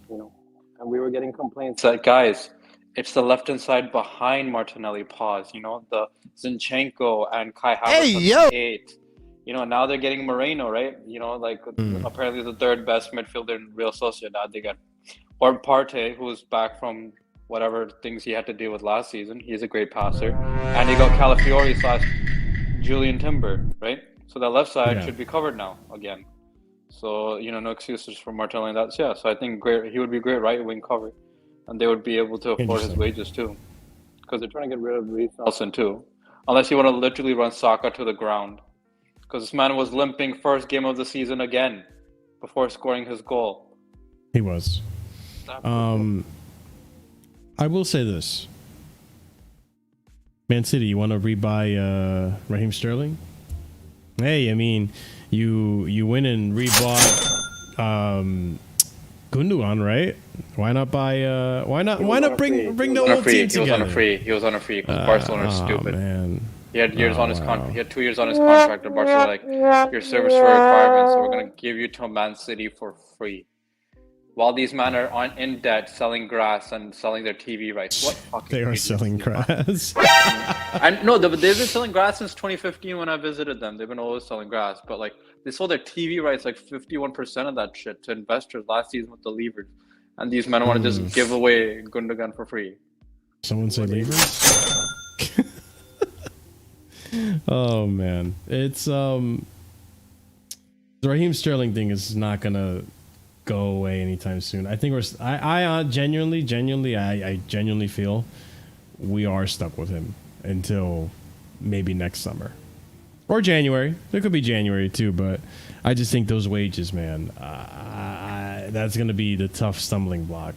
You know, and we were getting complaints that guys, it's the left hand side behind Martinelli. Pause. You know, the Zinchenko and Kai Havertz. Hey, 8. You know, now they're getting Moreno, right? You know, like apparently the third best midfielder in Real Sociedad. They got or Partey, who's back from whatever things he had to deal with last season. He's a great passer, and they got Calafiori / Julian Timber, right? So that left side should be covered now again. So, you know, no excuses for Martinelli. So I think he would be great right wing cover, and they would be able to afford his wages too, because they're trying to get rid of Reece Nelson too, unless you want to literally run Saka to the ground, because this man was limping first game of the season again before scoring his goal. He was. I will say this. Man City, you want to rebuy Raheem Sterling? Hey, I mean, you went and rebought Gundogan, right? Why not buy why not bring the whole team together? He was on a free because Barcelona is stupid. Man. He had years on his contract. He had 2 years on his contract, and Barcelona like your service for requirements, so we're gonna give you to Man City for free. While these men are in debt, selling grass and selling their TV rights. What fucking they are selling grass. And no, they've been selling grass since 2015 when I visited them. They've been always selling grass, but like they sold their TV rights, like 51% of that shit, to investors last season with the levers. And these men want to just give away Gundogan for free. Someone say levers? Oh man, it's the Raheem Sterling thing is not gonna go away anytime soon. I think I genuinely feel we are stuck with him until maybe next summer or January. There could be January too, but I just think those wages, man, that's going to be the tough stumbling block.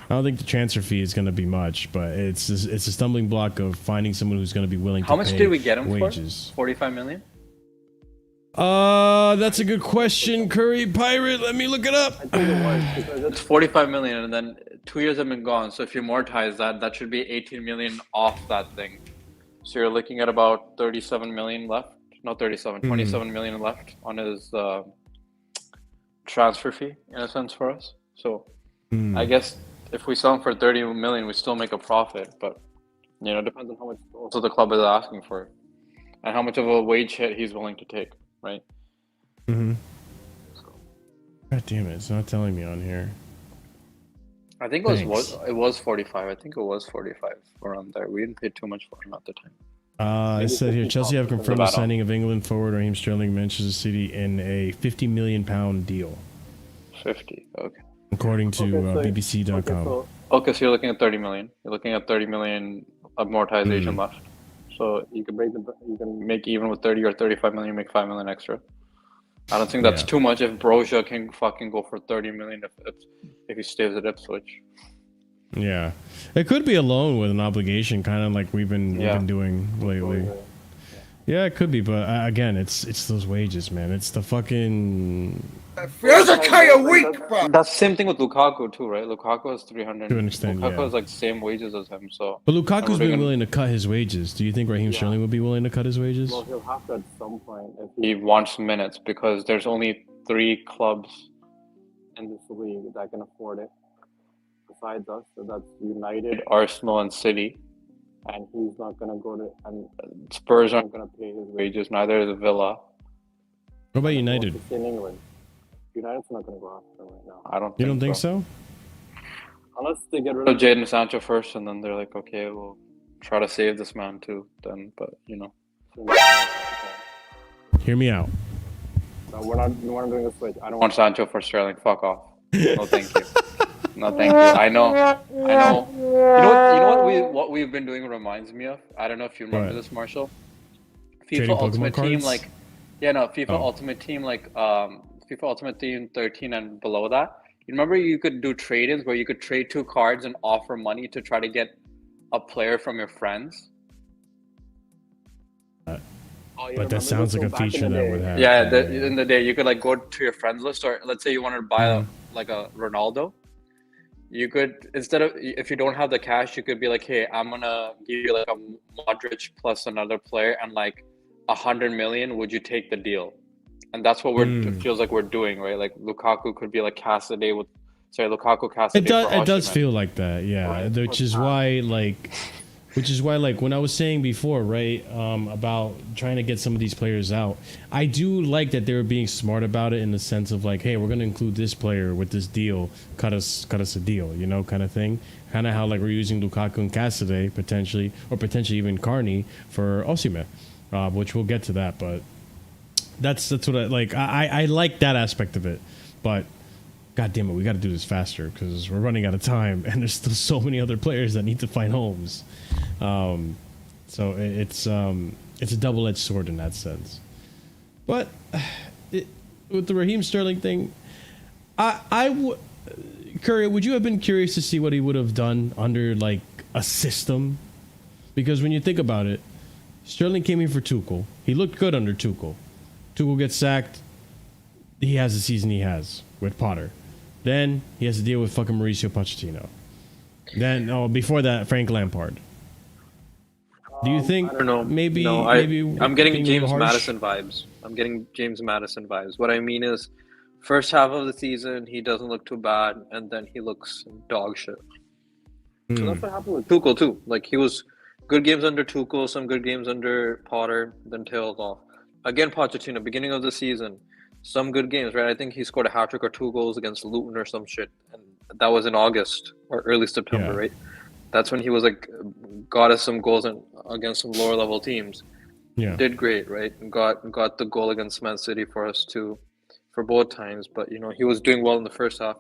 I don't think the transfer fee is going to be much, but it's a stumbling block of finding someone who's going to be willing to pay. How much did we get him wages. For? 45 million? That's a good question, Curry Pirate. Let me look it up. I think it was because it's 45 million, and then 2 years have been gone. So if you amortize that should be 18 million off that thing. So you're looking at about 37 million left. Not 37, 27 million left on his transfer fee, in a sense, for us. So I guess if we sell him for 30 million, we still make a profit. But you know, it depends on how much also the club is asking for, and how much of a wage hit he's willing to take. Right. God damn it! It's not telling me on here. I think it was 45. I think it was 45 around there. We didn't pay too much for him at the time. It said here Chelsea have confirmed the signing of England forward Raheem Sterling, Manchester City in a £50 million deal. 50. Okay. According to BBC.com. Okay, so you're looking at 30 million. You're looking at 30 million amortization left. So you can make even with 30 or 35 million, make 5 million extra. I don't think that's too much if BROJA can fucking go for 30 million if he stays at Ipswich. Yeah, it could be a loan with an obligation, kind of like we've been doing lately. Yeah, it could be, but again, it's those wages, man. It's the fucking. Feels a kind of weak, bro. That's the same thing with Lukaku too, right? Lukaku has 300. To an extent, Lukaku has like the same wages as him, so. But Lukaku's been willing to cut his wages. Do you think Raheem Sterling would be willing to cut his wages? Well, he'll have to at some point if he wants minutes, because there's only 3 clubs in this league that can afford it besides us. So that's United, Arsenal, and City. And he's not going to go to, and Spurs aren't going to pay his wages. Neither is Villa. What about United? In England. United's not going to go after him right now. I don't. You don't think so? Unless they get rid of Jadon Sancho first, and then they're like, okay, we'll try to save this man too. Then, but you know. Hear me out. No, we're not doing a switch. I don't want Sancho for Sterling. Fuck off. No, thank you. No, thank you. I know. You know what we've been doing reminds me of? I don't know if you remember this, Marshall. FIFA Ultimate Team, FIFA Ultimate Team, FIFA Ultimate Team 13 and below that. You remember you could do trade-ins where you could trade 2 cards and offer money to try to get a player from your friends. But that sounds like a feature that would happen. Yeah, in the day you could like go to your friends list, or let's say you wanted to buy like a Ronaldo. You could, instead of, if you don't have the cash, you could be like, hey, I'm gonna give you like a Modric plus another player and like 100 million. Would you take the deal? And that's what it feels like we're doing, right? Like Lukaku could be like Cassidy with, Lukaku Cassidy. It does feel like that, yeah. Right. Which is why like when I was saying before, right, about trying to get some of these players out, I do like that they were being smart about it in the sense of like, hey, we're gonna include this player with this deal, cut us a deal, you know, kind of thing. Kind of how like we're using Lukaku and Cassidy potentially even Carney for Osimhen, which we'll get to that, but that's what I like. I like that aspect of it, but God damn it, we got to do this faster because we're running out of time, and there's still so many other players that need to find homes. So it's a double-edged sword in that sense. But with the Raheem Sterling thing, Curry, would you have been curious to see what he would have done under like a system? Because when you think about it, Sterling came in for Tuchel. He looked good under Tuchel. Tuchel gets sacked. He has the season he has with Potter. Then he has to deal with fucking Mauricio Pochettino. Then, before that, Frank Lampard. Do you think? I don't know. Maybe I'm getting James Madison vibes. What I mean is, first half of the season he doesn't look too bad, and then he looks dog shit. So that's what happened with Tuchel too. Like he was good games under Tuchel, some good games under Potter, then tails off. Again, Pochettino, beginning of the season. Some good games, right? I think he scored a hat-trick or 2 goals against Luton or some shit. And that was in August or early September, right? That's when he was like, got us some goals against some lower-level teams. Yeah. Did great, right? Got the goal against Man City for us too, for both times. But, you know, he was doing well in the first half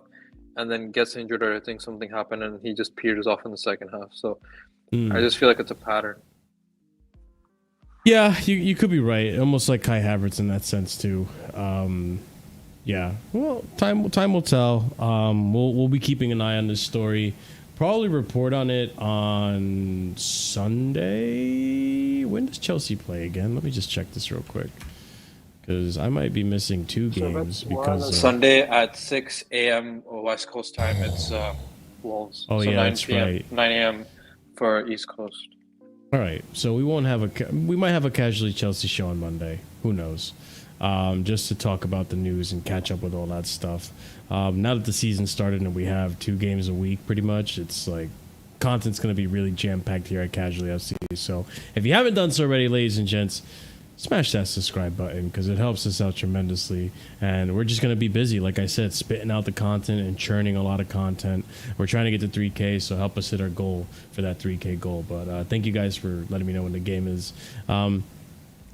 and then gets injured or I think something happened and he just peters off in the second half. So I just feel like it's a pattern. Yeah, you could be right. Almost like Kai Havertz in that sense too. Yeah. Well, time will tell. We'll be keeping an eye on this story. Probably report on it on Sunday. When does Chelsea play again? Let me just check this real quick because I might be missing 2 games because Sunday at 6 a.m. West Coast time. It's Wolves. Oh so yeah, that's right. 9 a.m. for East Coast. All right, so we might have a Casually Chelsea show on Monday. Who knows? Just to talk about the news and catch up with all that stuff. Now that the season started and we have 2 games a week, pretty much, it's like content's going to be really jam-packed here at Casually FC. So if you haven't done so already, ladies and gents, smash that subscribe button because it helps us out tremendously. And we're just going to be busy, like I said, spitting out the content and churning a lot of content. We're trying to get to 3K, so help us hit our goal for that 3K goal. But thank you guys for letting me know when the game is.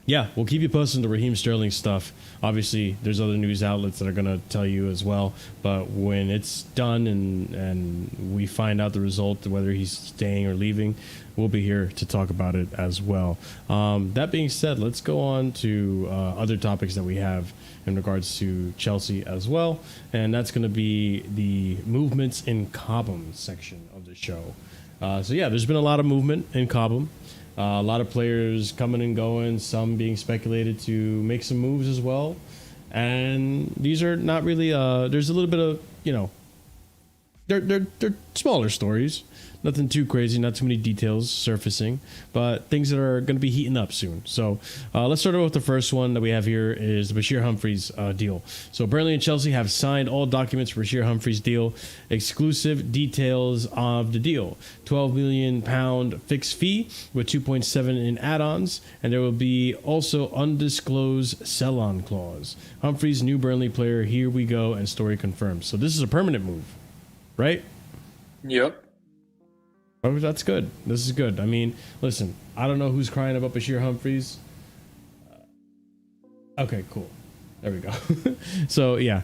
Yeah, we'll keep you posted on the Raheem Sterling stuff. Obviously, there's other news outlets that are going to tell you as well. But when it's done and we find out the result, whether he's staying or leaving, we'll be here to talk about it as well. That being said, let's go on to other topics that we have in regards to Chelsea as well. And that's going to be the movements in Cobham section of the show. So, yeah, there's been a lot of movement in Cobham. A lot of players coming and going, some being speculated to make some moves as well. And these are not really, there's a little bit of, you know, they're smaller stories. Nothing too crazy, not too many details surfacing, but things that are going to be heating up soon. So let's start with the first one that we have here is the Bashir Humphries deal. So Burnley and Chelsea have signed all documents for Bashir Humphries deal. Exclusive details of the deal. £12 million fixed fee with 2.7 in add-ons, and there will be also undisclosed sell-on clause. Humphries, new Burnley player, here we go, and story confirmed. So this is a permanent move, right? Yep. Oh, that's good. This is good. I mean, listen, I don't know who's crying about Bashir Humphries. Okay, cool. There we go. So, yeah.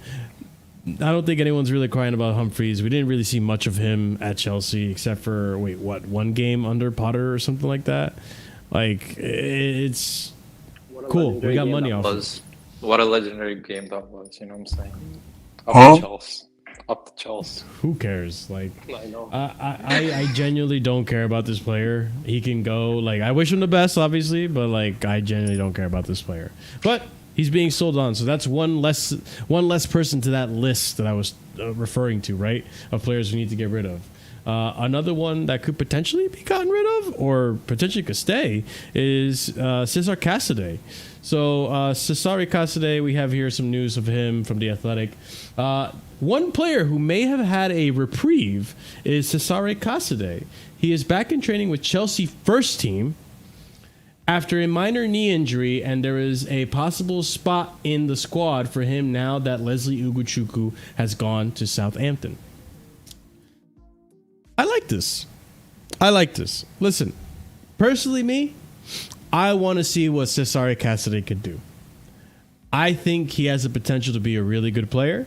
I don't think anyone's really crying about Humphries. We didn't really see much of him at Chelsea except for, 1 game under Potter or something like that? Like, it's cool. We got money off it. What a legendary game that was, you know what I'm saying? Chelsea. Up to Chelsea. Who cares? Like, I know. I genuinely don't care about this player. He can go. Like, I wish him the best, obviously, but like, I genuinely don't care about this player. But he's being sold on, so that's one less person to that list that I was referring to, right? Of players we need to get rid of. Another one that could potentially be gotten rid of, or potentially could stay, is Cesar Casadei. So Cesare Casadei, we have here some news of him from The Athletic. One player who may have had a reprieve is Cesare Casadei. He is back in training with Chelsea first team after a minor knee injury, and there is a possible spot in the squad for him now that Leslie Ugochukwu has gone to Southampton. I like this. Listen, personally, me, I want to see what Cesare Casadei could do. I think he has the potential to be a really good player.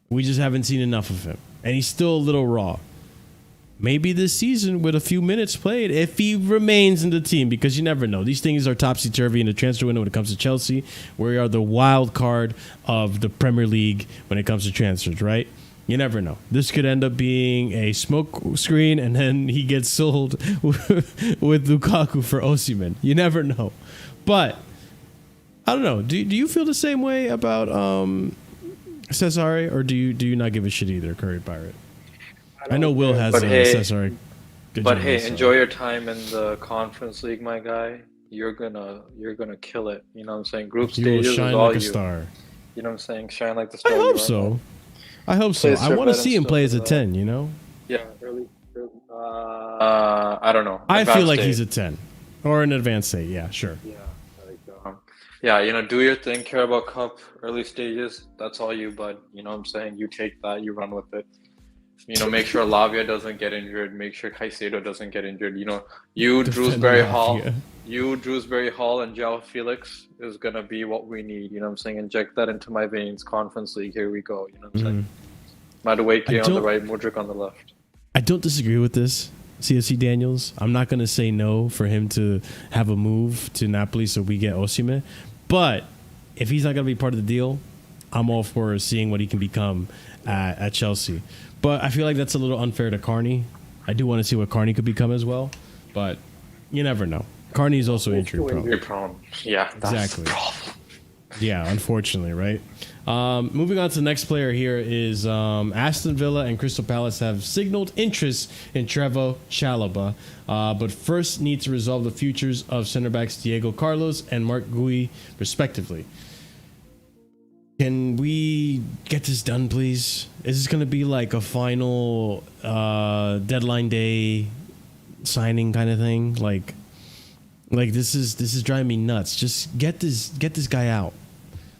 We just haven't seen enough of him, and he's still a little raw. Maybe this season, with a few minutes played, if he remains in the team, because you never know. These things are topsy-turvy in the transfer window when it comes to Chelsea. We are the wild card of the Premier League when it comes to transfers, right? You never know. This could end up being a smoke screen, and then he gets sold with Lukaku for Osimhen. You never know. But, I don't know. Do you feel the same way about Cesare, or do you not give a shit either, Curry Pirate? I know Will has Cesare. But hey, enjoy your time in the Conference League, my guy. You're gonna kill it. You know what I'm saying? Group stages is all like a you. star. You know what I'm saying? Shine like the star. I hope so. I hope so. I want to see him play as a 10, you know? Yeah, early. I don't know. I feel like he's a 10. Or an advanced 8, yeah, sure. Yeah, yeah, you know, do your thing, care about cup, early stages. That's all you, bud. You know what I'm saying? You take that, you run with it. You know, make sure Lavia doesn't get injured. Make sure Caicedo doesn't get injured. You know, Drewsbury Hall, and Joao Felix is going to be what we need. You know what I'm saying? Inject that into my veins. Conference League, here we go. You know what I'm saying? Madueke on the right, Mudryk on the left. I don't disagree with this, CSC Daniels. I'm not going to say no for him to have a move to Napoli so we get Osimhen. But if he's not going to be part of the deal, I'm all for seeing what he can become at Chelsea. But I feel like that's a little unfair to Carney. I do want to see what Carney could become as well. But you never know. Carney is also injury prone. Yeah, that's exactly. The problem. Yeah, unfortunately, right? Moving on to the next player here is Aston Villa and Crystal Palace have signaled interest in Trevoh Chalobah, but first need to resolve the futures of center backs Diego Carlos and Mark Gui, respectively. Can we get this done, please? Is this going to be like a final deadline day signing kind of thing? Like this is driving me nuts. Just get this guy out.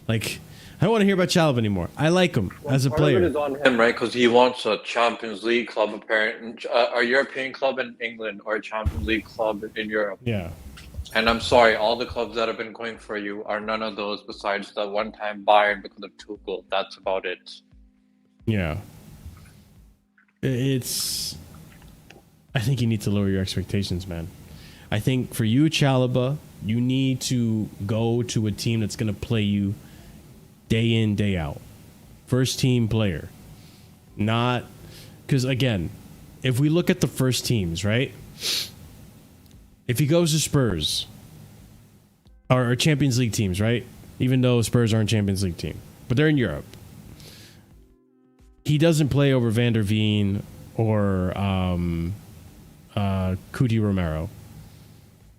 Like, I don't want to hear about Chalobah anymore. I like him as a player. Part of it is on him, right? Because he wants a Champions League club, apparently, a European club in England or a Champions League club in Europe. Yeah. And I'm sorry, all the clubs that have been going for you are none of those besides the one-time Bayern because of Tuchel. That's about it. Yeah. I think you need to lower your expectations, man. I think for you, Chalobah, you need to go to a team that's going to play you day in, day out. First team player. Not... Because, again, if we look at the first teams, right? If he goes to Spurs or Champions League teams, right? Even though Spurs aren't a Champions League team, but they're in Europe. He doesn't play over Van der Veen or Cuti Romero.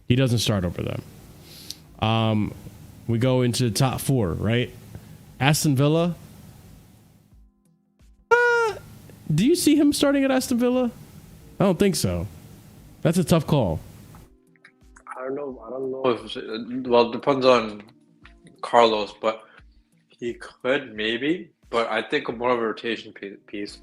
He doesn't start over them. We go into the top 4, right? Aston Villa. Do you see him starting at Aston Villa? I don't think so. That's a tough call. I don't know if well, it depends on Carlos, but he could maybe. But I think more of a rotation piece.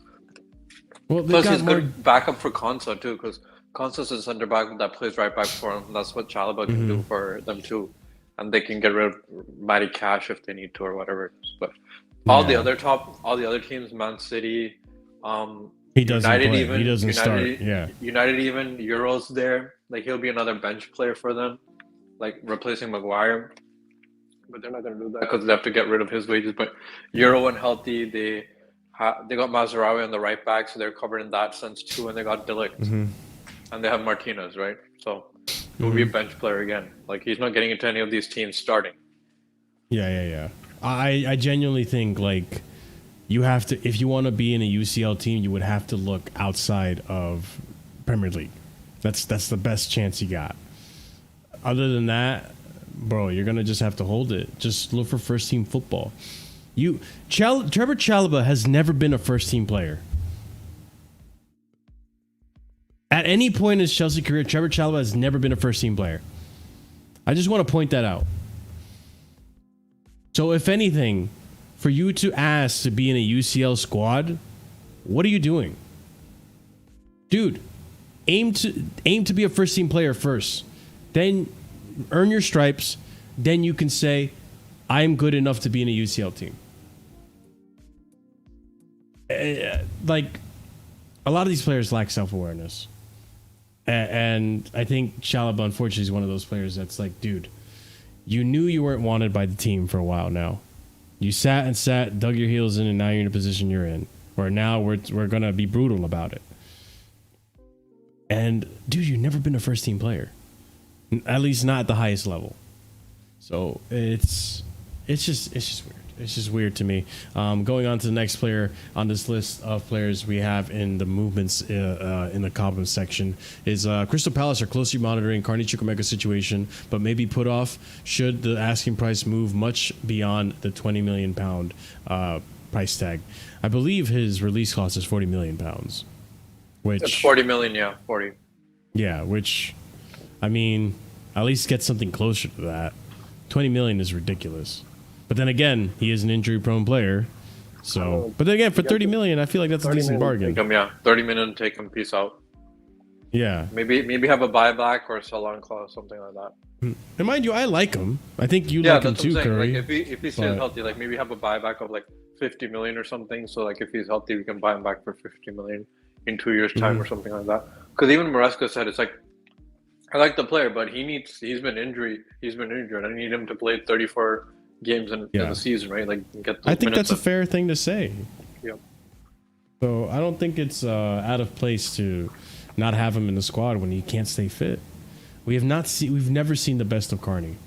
Well, plus he's good backup for Konsa too, because Konsa's a center back that plays right back for him. That's what Chalobah can do for them too, and they can get rid of Matty Cash if they need to or whatever it is. But all the other teams, Man City, he doesn't United play. even He doesn't start. Yeah, United even Euros there. Like he'll be another bench player for them, like replacing Maguire. But they're not going to do that because they have to get rid of his wages. But Euro when healthy, they they got Mazraoui on the right back, so they're covered in that sense too, and they got Delict, and they have Martinez, right? So he will be a bench player again. Like he's not getting into any of these teams starting. Yeah. I genuinely think like you have to, if you want to be in a UCL team, you would have to look outside of Premier League. That's the best chance you got. Other than that, bro, you're gonna just have to hold it. Just look for first team football. Trevor Chalobah has never been a first team player. At any point in his Chelsea career, Trevor Chalobah has never been a first team player. I just want to point that out. So if anything, for you to ask to be in a UCL squad, what are you doing? Dude, aim to be a first team player first. Then earn your stripes. Then you can say, I'm good enough to be in a UCL team. Like, a lot of these players lack self-awareness. And I think Chalobah, unfortunately, is one of those players that's like, dude, you knew you weren't wanted by the team for a while now. You sat, dug your heels in, and now you're in a position you're in. Or now we're going to be brutal about it. And, dude, you've never been a first-team player. At least not at the highest level. So it's just weird. It's just weird to me. Going on to the next player on this list of players we have in the movements in the Cobham section is Crystal Palace are closely monitoring Carney Chukwuemeka's situation, but may be put off should the asking price move much beyond the £20 million price tag. I believe his release cost is £40 million. Which it's 40 million, yeah, 40. Yeah, which, I mean, at least get something closer to that. 20 million is ridiculous. But then again, he is an injury-prone player. So, but then again, for 30 million, I feel like that's a decent bargain. 30 million, take him, peace out. Yeah. Maybe have a buyback or a sell-on clause, something like that. And mind you, I like him. I think you like him too, Curry. Like if he stays healthy, like maybe have a buyback of like 50 million or something. So like if he's healthy, we can buy him back for 50 million in 2 years' time or something like that. Because even Maresca said it's like, I like the player, but he's been injured. I need him to play 34 games in the season, right? Like get those I think minutes that's a fair thing to say. Yeah. So I don't think it's out of place to not have him in the squad when he can't stay fit. We've never seen the best of Carney.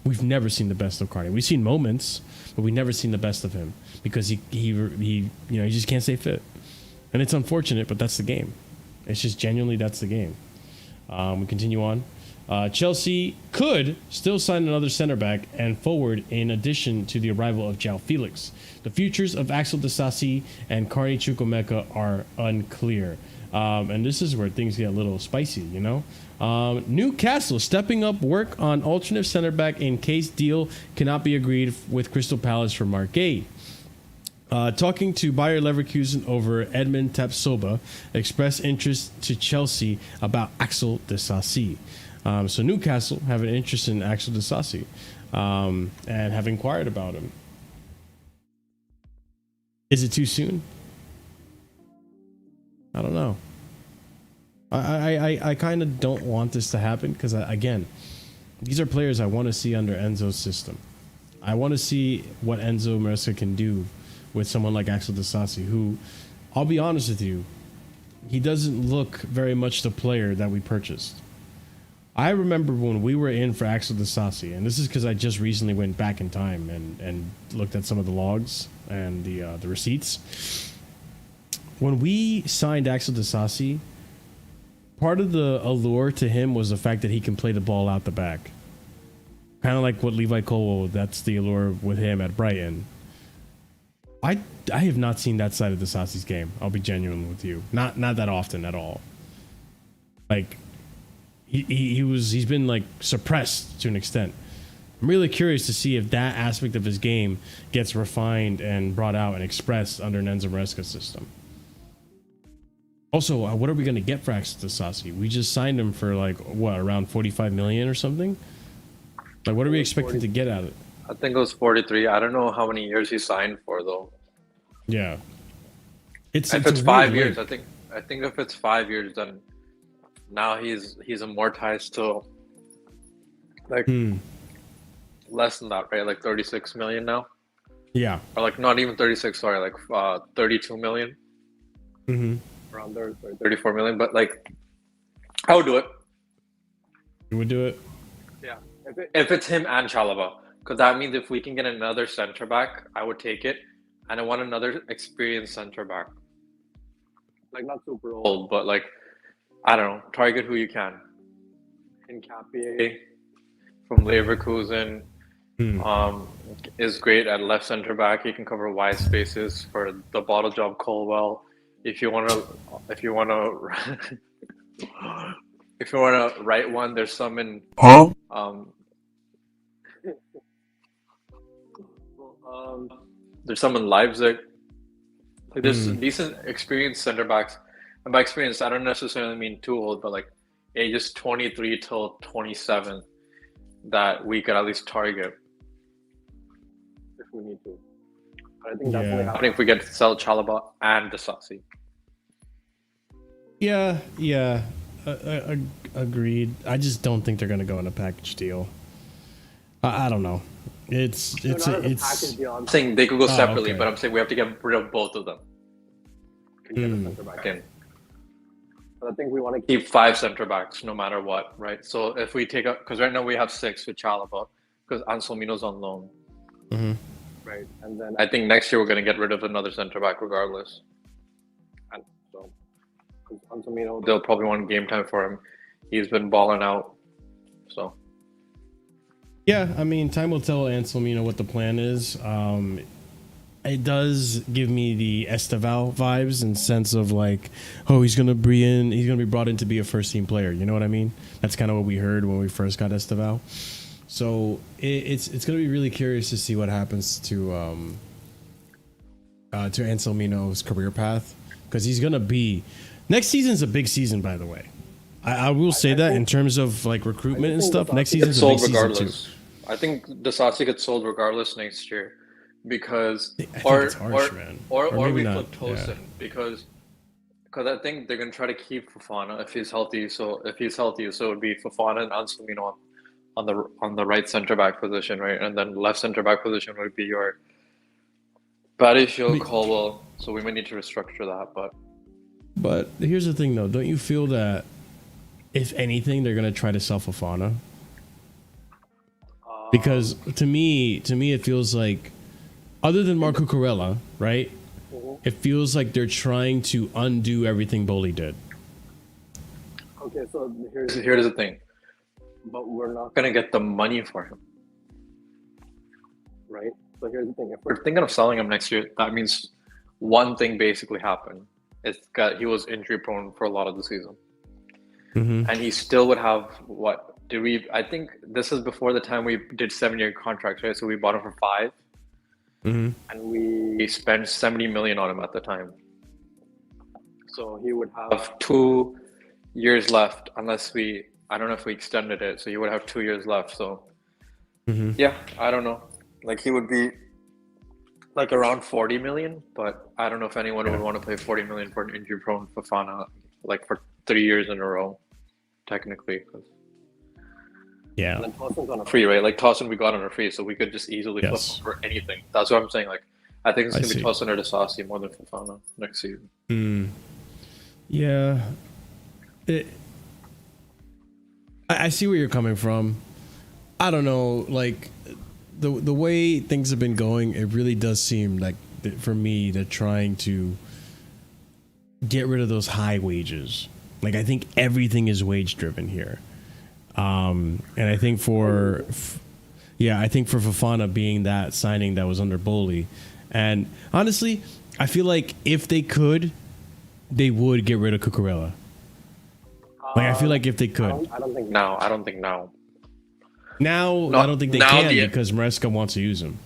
We've never seen the best of Carney. We've seen moments, but we've never seen the best of him because he just can't stay fit. And it's unfortunate, but that's the game. It's just genuinely that's the game. We continue on. Chelsea could still sign another center back and forward in addition to the arrival of Joao Felix. The futures of Axel Disasi and Carney Chukwuemeka are unclear. And this is where things get a little spicy, you know? Newcastle stepping up work on alternate center back in case deal cannot be agreed with Crystal Palace for Mark Gay. Talking to Bayer Leverkusen over Edmund Tapsoba, expressed interest to Chelsea about Axel Disasi. So Newcastle have an interest in Axel Disasi and have inquired about him. Is it too soon? I don't know. I kind of don't want this to happen because, again, these are players I want to see under Enzo's system. I want to see what Enzo Maresca can do with someone like Axel Disasi, who, I'll be honest with you, he doesn't look very much the player that we purchased. I remember when we were in for Axel Disasi, and this is because I just recently went back in time and looked at some of the logs and the receipts. When we signed Axel Disasi, part of the allure to him was the fact that he can play the ball out the back. Kind of like what Levi Colwill, that's the allure with him at Brighton. I have not seen that side of Disasi's game. I'll be genuine with you. Not that often at all. Like he's been like suppressed to an extent. I'm really curious to see if that aspect of his game gets refined and brought out and expressed under an Enzo Maresca system. Also, what are we going to get for Axel Disasi? We just signed him for like what, around 45 million or something? Like what are we expecting to get out of it? I think it was 43. I don't know how many years he signed for though. Yeah. If it's 5 years, I think if it's 5 years, then now he's amortized to like less than that, right? Like 36 million now. Yeah. Or like not even 36, sorry, like 32 million. Mm-hmm. Around there, sorry, 34 million. But like, I would do it. You would do it? Yeah. If it's him and Chalaba. Because that means if we can get another center back, I would take it. And I want another experienced center back. Like, not super old, but like, I don't know, target who you can. Hincapié from Leverkusen is great at left center back. He can cover wide spaces for the bottle job. Colwell, if you want to if you want to write one, there's some in there's some in Leipzig. Like, there's decent experienced center backs, and by experience I don't necessarily mean too old, but like ages 23 till 27 that we could at least target if we need to. But I think that's only happening if we get to sell Chalaba and Disasi. Yeah, agreed. I just don't think they're gonna go in a package deal. I don't know. It's package deal. I'm saying they could go separately, but I'm saying we have to get rid of both of them. Get a center back in. But I think we want to keep 5 center backs no matter what, right? So if we take up, because right now we have 6 with Chalaba, because Anselmino's on loan, right? And then I think next year we're going to get rid of another center back regardless. And so Anselmino, they'll probably want game time for him. He's been balling out, so. Yeah, I mean, time will tell Anselmino what the plan is. It does give me the Esteval vibes in sense of like, oh, he's gonna be brought in to be a first team player. You know what I mean? That's kind of what we heard when we first got Esteval. So it's gonna be really curious to see what happens to Anselmino's career path, because he's gonna be next season's a big season, by the way. I will say that in terms of like recruitment and stuff, next season's a big season too. I think Disasi gets sold regardless next year, because we flip Tosin, because I think they're gonna try to keep Fofana if he's healthy. So it would be Fofana and Anselmino on the right center back position, right, and then left center back position would be your Badisho, Colwell. So we might need to restructure that, but here's the thing though, don't you feel that if anything they're gonna try to sell Fofana? Because to me it feels like, other than Marco Corella, right? It feels like they're trying to undo everything Boli did. Okay, so here's the thing. But we're not going to get the money for him. Right? So here's the thing. If we're thinking of selling him next year, that means one thing basically happened. He was injury prone for a lot of the season. And he still would have, I think this is before the time we did 7-year contracts, right? So we bought him for 5. And we spent 70 million on him at the time. So he would have 2 years left, unless I don't know if we extended it. So he would have 2 years left. So yeah, I don't know. Like, he would be like around 40 million, but I don't know if anyone would want to pay 40 million for an injury prone Fofana, like for 3 years in a row, technically. Yeah. And then Tosin's on a free, right? Like, Tosin we got on a free, so we could just easily flip for anything. That's what I'm saying. Like, I think it's going to be Tosin or Disasi more than Fofana next season. Yeah. I see where you're coming from. I don't know. Like, the way things have been going, it really does seem like, for me, they're trying to get rid of those high wages. Like, I think everything is wage driven here. And I think for Fofana being that signing that was under Boli, and honestly, I feel like if they could, they would get rid of Cucurella. Like, I feel like if they could. I don't think now. Now, I don't think they can because Maresca wants to use him.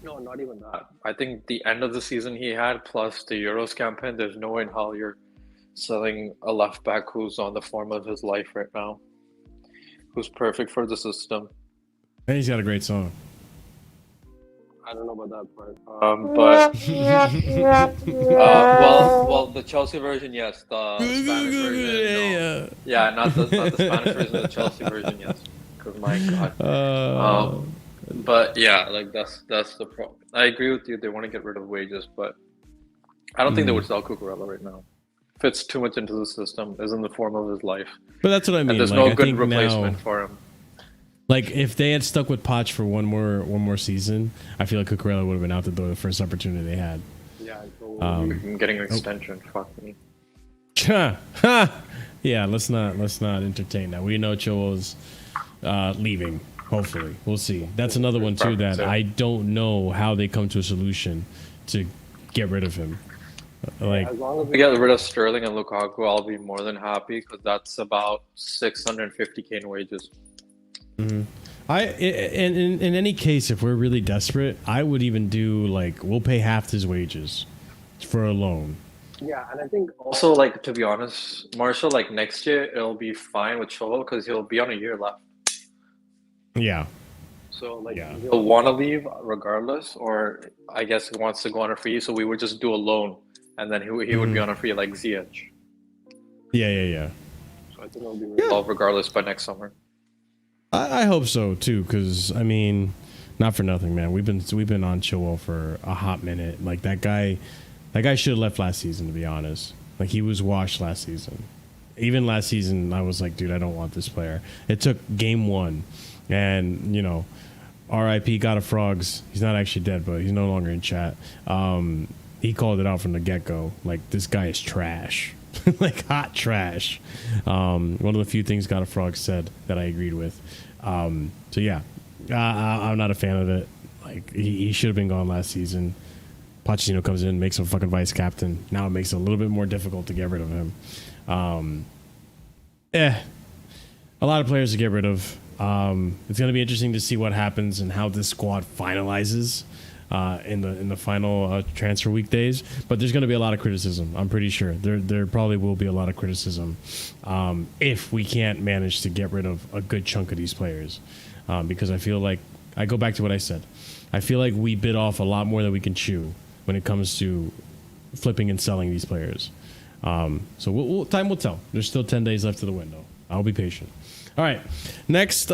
No, not even that. I think the end of the season he had, plus the Euros campaign, there's no way in hell you're selling a left back who's on the form of his life right now, who's perfect for the system. And he's got a great song. I don't know about that part. Well, the Chelsea version, yes. The Spanish version, no. Yeah, not the Spanish version. The Chelsea version, yes. Because my God. But yeah, like that's the problem. I agree with you. They want to get rid of wages, but I don't think they would sell Cucurella right now. Fits too much into the system, is in the form of his life. But that's what I mean. And there's like, no good replacement for him. Like if they had stuck with Poch for one more season, I feel like Cucurella would have been out the door the first opportunity they had. Yeah, getting an extension. Fuck me. Yeah, let's not entertain that. We know Chilwell's leaving. Hopefully, we'll see. That's another one too that I don't know how they come to a solution to get rid of him. Like, as long as we get rid of Sterling and Lukaku, I'll be more than happy because that's about 650K in wages. Mm-hmm. In any case, if we're really desperate, I would even do like we'll pay half his wages for a loan. Yeah, and I think also like to be honest, Marshall, like next year it'll be fine with Chilwell because he'll be on a year left. Yeah. So like he'll want to leave regardless, or I guess he wants to go on a free. So we would just do a loan, and then he would be on a free like Ziyech. Yeah. So I think it'll be resolved regardless by next summer. I hope so too, because I mean, not for nothing, man. We've been on Chilwell for a hot minute. Like that guy should have left last season. To be honest, like he was washed last season. Even last season, I was like, dude, I don't want this player. It took game 1, and you know, R.I.P. Gotta Frogs. He's not actually dead, but he's no longer in chat. He called it out from the get-go. Like this guy is trash. Like hot trash. One of the few things Gotta Frog said that I agreed with. So yeah, I'm not a fan of it. Like he should have been gone last season. Pochettino comes in, makes him fucking vice captain. Now it makes it a little bit more difficult to get rid of him. A lot of players to get rid of. It's going to be interesting to see what happens and how this squad finalizes in the final transfer weekdays. But there's going to be a lot of criticism. I'm pretty sure there probably will be a lot of criticism if we can't manage to get rid of a good chunk of these players. Because I feel like I go back to what I said. I feel like we bit off a lot more than we can chew when it comes to flipping and selling these players. So time will tell. There's still 10 days left to the window. I'll be patient. All right, next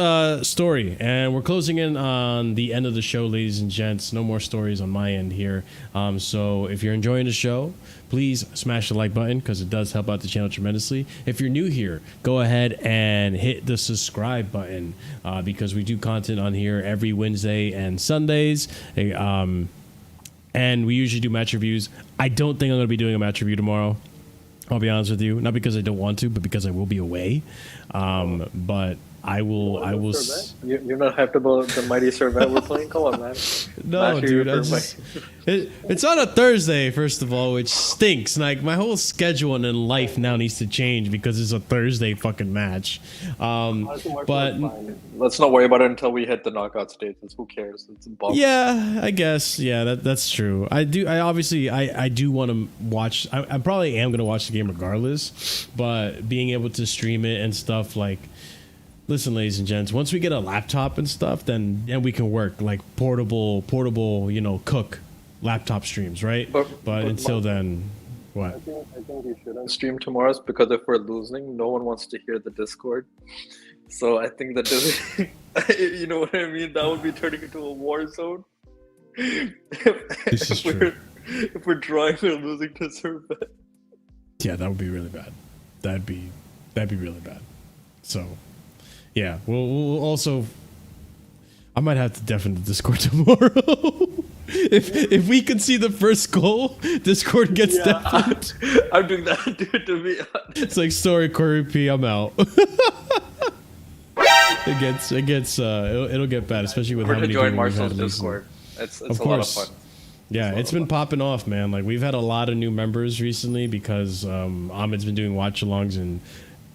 story, and we're closing in on the end of the show, ladies and gents. No more stories on my end here. So if you're enjoying the show, please smash the like button because it does help out the channel tremendously. If you're new here, go ahead and hit the subscribe button because we do content on here every Wednesday and Sundays. And we usually do match reviews. I don't think I'm going to be doing a match review tomorrow. I'll be honest with you, not because I don't want to, but because I will be away. But I will. You're not hyped about the mighty Servette we're playing? Come on, man. No, dude. It's on a Thursday, first of all, which stinks. Like my whole schedule and in life now needs to change because it's a Thursday fucking match. But let's not worry about it until we hit the knockout stages. Who cares? It's a bump. Yeah, I guess. Yeah, that's true. I do want to watch. I probably am going to watch the game regardless. But being able to stream it and stuff like. Listen, ladies and gents, once we get a laptop and stuff, then we can work like portable, cook laptop streams, right? But until then, what? I think we shouldn't stream tomorrow's because if we're losing, no one wants to hear the Discord. So I think that you know what I mean? That would be turning into a war zone. This is true. If we're drawing or losing to Servette. Yeah, that would be really bad. That'd be really bad. So. Yeah, we'll also. I might have to deafen the Discord tomorrow. if we can see the first goal, Discord gets deafened. I'm doing that, dude. To be honest. It's like sorry, Corey P. I'm out. It'll get bad, especially with how many people we've had Discord. It's of a course. lot of fun. Yeah, it's been popping off, man. Like we've had a lot of new members recently because Ahmed's been doing watch-alongs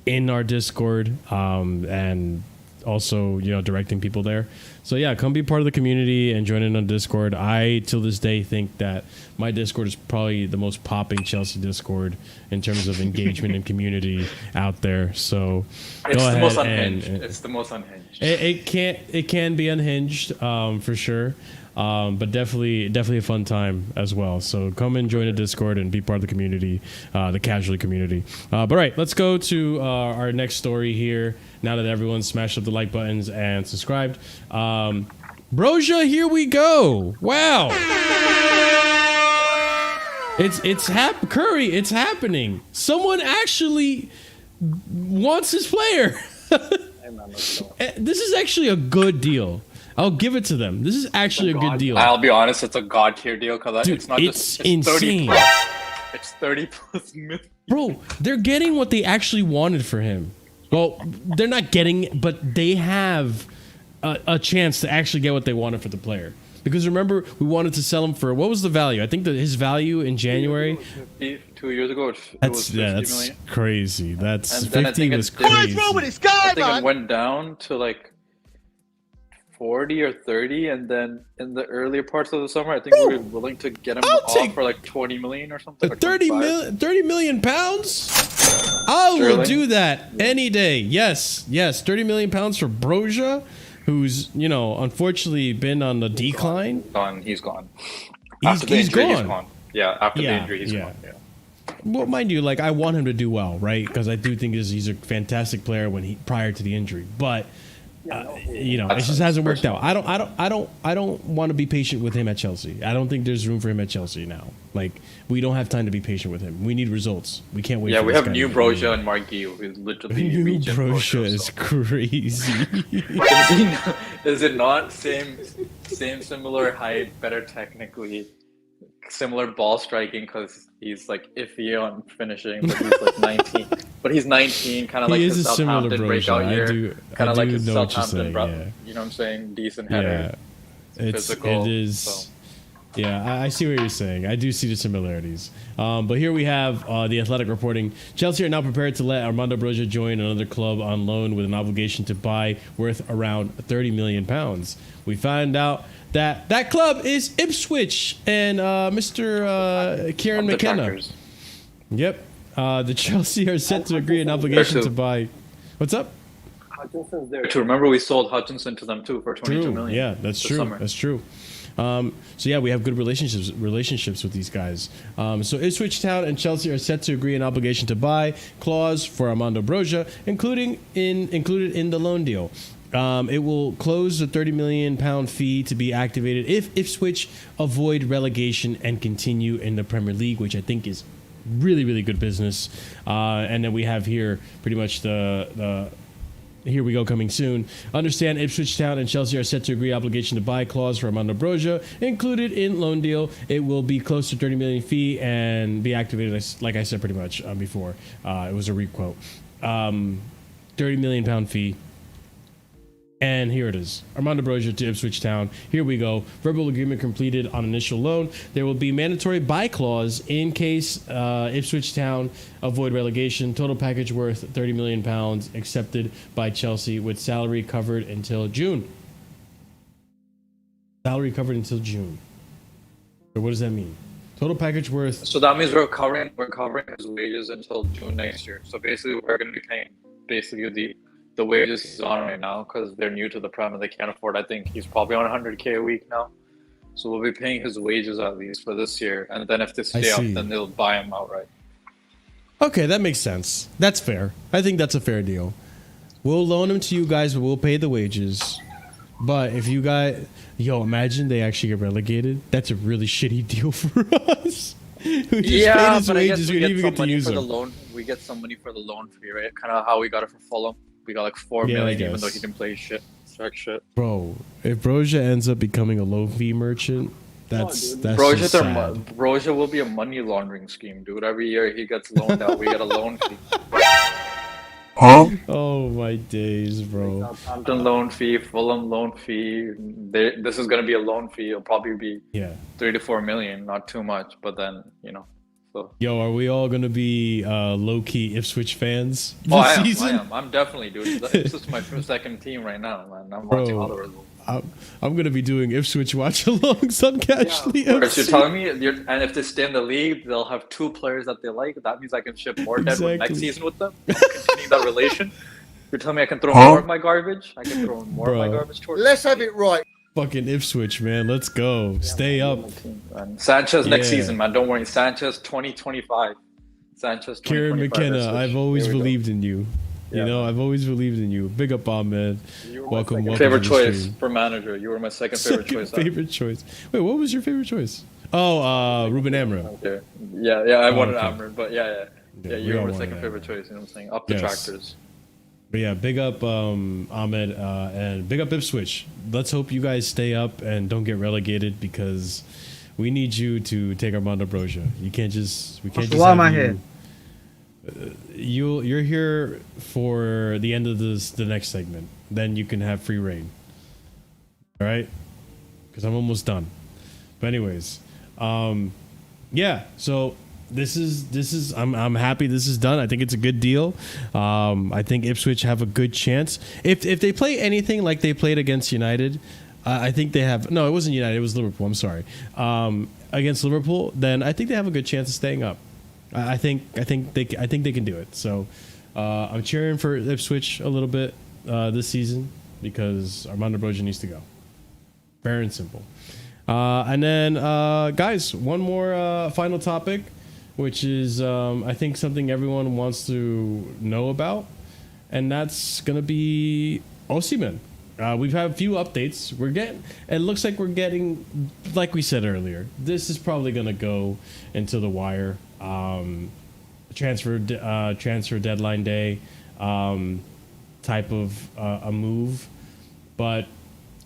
in our Discord, and also directing people there. So yeah, come be part of the community and join in on Discord. I till this day think that my Discord is probably the most popping Chelsea Discord in terms of engagement and community out there. So it's the most unhinged. It's the most unhinged. It can be unhinged for sure. But definitely a fun time as well. So come and join the Discord and be part of the community, the Casually community. But right, let's go to our next story here. Now that everyone's smashed up the like buttons and subscribed, BROJA, here we go. Wow. Curry, it's happening. Someone actually wants his player. This is actually a good deal. I'll give it to them. This is actually a good deal. I'll be honest, it's a god tier deal because it's not just insane. 30 plus. It's 30 plus million. Bro, they're getting what they actually wanted for him. Well, they're not getting, but they have a chance to actually get what they wanted for the player. Because remember, we wanted to sell him for, what was the value? I think that his value in January. 2 years ago, it was 50 that's million. crazy. That's And then 50 was What is crazy. wrong with this guy, I think man? it went down to like 40 or 30, and then in the earlier parts of the summer, I think we were willing to get him off for like 20 million or something. Or 30 million pounds? I will Sterling? do that any day. Yes, 30 million pounds for BROJA, who's, you know, unfortunately been on the decline. He's gone. He's gone. Yeah, after the injury, he's gone. Yeah. Well, mind you, like I want him to do well, right? Because I do think he's a fantastic player prior to the injury, but you know, it just hasn't worked out. I don't want to be patient with him at Chelsea. I don't think there's room for him at Chelsea now. Like we don't have time to be patient with him. We need results. We can't wait. Yeah, for we this have guy new to BROJA and Marquis, who's literally New regen BROJA is so. crazy. Is it not same similar height, better technically, similar ball striking because he's like iffy on finishing, but he's like 19. But he's 19, kind of like is his a similar Southampton BROJA. breakout I year, do kind of like do his know what you're Southampton, saying, yeah. you know what I'm saying? Decent header, physical. It is. So. Yeah, I see what you're saying. I do see the similarities. But here we have the Athletic reporting. Chelsea are now prepared to let Armando BROJA join another club on loan with an obligation to buy worth around £30 million. We find out that club is Ipswich and Mr. Kieran McKenna. Trackers. Yep. The Chelsea are set to agree an obligation to buy. What's up? Hutchinson's there too. Remember, we sold Hutchinson to them too for 22 million. Yeah, that's true. Summer. That's true. So yeah, we have good relationships with these guys. So Ipswich Town and Chelsea are set to agree an obligation to buy clause for Armando BROJA, included in the loan deal. It will close the £30 million fee to be activated if Ipswich avoid relegation and continue in the Premier League, which I think is really, really good business. And then we have here pretty much the here we go coming soon. Understand Ipswich Town and Chelsea are set to agree obligation to buy clause for Armando BROJA included in loan deal. It will be close to 30 million fee and be activated, like I said pretty much before. It was a requote. £30 million fee. And here it is. Armando BROJA to Ipswich Town. Here we go. Verbal agreement completed on initial loan. There will be mandatory buy clause in case Ipswich Town avoid relegation. Total package worth £30 million accepted by Chelsea with salary covered until June. Salary covered until June. So what does that mean? Total package worth... So that means we're covering his wages until June next year. So basically, we're going to be paying basically the wages he's on right now because they're new to the Prem and they can't afford. I think he's probably on 100K a week now. So we'll be paying his wages at least for this year. And then if they stay up, then they'll buy him outright. Okay, that makes sense. That's fair. I think that's a fair deal. We'll loan him to you guys, but we'll pay the wages. But if you guys... Yo, imagine they actually get relegated. That's a really shitty deal for us. We just paid his wages. We didn't even get to use him. We get some money for the loan fee, right? Kind of how we got it for Fulham. We got like 4 million, even though he didn't play shit. Bro, if BROJA ends up becoming a low fee merchant, that's just sad. BROJA will be a money laundering scheme, dude. Every year he gets loaned out. We get a loan fee. Huh? Oh my days, bro. Southampton loan fee, Fulham loan fee. This is gonna be a loan fee. It'll probably be 3 to 4 million, not too much, but then So. Yo, are we all gonna be low-key Ipswich fans this I am. season? I'm definitely, dude. This is my second team right now, man. I'm watching all the results. I'm gonna be doing Ipswich watch-alongs on Casually FC. You're telling me, and if they stay in the league, they'll have 2 players that they like. That means I can ship more Deadwood next season with them. Continue that relation. You're telling me I can throw more of my garbage? I can throw more of my garbage towards. Let's have it right. Fucking Ipswich, man. Let's go. Stay up. Sanchez next season, man. Don't worry. Sanchez 2025. Sanchez 2025. Kieran McKenna, I've always believed in you. You know, I've always believed in you. Big up, Ahmed. Welcome. Favorite to the choice stream. for manager. You were my second favorite choice. Favorite choice. Wait, what was your favorite choice? Oh, Ruben Amram. Okay. Yeah, I wanted Amram, but yeah, you were my second favorite choice. You know what I'm saying? Up the tractors. But yeah, big up Ahmed and big up Ipswich. Let's hope you guys stay up and don't get relegated because we need you to take Armando Broja. We can't just why am I here? You're here for the end of the next segment. Then you can have free reign. All right? Because I'm almost done. But anyways, yeah. So this is I'm happy this is done. I think it's a good deal. I think Ipswich have a good chance if they play anything like they played against United. I think they have. No, it wasn't United. It was Liverpool. I'm sorry. Against Liverpool, then I think they have a good chance of staying up. I think they can do it. So I'm cheering for Ipswich a little bit this season because Armando Broja needs to go. Fair and simple. And then guys, one more final topic, which is I think something everyone wants to know about, and that's gonna be Osimhen. We've had a few updates. It looks like we're getting, like we said earlier, this is probably gonna go into the wire. Transfer deadline day type of a move, but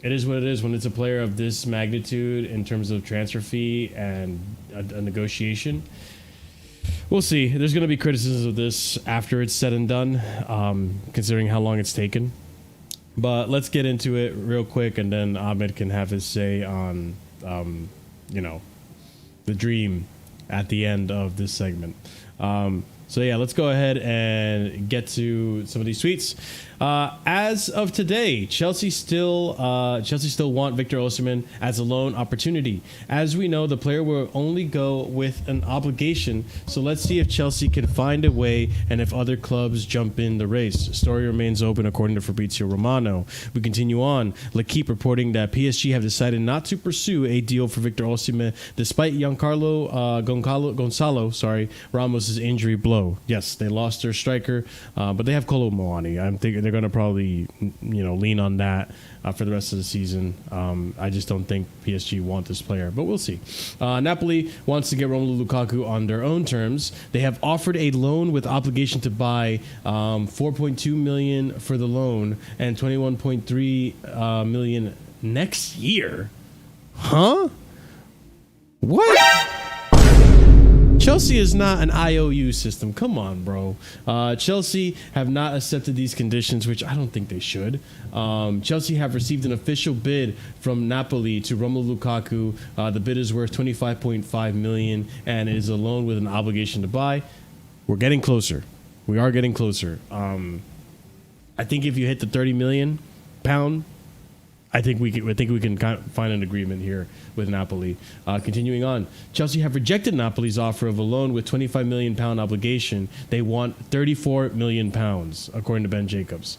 it is what it is when it's a player of this magnitude in terms of transfer fee and a negotiation. We'll see. There's going to be criticisms of this after it's said and done, considering how long it's taken. But let's get into it real quick, and then Ahmed can have his say on, the dream at the end of this segment. So yeah, let's go ahead and get to some of these tweets. As of today, Chelsea still want Victor Osimhen as a loan opportunity. As we know, the player will only go with an obligation. So let's see if Chelsea can find a way and if other clubs jump in the race. Story remains open according to Fabrizio Romano. We continue on. L'Equipe reporting that PSG have decided not to pursue a deal for Victor Osimhen despite Giancarlo Gonzalo Ramos' injury blow. Yes, they lost their striker, but they have Kolo Muani. I'm thinking they're going to probably, lean on that for the rest of the season. I just don't think PSG want this player, but we'll see. Napoli wants to get Romelu Lukaku on their own terms. They have offered a loan with obligation to buy 4.2 million for the loan and 21.3 million next year. Huh? What? Chelsea is not an IOU system. Come on, bro. Chelsea have not accepted these conditions, which I don't think they should. Chelsea have received an official bid from Napoli to Romelu Lukaku. The bid is worth 25.5 million and it is a loan with an obligation to buy. We're getting closer. We are getting closer. I think if you hit the 30 million pound, I think we can find an agreement here with Napoli. Continuing on, Chelsea have rejected Napoli's offer of a loan with 25 million pound obligation. They want 34 million pounds, according to Ben Jacobs.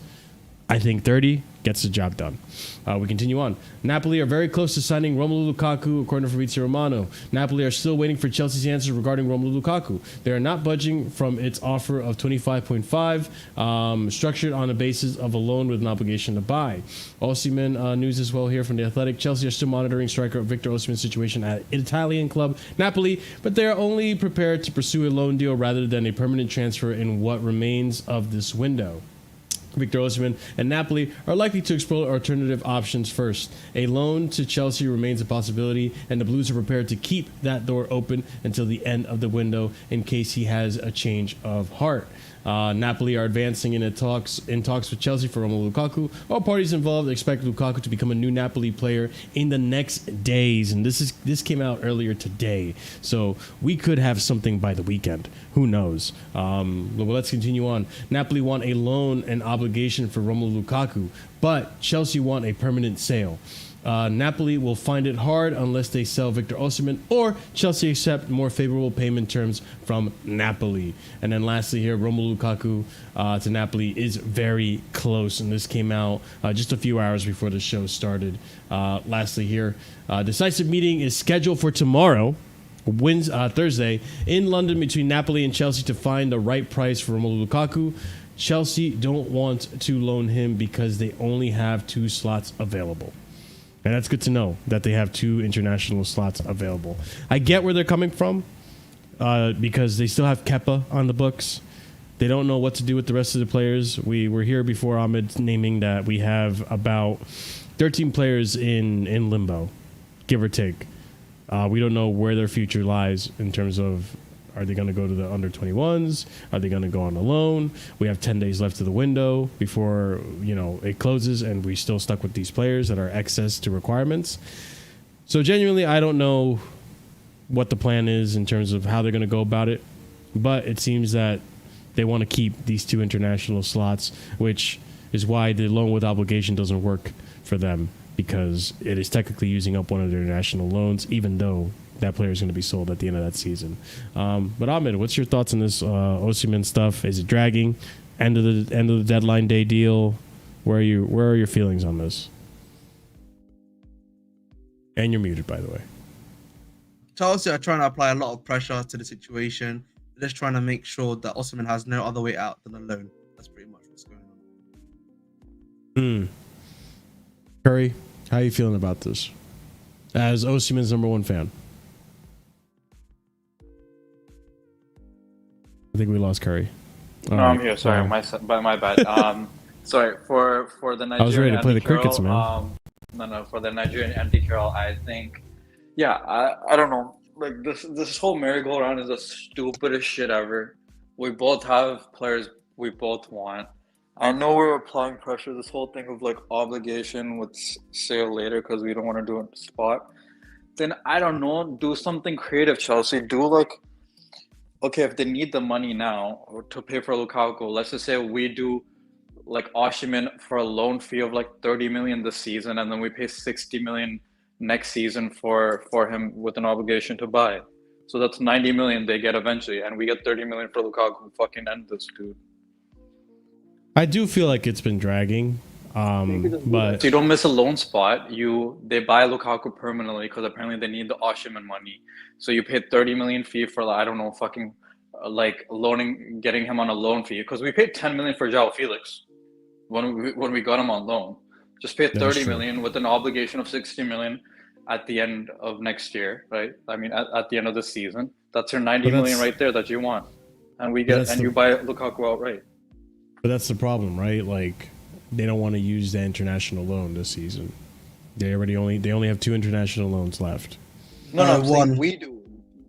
I think 30 gets the job done. We continue on. Napoli are very close to signing Romelu Lukaku, according to Fabrizio Romano. Napoli are still waiting for Chelsea's answer regarding Romelu Lukaku. They are not budging from its offer of 25.5, structured on a basis of a loan with an obligation to buy. Osimhen news as well here from The Athletic. Chelsea are still monitoring striker Victor Osimhen's situation at Italian club Napoli, but they are only prepared to pursue a loan deal rather than a permanent transfer in what remains of this window. Victor Osimhen and Napoli are likely to explore alternative options first. A loan to Chelsea remains a possibility, and the Blues are prepared to keep that door open until the end of the window in case he has a change of heart. Napoli are advancing in talks with Chelsea for Romelu Lukaku. All parties involved expect Lukaku to become a new Napoli player in the next days, and this came out earlier today, so we could have something by the weekend. Who knows? Well, let's continue on. Napoli want a loan and obligation for Romelu Lukaku, but Chelsea want a permanent sale. Napoli will find it hard unless they sell Victor Osimhen or Chelsea accept more favorable payment terms from Napoli. And then lastly here, Romelu Lukaku to Napoli is very close, and this came out just a few hours before the show started. Lastly here, decisive meeting is scheduled for tomorrow, Thursday, in London between Napoli and Chelsea to find the right price for Romelu Lukaku. Chelsea don't want to loan him because they only have 2 slots available. And that's good to know that they have 2 international slots available. I get where they're coming from because they still have Kepa on the books. They don't know what to do with the rest of the players. We were here before, Ahmed, naming that we have about 13 players in limbo, give or take. We don't know where their future lies in terms of, are they going to go to the under 21s? Are they going to go on a loan? We have 10 days left of the window before, it closes, and we still stuck with these players that are excess to requirements. So genuinely, I don't know what the plan is in terms of how they're going to go about it, but it seems that they want to keep these 2 international slots, which is why the loan with obligation doesn't work for them, because it is technically using up one of their international loans, even though that player is going to be sold at the end of that season. But Ahmed, what's your thoughts on this Osimhen stuff? Is it dragging? End of the deadline day deal? Where are your feelings on this? And you're muted, by the way. Chelsea are trying to apply a lot of pressure to the situation. They're just trying to make sure that Osimhen has no other way out than a loan. That's pretty much what's going on. Curry, how are you feeling about this? As Osimhen's #1 fan. I think we lost Curry. No, I'm here. Sorry, my bad. Sorry for the Nigerian. I was ready to play the crickets, man. For the Nigerian empty Carroll, I think, I don't know. Like this whole merry-go-round is the stupidest shit ever. We both have players we both want. I know we're applying pressure. This whole thing of like obligation with sale later because we don't want to do it on the spot. Then I don't know. Do something creative, Chelsea. Do like, okay, if they need the money now or to pay for Lukaku, let's just say we do like Osimhen for a loan fee of like 30 million this season, and then we pay 60 million next season for him with an obligation to buy. So that's 90 million they get eventually, and we get 30 million for Lukaku. Fucking end this, dude. I do feel like it's been dragging, but so you don't miss a loan spot. They buy Lukaku permanently because apparently they need the Osimhen money. So you paid 30 million fee for I don't know, fucking like loaning, getting him on a loan fee, because we paid 10 million for Joao Felix when we got him on loan. Just pay 30 million with an obligation of 60 million at the end of next year, right? I mean, at the end of the season, that's your 90 million right there that you want, and you buy Lukaku outright. But that's the problem, right? Like, they don't want to use the international loan this season. They only have 2 international loans left. No, I'm saying we do.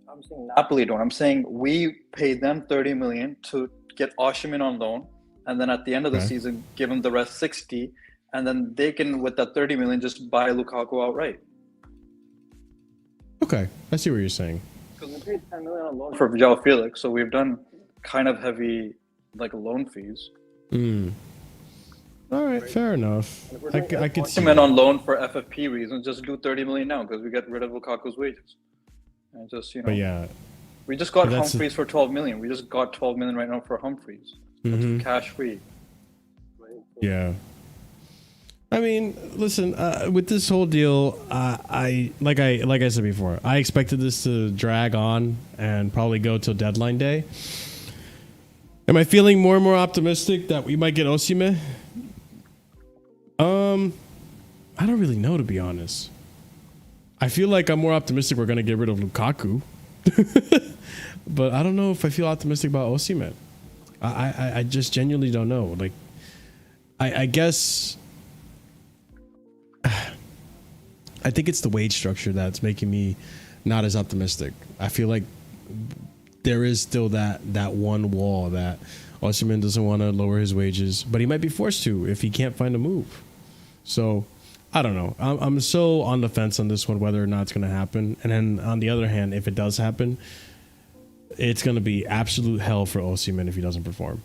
I'm saying Napoli don't. I'm saying we pay them 30 million to get Osimhen on loan, and then at the end of the season, give them the rest 60, and then they can, with that 30 million, just buy Lukaku outright. Okay, I see what you're saying. Because we paid 10 million on loan for Joao Felix, so we've done kind of heavy like loan fees. All right, fair enough. I could see Osimhen on loan for FFP reasons. Just do 30 million now because we get rid of Lukaku's wages, and just But yeah, we just got Humphreys for 12 million. We just got 12 million right now for Humphreys. That's cash free. Yeah. I mean, listen. With this whole deal, I like I said before, I expected this to drag on and probably go till deadline day. Am I feeling more and more optimistic that we might get Osimhen? I don't really know, to be honest. I feel like I'm more optimistic we're going to get rid of Lukaku. But I don't know if I feel optimistic about Osimhen. I just genuinely don't know. Like, I guess I think it's the wage structure that's making me not as optimistic. I feel like there is still that one wall that Osimhen doesn't want to lower his wages, but he might be forced to if he can't find a move. So I don't know. I'm so on the fence on this one, whether or not it's going to happen. And then on the other hand, if it does happen, it's going to be absolute hell for Osimhen if he doesn't perform.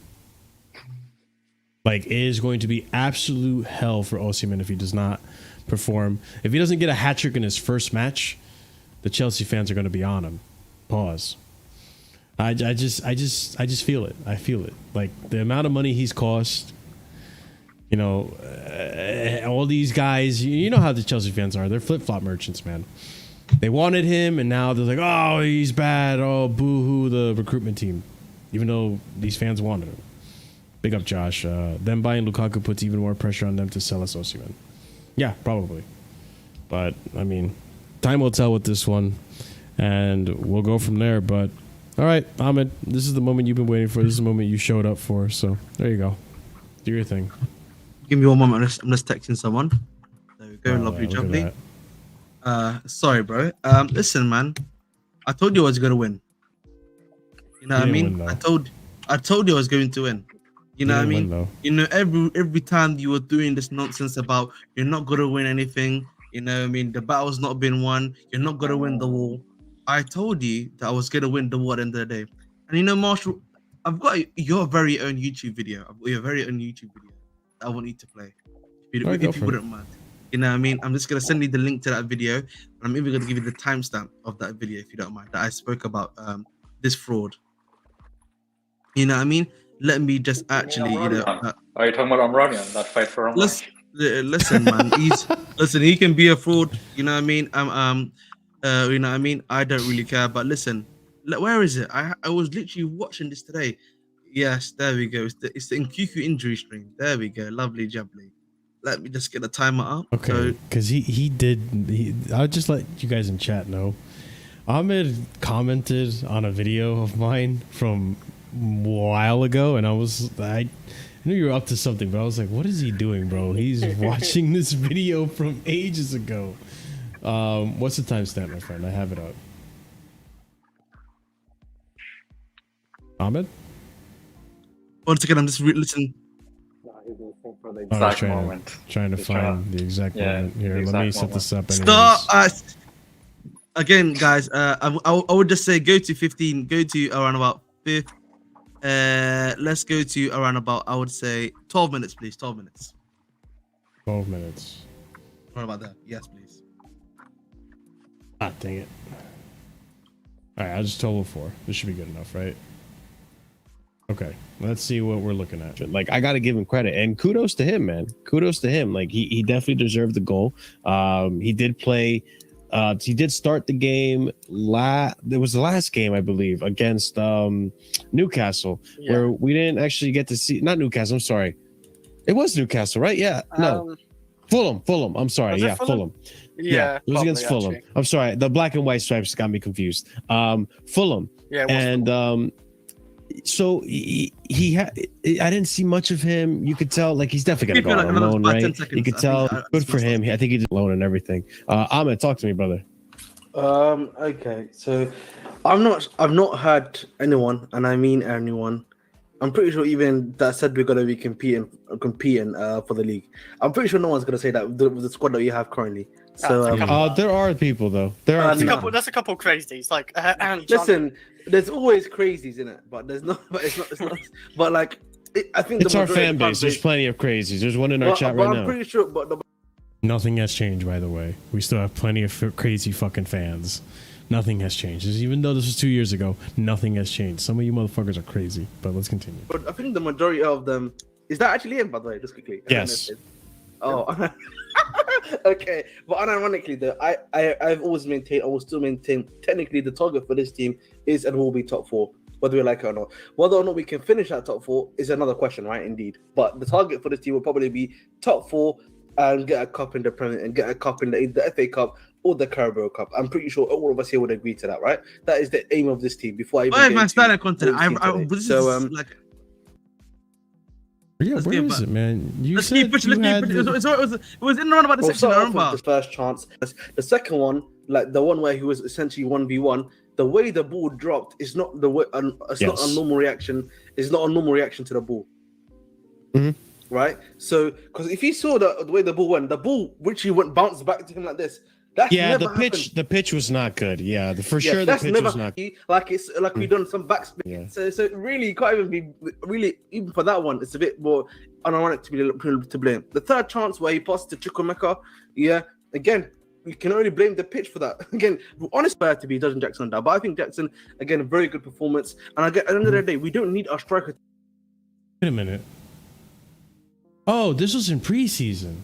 Like, it is going to be absolute hell for Osimhen if he does not perform. If he doesn't get a hat trick in his first match, the Chelsea fans are going to be on him. Pause. I just feel it. I feel it. Like, the amount of money he's cost, you know, all these guys, you know how the Chelsea fans are. They're flip-flop merchants, man. They wanted him, and now they're like, oh, he's bad. Oh, boo-hoo, the recruitment team. Even though these fans wanted him. Big up, Josh. Them buying Lukaku puts even more pressure on them to sell us Osimhen. Yeah, probably. But, I mean, time will tell with this one. And we'll go from there. But, all right, Ahmed, this is the moment you've been waiting for. This is the moment you showed up for. So, there you go. Do your thing. Give me one moment. I'm just texting someone. There we go. Lovely, look at jubbly. that. Sorry, bro. Listen, man. I told you I was gonna win. You know what I mean? Win, I told you I was going to win. You know what I mean? Win, You know, every time you were doing this nonsense about you're not gonna win anything. You know what I mean? The battle's not been won. You're not gonna win the war. I told you that I was gonna win the war at the end of the day. And you know, Marshall, I've got your very own YouTube video. I've got your very own YouTube video that I want you to play. If you wouldn't mind. You know what I mean? I'm just going to send you the link to that video. And I'm even going to give you the timestamp of that video, if you don't mind, that I spoke about this fraud. You know what I mean? Let me just actually, are you talking about Amranian, that fight for Amranian? Listen, man. He can be a fraud. You know what I mean? You know what I mean? I don't really care. But listen, where is it? I was literally watching this today. Yes, there we go. It's the Nkuku injury stream. There we go. Lovely jubbly. Let me just get the timer up. Okay, because I'll just let you guys in chat know. Ahmed commented on a video of mine from a while ago, and I knew you were up to something, but I was like, what is he doing, bro? He's watching this video from ages ago. What's the timestamp, my friend? I have it up. Ahmed? Once again, I'm just listening. For the exact moment. Trying to find the exact moment here. Let me set this up. Again, guys. I would just say go to 15. Go to around about 5th. Let's go to around about, I would say 12 minutes, please. 12 minutes. 12 minutes. What about that? Yes, please. Ah, dang it. All right, I'll just total 4. This should be good enough, right? Okay, let's see what we're looking at. Like, I got to give him credit, and kudos to him, man. Kudos to him. Like, he definitely deserved the goal. He did play. He did start the game. There was the last game, I believe, against Newcastle, where we didn't actually get to see. Not Newcastle. I'm sorry. It was Newcastle, right? Yeah. No. Fulham. I'm sorry. Yeah, Fulham. Yeah, it was against Fulham. Actually. I'm sorry. The black and white stripes got me confused. Fulham. Yeah. And so I didn't see much of him. You could tell, like, he's definitely gonna go on loan, right? You could tell. Good for him. I think he did loan and everything. Ahmed, talk to me, brother. Okay, so I've not had anyone, and I mean anyone. I'm pretty sure even that said we're gonna be competing for the league. I'm pretty sure no one's gonna say that with the squad that you have currently. So there are people though. There's a couple of crazies like. Listen, there's always crazies in it, but there's not. But it's not. But like, I think it's our fan base. There's plenty of crazies. There's one in our chat right now. I'm pretty sure, but nothing has changed. By the way, we still have plenty of crazy fucking fans. Nothing has changed. Even though this was 2 years ago, nothing has changed. Some of you motherfuckers are crazy, but let's continue. But I think the majority of them is that actually him, by the way, just quickly. Yes. Oh, okay. But unironically, though, I've always maintained, I will still maintain, technically the target for this team is and will be top 4, whether we like it or not. Whether or not we can finish at top 4 is another question, right? Indeed. But the target for this team will probably be top 4 and get a cup in the Premier and get a cup in the FA Cup or the Carabao Cup. I'm pretty sure all of us here would agree to that, right? That is the aim of this team. Before I even man, start content. Yeah, where is it, man? You said it was in around about the section. I remember the first chance. The second one, like the one where he was essentially 1v1. The way the ball dropped is not the way. It's not a normal reaction. It's not a normal reaction to the ball. Mm-hmm. Right. So, because if you saw the way the ball went, the ball literally went bounced back to him like this. The pitch was not good. Yeah, for sure the pitch was not good. Like it's like we've done some backspin. Yeah. So really, you can't even be really even for that one. It's a bit more unironic to blame. The third chance where he passed to Chukwuemeka, again, we can only blame the pitch for that. Again, honest player to be judging Jackson down, but I think Jackson again a very good performance. And at the end of the day, we don't need our striker. Wait a minute. Oh, this was in preseason.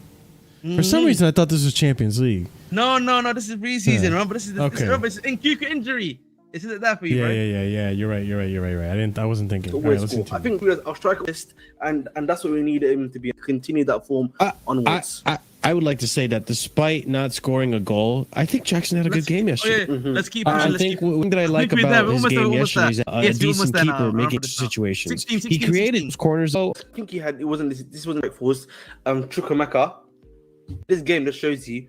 For some reason, I thought this was Champions League. No. This is preseason. Remember, this is Nkuku injury. Isn't that for you, Yeah, right? yeah. You're right. I wasn't thinking. All right, Always let's score. I continue. think our striker list, and that's what we need him to be. Continue that form onwards. I would like to say that despite not scoring a goal, I think Jackson had a good game yesterday. Let's keep I pushing. think one that I like about his game yesterday is a Yes, we're decent almost there now. keeper Remember making this now. situations. 16, He created 16. those corners. Oh, I think this wasn't right force. Chukwuemeka. This game just shows you.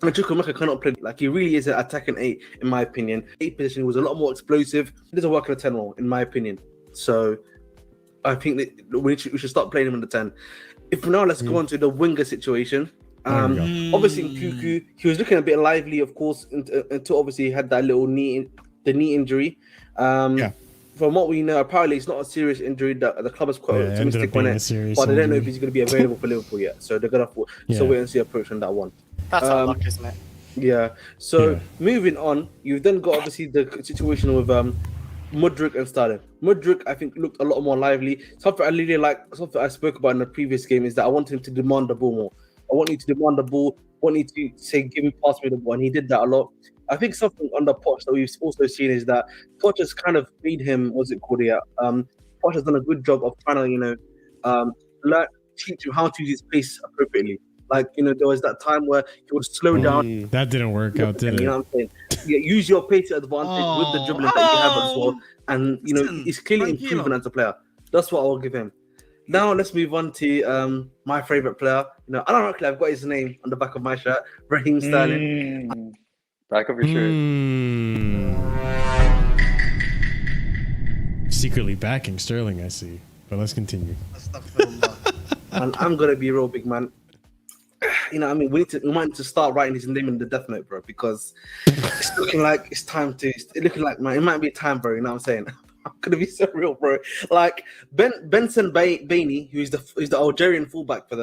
And Chukwuemeka cannot play like he really is an attacking 8, in my opinion. 8 position was a lot more explosive. He doesn't work in a 10 role, in my opinion. So I think that we should start playing him in the 10. If now let's go on to the winger situation. Obviously in Cuckoo, he was looking a bit lively, of course, until obviously he had that little knee injury. From what we know, apparently it's not a serious injury. The club is quite optimistic on it, but they don't know if he's going to be available for Liverpool yet. So they're going to wait and see approach on that one. That's unlucky, isn't it? Yeah. So moving on, you've then got obviously the situation with Mudryk and Sterling. Mudryk, I think, looked a lot more lively. Something I really like, something I spoke about in the previous game is that I want him to demand the ball more. I want you to demand the ball. I want you to say, give me, pass me the ball. And he did that a lot. I think something under Poch that we've also seen is that Poch has kind of made him, what's it called here? Poch has done a good job of trying to, teach him how to use his pace appropriately. Like, there was that time where he would slow down. That didn't work out, did it? You know what I'm saying? Yeah, use your pace advantage with the dribbling that you have as well. And, he's clearly improving as a player. That's what I'll give him. Now let's move on to my favorite player. Ironically, I've got his name on the back of my shirt, Raheem Sterling. Back of your shirt. Secretly backing Sterling, I see. But let's continue. And I'm gonna be real big man. We might need to start writing his name in the death note, bro, because it's looking like it's time to. It's looking like, man, it might be time, bro. You know what I'm saying? I'm gonna be so real, bro. Like Benson Baini, who is the Algerian fullback for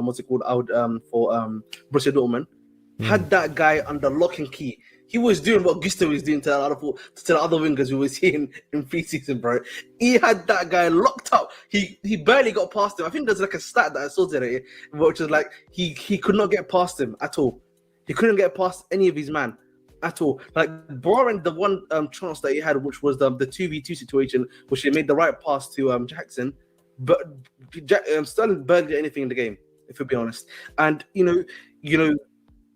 what's it called? Borussia Dortmund, had that guy under lock and key. He was doing what Gusto was doing to the other wingers we were seeing in preseason, bro. He had that guy locked up. He barely got past him. I think there's like a stat that I saw today, which is like he could not get past him at all. He couldn't get past any of his man at all. Like barring the one chance that he had, which was the 2v2 situation, which he made the right pass to Jackson, but Sterling barely did anything in the game, if we'll be honest. And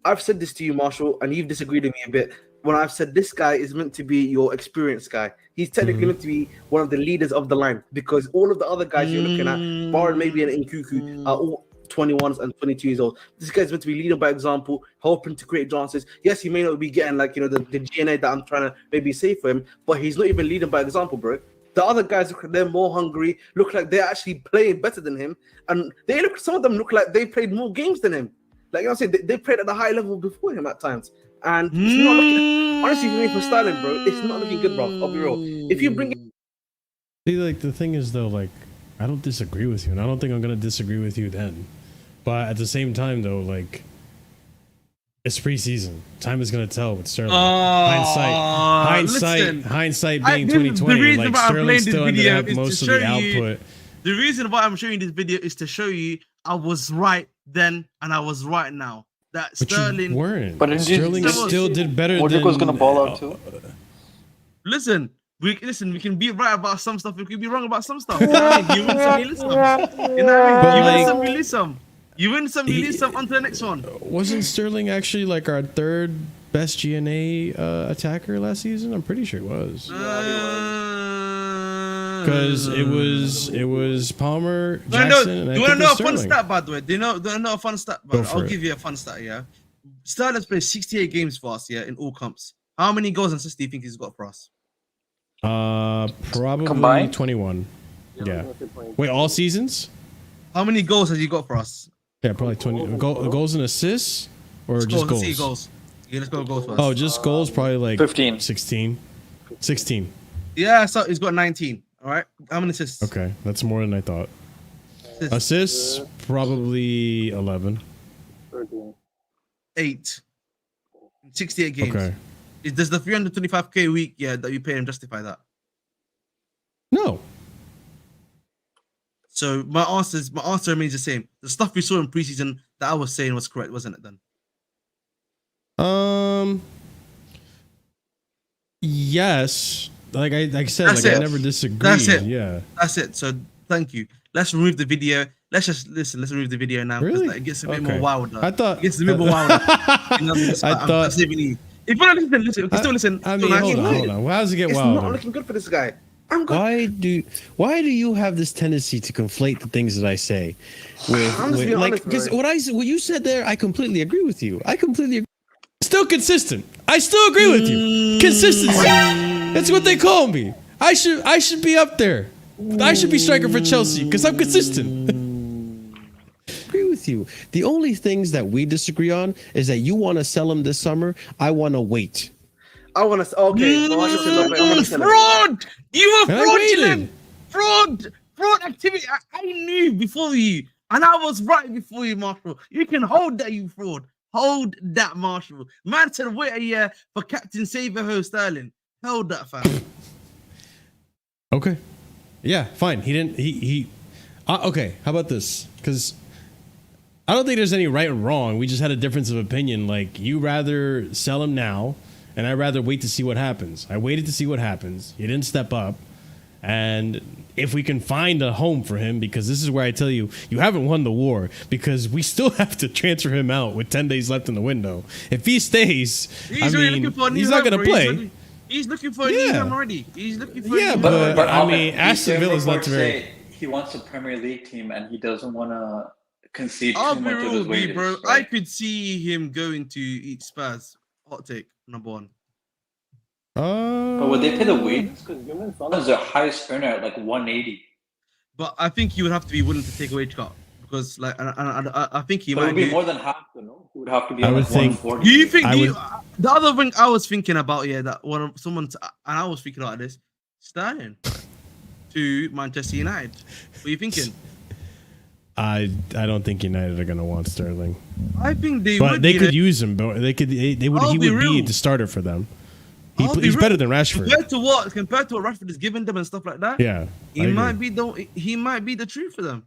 I've said this to you, Marshall, and you've disagreed with me a bit. When I've said this guy is meant to be your experienced guy, he's technically meant to be one of the leaders of the line, because all of the other guys you're looking at, barring maybe an Nkuku, are all 21s and 22 years old. This guy's meant to be leading by example, helping to create chances. Yes, he may not be getting the GNA that I'm trying to maybe say for him, but he's not even leading by example, bro. The other guys look like they're more hungry, look like they're actually playing better than him, and some of them look like they played more games than him. Like, you know what I'm saying? They played at a high level before him at times. And it's not looking, honestly, for Sterling, bro, it's not looking good, bro. I'll be real. If you bring it. See, like, the thing is, though, like, I don't disagree with you, and I don't think I'm going to disagree with you then. But at the same time, though, like, it's preseason. Time is going to tell with Sterling. Hindsight being 2020. Like, Sterling still ended up most of the output. The reason why I'm showing this video is to show you I was right then and I was right now. That But Sterling you weren't. But Sterling still did better than... was going to ball out too. Listen, we can be right about some stuff. We can be wrong about some stuff. You know what I mean? You win some, you lose some. You know what I mean? You win some, you lose some. You win some, you lose some. On to the next one. Wasn't Sterling actually like our third best GNA attacker last season? I'm pretty sure he was. Because it was Palmer, Jackson, and I do you want to know a fun Sterling. stat, by the way? Do you know a fun stat? I'll give you a fun stat, yeah? Sterling's played 68 games for us, yeah, in all comps. How many goals and assists do you think he's got for us? Probably Combined? 21. Yeah. Wait, all seasons? How many goals has he got for us? Yeah, probably 20. Goals and assists? Or Let's just go, let's goals? see goals. Yeah, let's go goals first. Oh, just goals? Probably like 15. 16. 16. Yeah, so he's got 19. All right. How many assists? Okay, that's more than I thought. Assists? Probably 11. 8. 68 games. Okay. Does the 325k a week, that you pay him justify that? No. So my answer remains the same. The stuff we saw in preseason that I was saying was correct, wasn't it then? yes. Like I said, That's like I it. never disagreed. That's it. Yeah. That's it. So thank you. Let's remove the video. Let's just listen. Let's remove the video now because Really? it gets a bit Okay. more wilder. I thought It gets a bit more wilder. You know, I thought. if you want to listen. Still listen. I mean, hold on. Well, how does it get It's wilder? not looking good for this guy. I'm good. Why do you have this tendency to conflate the things that I say I'm just with being like honest, because bro. what you said there, I completely agree with you. I completely agree. Still consistent. I still agree with you. Consistency. That's what they call me. I should be up there. I should be striker for Chelsea because I'm consistent. Agree with you. The only things that we disagree on is that you want to sell him this summer. I want to wait. I want to. Okay. Well, Fraud! You were I fraudulent. waited. Fraud activity. I knew before you, and I was right before you, Marshall. You can hold that, you fraud. Hold that, Marshall. Man said wait a year for Captain Saverho Sterling. Hold that, fam. Okay. Yeah, fine. He didn't. He. Okay. How about this? Because I don't think there's any right and wrong. We just had a difference of opinion. Like you rather sell him now, and I rather wait to see what happens. I waited to see what happens. He didn't step up, and if we can find a home for him, because this is where I tell you, you haven't won the war, because we still have to transfer him out with 10 days left in the window. If he stays, He's really looking for a new he's not home, going to bro. play. He's looking for a new home already. He's looking for a new home. But I mean, Ahmed, Aston you hear Villa's not reports very. say he wants a Premier League team and he doesn't want to concede I'll too be much of real his with you, wages. bro. right? I could see him going to eat Spurs. Hot take, number one. But would they pay the wages? Because Jonas is the highest earner at like 180. But I think you would have to be willing to take a wage cut because, like, and I think he But it might would be do. more than half, you know? It would have to be I on would like think- 140. Do you think I would- the other thing I was thinking about, yeah, that one someone and I was thinking about this, Sterling to Manchester United. What are you thinking? I don't think United are going to want Sterling, I think they but would. they you could know, use him. But he would I'll be be real. the starter for them. I'll be He's real. better than Rashford. compared to what Rashford is giving them and stuff like that. Yeah, He might be the truth for them.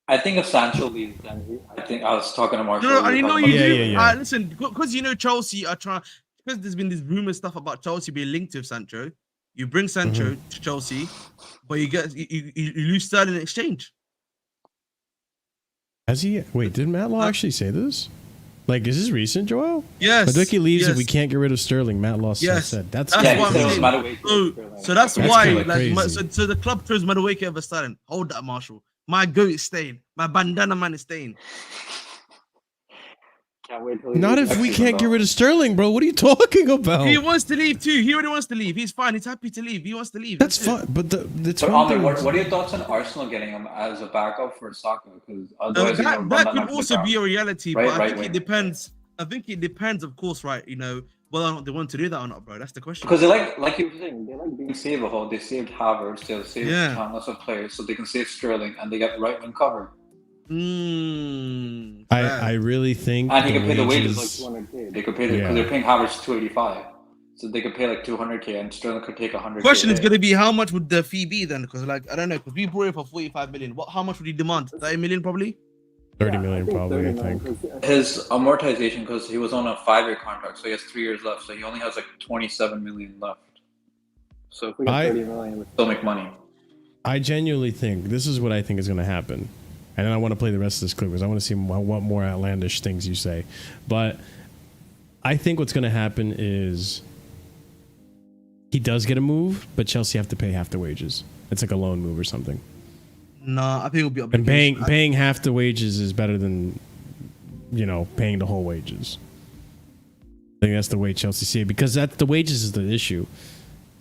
I think if Sancho leaves, then I think I was talking to Marshall. No, and you know you Yeah, do. yeah, yeah. Listen, because you know Chelsea are trying. Because there's been this rumor stuff about Chelsea being linked with Sancho. You bring Sancho to Chelsea, but you lose Sterling in exchange. Has he? Wait, did Matt Law actually say this? Like, is this recent, Joel? Yes. Madueke leaves yes. if we can't get rid of Sterling. Matt Law Yes. said that's That's Yeah, what he I'm said it was saying. Madueke. So that's That's why, kinda like, crazy. so the club chose Madueke over Sterling. Hold that, Marshall. My goat is staying. My bandana man is staying. Can't wait till Not if we can't get rid of Sterling, bro. What are you talking about? He wants to leave too. He already wants to leave. He's fine. He's happy to leave. He wants to leave. That's it. fine, but that's But one Ahmed, thing. what are your thoughts on Arsenal getting him as a backup for Saka? Because No, otherwise, that could also be a reality, Right, but I right think wing. it depends. I think it depends, of course, right? You know, whether or not they want to do that or not, bro. That's the question. Because they like you were saying, they like being saveable. They saved Havertz, they saved Yeah. countless of players, so they can save Sterling, and they get right wing covered. I really think And he can pay the wages like wages- 200k. They could pay because Yeah. they're paying Havertz 285, so they could pay like 200k, and Sterling could take 100k. Question is going to be how much would the fee be then? Because like I don't know, because we brought it for 45 million. How much would he demand? 30 million probably. 30 million probably. I think. His amortization, because he was on a 5-year contract, so he has 3 years left. So he only has like 27 million left. So if we get 30 million, we still make money. I genuinely think this is what I think is going to happen, and then I want to play the rest of this clip because I want to see what more outlandish things you say. But I think what's going to happen is he does get a move, but Chelsea have to pay half the wages. It's like a loan move or something. No, I think it'll be And paying half the wages is better than, paying the whole wages. I think that's the way Chelsea see it, because the wages is the issue.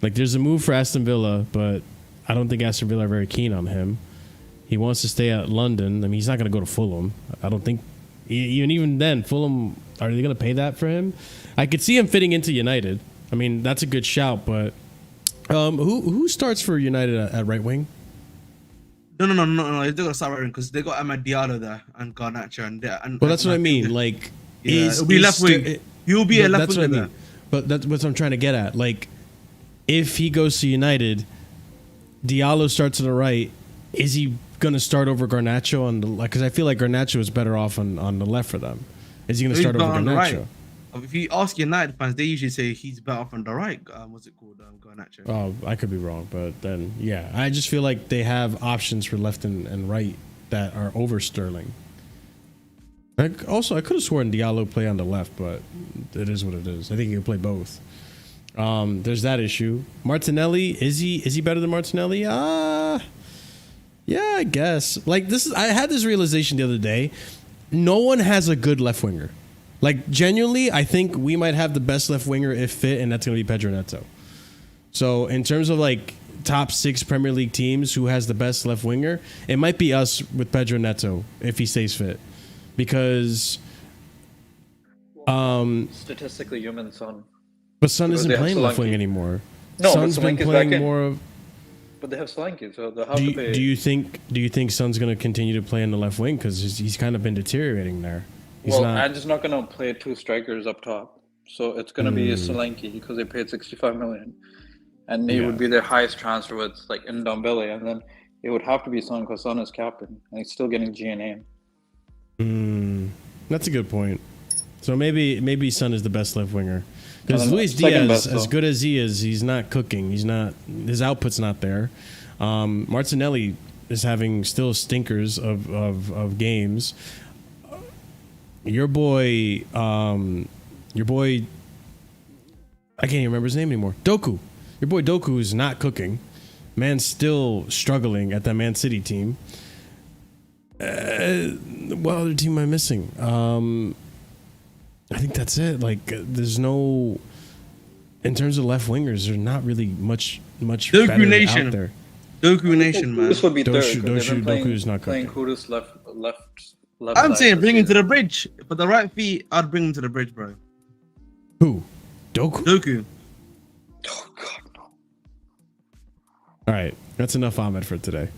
Like, there's a move for Aston Villa, but I don't think Aston Villa are very keen on him. He wants to stay at London. I mean, he's not going to go to Fulham. I don't think, even then, Fulham, are they going to pay that for him? I could see him fitting into United. I mean, that's a good shout, but who starts for United at right wing? No. They're gonna start right because they got Ahmed Diallo there and Garnacho and. Well, that's what I mean. Like, it'll be left wing. He'll be a left that's winger. what I mean. But that's what I'm trying to get at. Like, if he goes to United, Diallo starts to the right. Is he gonna start over Garnacho on the? Because I feel like Garnacho is better off on the left for them. Is he gonna He's start over on the right. Garnacho? If you ask United fans, they usually say he's better off on the right. What's it called? Garnacho. Oh, I could be wrong, but then yeah, I just feel like they have options for left and right that are over Sterling. Also, I could have sworn Diallo play on the left, but it is what it is. I think he can play both. There's that issue. Martinelli, is he better than Martinelli? Yeah, I guess. Like I had this realization the other day. No one has a good left winger. Like genuinely, I think we might have the best left winger if fit, and that's going to be Pedro Neto. So in terms of like top 6 Premier League teams, who has the best left winger, it might be us with Pedro Neto if he stays fit, because statistically, human Son. But Son isn't playing left wing anymore. No, Son's been playing more of. But they have Solanke, so they'll have to pay. Do you think Son's going to continue to play in the left wing, because he's kind of been deteriorating there? I'm just not going to play 2 strikers up top, so it's going to be Solanke because they paid 65 million, and he would be their highest transfer with like Ndombele, and then it would have to be Son because Son is captain and he's still getting GNA. That's a good point. So maybe Son is the best left winger. Because Luis Diaz, as good as he is, he's not cooking. His output's not there. Martinelli is having still stinkers of games. Your boy, I can't even remember his name anymore. Doku. Your boy Doku is not cooking. Man's still struggling at that Man City team. What other team am I missing? I think that's it. Like, there's no, in terms of left wingers, there's not really much Doku better Nation out there. Doku Nation, man. This would be third. Doku's not playing cooking. Kudus left. I'm side saying bring him to season. the bridge. For the right fee, I'd bring him to the bridge, bro. Who? Doku? Doku. Oh God, no. All right, that's enough Ahmed for today.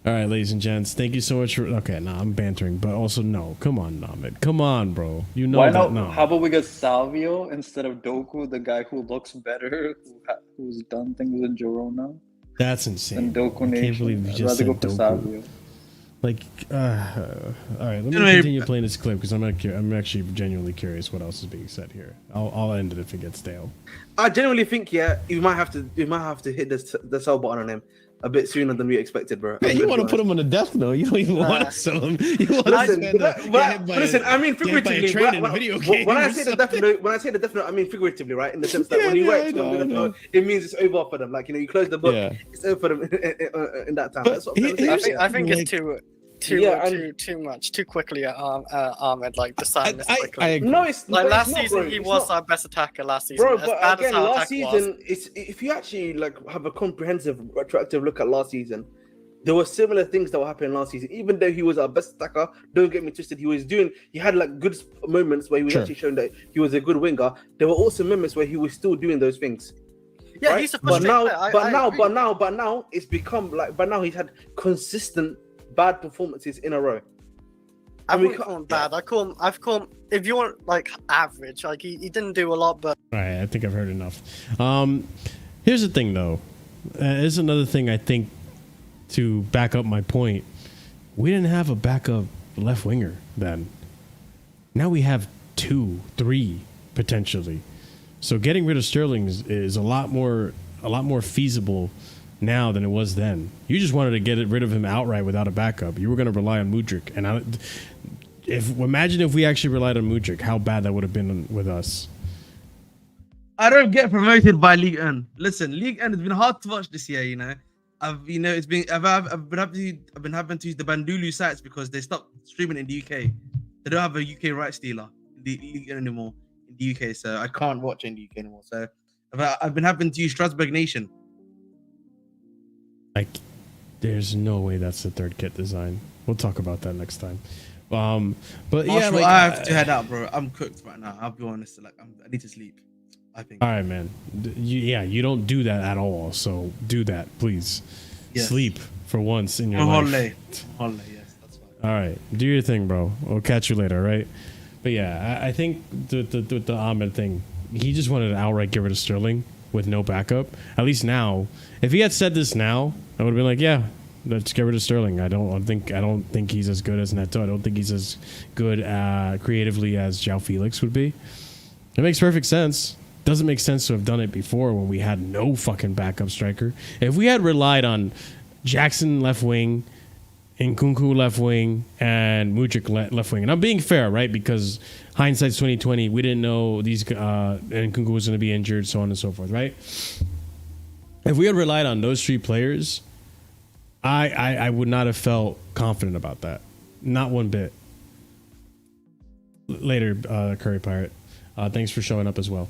All right, ladies and gents, thank you so much for. Okay, nah, I'm bantering, but also no. Come on, Ahmed. Come on, bro. You know Why that. not? No. How about we get Salvio instead of Doku, the guy who looks better, who's done things in Girona? That's insane. And Doku I Nation. can't believe you I'd just rather said go for Doku. Salvio. Like, all right, let me continue playing this clip because I'm actually genuinely curious what else is being said here. I'll end it if it gets stale. I genuinely think, you might have to hit the sell button on him a bit sooner than we expected, bro. Man, you want to put him on a death note. You don't even want to sell him. You want to listen, I mean figuratively. When I say the death note, I mean figuratively, right? In the sense that when you work on the death note, it means it's over for them. Like, you close the book, it's over for them in that time. That's what I'm trying to say. I think it's too much, too quickly at Ahmed, like deciding this quickly. No, it's like last not, season. bro. He was our best attacker last season. Bro, As but bad as again, our last attack season, if you actually like have a comprehensive, retroactive look at last season, there were similar things that were happening last season. Even though he was our best attacker, don't get me twisted. He had like good moments where he was actually showing that he was a good winger. There were also moments where he was still doing those things. Yeah, right? he's a frustrated player. But now it's become like. But now he's had consistent bad performances in a row. I wouldn't call him bad. I've called him, if you want, like, average. Like, he didn't do a lot, but... All right, I think I've heard enough. Here's the thing, though. Here's another thing I think to back up my point. We didn't have a backup left winger then. Now we have 2, 3, potentially. So getting rid of Sterling is a lot more feasible now than it was then. You just wanted to get rid of him outright without a backup. You were going to rely on Mudryk, and imagine if we actually relied on Mudryk, how bad that would have been with us. I don't get promoted by League 1. Listen, League 1 has been hard to watch this year. I've been having to use the Bandulu sites because they stopped streaming in the UK. They don't have a UK rights dealer in the League 1 anymore in the UK, so I can't watch in the UK anymore. So I've been having to use Strasbourg Nation. Like, there's no way that's the third kit design. We'll talk about that next time. But yeah, like, I have to head out, bro. I'm cooked right now. I'll be honest. Like, I need to sleep. I think. All right, man. You don't do that at all. So do that, please. Yes. Sleep for once in your life. Holiday, yes, that's fine. All right, do your thing, bro. We'll catch you later, right? But yeah, I think the Ahmed thing, he just wanted to outright get rid of Sterling with no backup. At least now, if he had said this now, I would have been like, yeah, let's get rid of Sterling. I don't think he's as good as Neto. I don't think he's as good creatively as Joao Felix would be. It makes perfect sense. Doesn't make sense to have done it before when we had no fucking backup striker. If we had relied on Jackson left wing, Nkunku left wing, and Mudryk left wing, and I'm being fair, right? Because hindsight's 2020. We didn't know these Nkunku was going to be injured, so on and so forth, right? If we had relied on those three players, I would not have felt confident about that. Not one bit. Later, Curry Pirate. Thanks for showing up as well.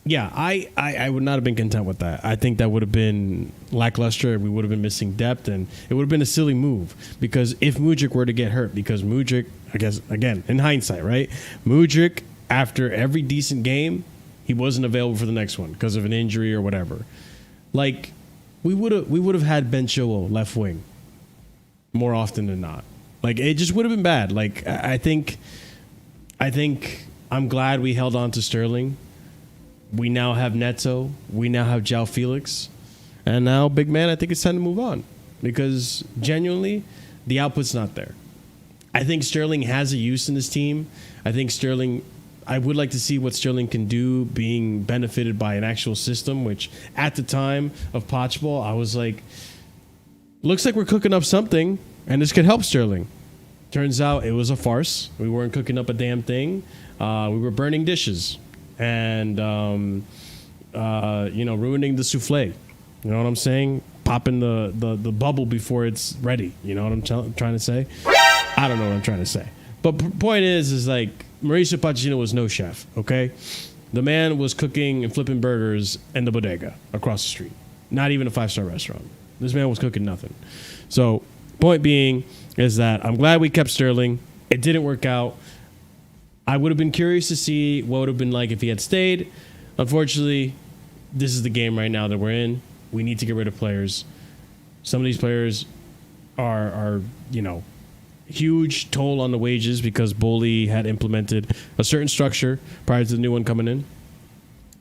Yeah, I would not have been content with that. I think that would have been lackluster. We would have been missing depth, and it would have been a silly move. Because if Mudryk were to get hurt, because Mudryk, I guess, again, in hindsight, right? Mudryk, after every decent game, he wasn't available for the next one because of an injury or whatever. Like, we would have had Ben Chilwell left wing more often than not. Like, it just would have been bad. Like, I think I'm glad we held on to Sterling. We now have Neto. We now have Joao Felix. And now, big man, I think it's time to move on. Because genuinely, the output's not there. I think Sterling has a use in this team. I would like to see what Sterling can do being benefited by an actual system, which at the time of Pochball, I was like, looks like we're cooking up something, and this could help Sterling. Turns out it was a farce. We weren't cooking up a damn thing. We were burning dishes and, ruining the souffle. You know what I'm saying? Popping the bubble before it's ready. You know what I'm trying to say? I don't know what I'm trying to say. But point is like, Mauricio Pochettino was no chef, okay? The man was cooking and flipping burgers in the bodega across the street. Not even a 5-star restaurant. This man was cooking nothing. So, point being is that I'm glad we kept Sterling. It didn't work out. I would have been curious to see what would have been like if he had stayed. Unfortunately, this is the game right now that we're in. We need to get rid of players. Some of these players are huge toll on the wages because Bully had implemented a certain structure prior to the new one coming in.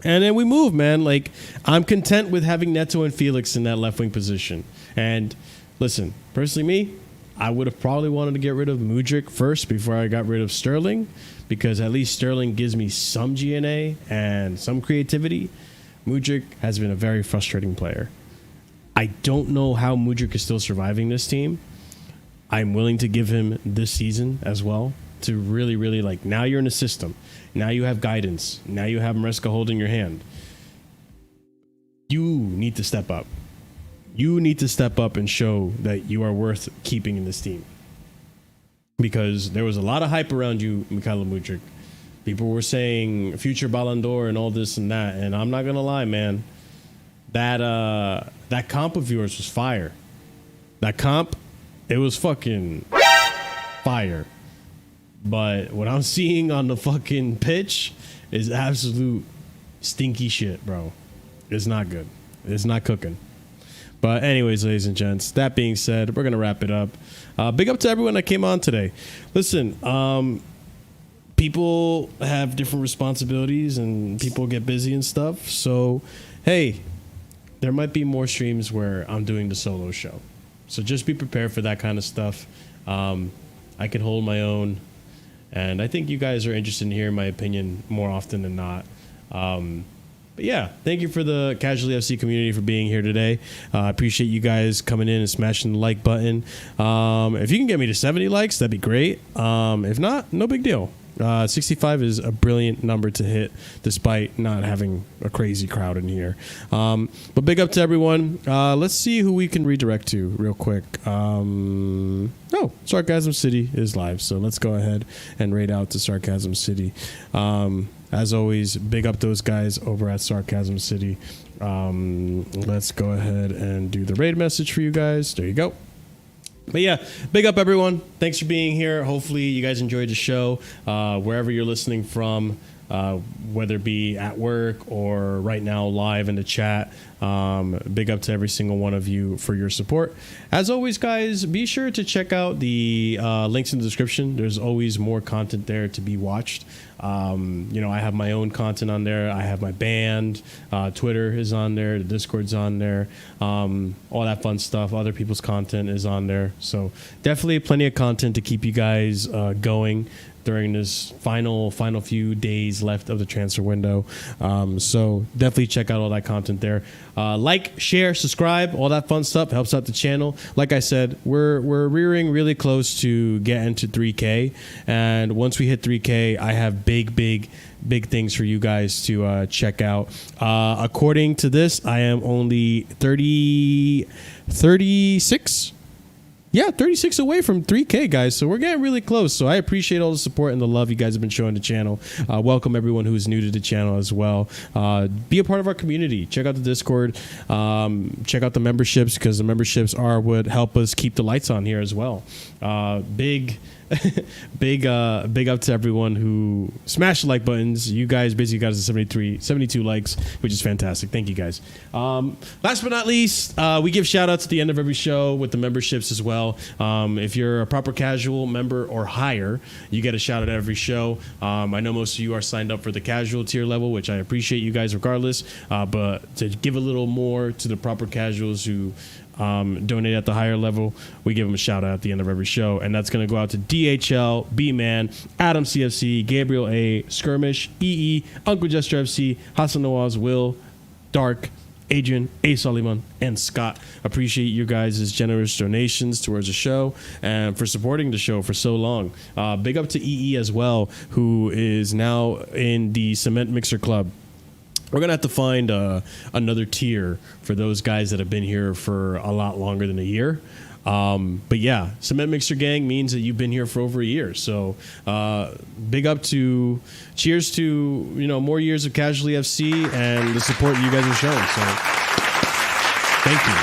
And then we move, man. Like, I'm content with having Neto and Felix in that left wing position. And listen, personally, me, I would have probably wanted to get rid of Mudryk first before I got rid of Sterling, because at least Sterling gives me some GNA and some creativity. Mudryk has been a very frustrating player. I don't know how Mudryk is still surviving this team. I'm willing to give him this season as well to really, really, like, now you're in a system. Now you have guidance. Now you have Maresca holding your hand. You need to step up. You need to step up and show that you are worth keeping in this team. Because there was a lot of hype around you, Mikhailo Mudryk. People were saying future Ballon d'Or and all this and that. And I'm not going to lie, man. That comp of yours was fire. That comp, it was fucking fire. But what I'm seeing on the fucking pitch is absolute stinky shit, bro. It's not good. It's not cooking. But anyways, ladies and gents, that being said, we're going to wrap it up. Big up to everyone that came on today. Listen, people have different responsibilities and people get busy and stuff. So, hey, there might be more streams where I'm doing the solo show. So just be prepared for that kind of stuff. I can hold my own. And I think you guys are interested in hearing my opinion more often than not. But yeah, thank you for the Casually FC community for being here today. I appreciate you guys coming in and smashing the like button. If you can get me to 70 likes, that'd be great. If not, no big deal. 65 is a brilliant number to hit despite not having a crazy crowd in here. But big up to everyone. Let's see who we can redirect to real quick. Oh, Sarcasm City is live, so let's go ahead and raid out to Sarcasm City. As always, big up those guys over at Sarcasm City. Let's go ahead and do the raid message for you guys. There you go. But yeah, big up everyone. Thanks for being here. Hopefully you guys enjoyed the show. Wherever you're listening from, whether it be at work or right now live in the chat. Big up to every single one of you for your support. As always, guys, be sure to check out the links in the description. There's always more content there to be watched. I have my own content on there. I have my band. Twitter is on there. The Discord's on there. All that fun stuff. Other people's content is on there. So definitely plenty of content to keep you guys going during this final few days left of the transfer window. So definitely check out all that content there. Like, share, subscribe, all that fun stuff helps out the channel. Like I said, we're rearing really close to getting to 3K, and once we hit 3K, I have big things for you guys to check out. According to this, I am only 36. Yeah, 36 away from 3K, guys. So we're getting really close. So I appreciate all the support and the love you guys have been showing the channel. Welcome everyone who is new to the channel as well. Be a part of our community. Check out the Discord. Check out the memberships, because the memberships are what help us keep the lights on here as well. Big up to everyone who smashed the like buttons. You guys basically got us to 72 likes, which is fantastic. Thank you guys. Last but not least, we give shout outs at the end of every show with the memberships as well. If you're a proper casual member or higher, you get a shout out at every show. I know most of you are signed up for the casual tier level, which I appreciate you guys regardless, but to give a little more to the proper casuals who donate at the higher level, we give them a shout out at the end of every show, and that's going to go out to DHL, B-Man, Adam CFC, Gabriel A, Skirmish, EE, Uncle Jester FC, Hassan Nawaz, Will, Dark, Adrian, A. Suleiman, and Scott. Appreciate you guys' generous donations towards the show and for supporting the show for so long. Big up to EE as well, who is now in the Cement Mixer Club. We're going to have to find another tier for those guys that have been here for a lot longer than a year. But yeah, Cement Mixer Gang means that you've been here for over a year. So big up to, cheers to, more years of Casually FC and the support you guys are showing. So thank you.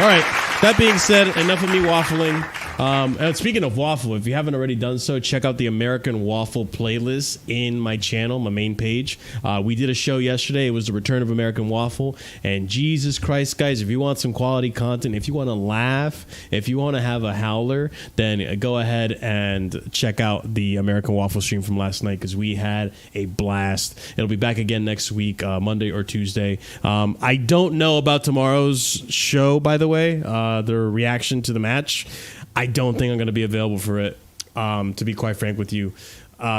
All right. That being said, enough of me waffling. And speaking of waffle, if you haven't already done so, check out the American Waffle playlist in my channel, my main page. We did a show yesterday. It was the return of American Waffle. And Jesus Christ, guys, if you want some quality content, if you want to laugh, if you want to have a howler, then go ahead and check out the American Waffle stream from last night, because we had a blast. It'll be back again next week, Monday or Tuesday. I don't know about tomorrow's show, by the way, the reaction to the match. I don't think I'm going to be available for it, to be quite frank with you.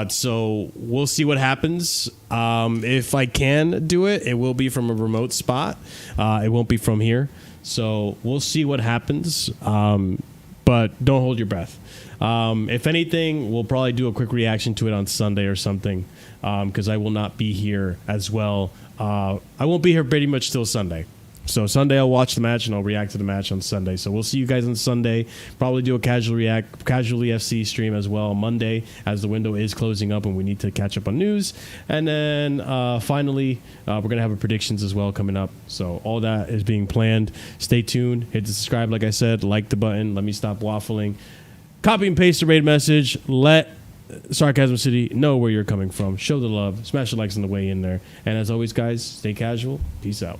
So we'll see what happens. If I can do it, it will be from a remote spot. It won't be from here. So we'll see what happens. But don't hold your breath. If anything, we'll probably do a quick reaction to it on Sunday or something, because I will not be here as well. I won't be here pretty much till Sunday. So Sunday I'll watch the match and I'll react to the match on Sunday. So we'll see you guys on Sunday. Probably do a Casually FC stream as well Monday, as the window is closing up and we need to catch up on news. And then finally, we're going to have a predictions as well coming up. So all that is being planned. Stay tuned. Hit the subscribe, like I said. Like the button. Let me stop waffling. Copy and paste the raid message. Let Sarcasm City know where you're coming from. Show the love. Smash the likes on the way in there. And as always, guys, stay casual. Peace out.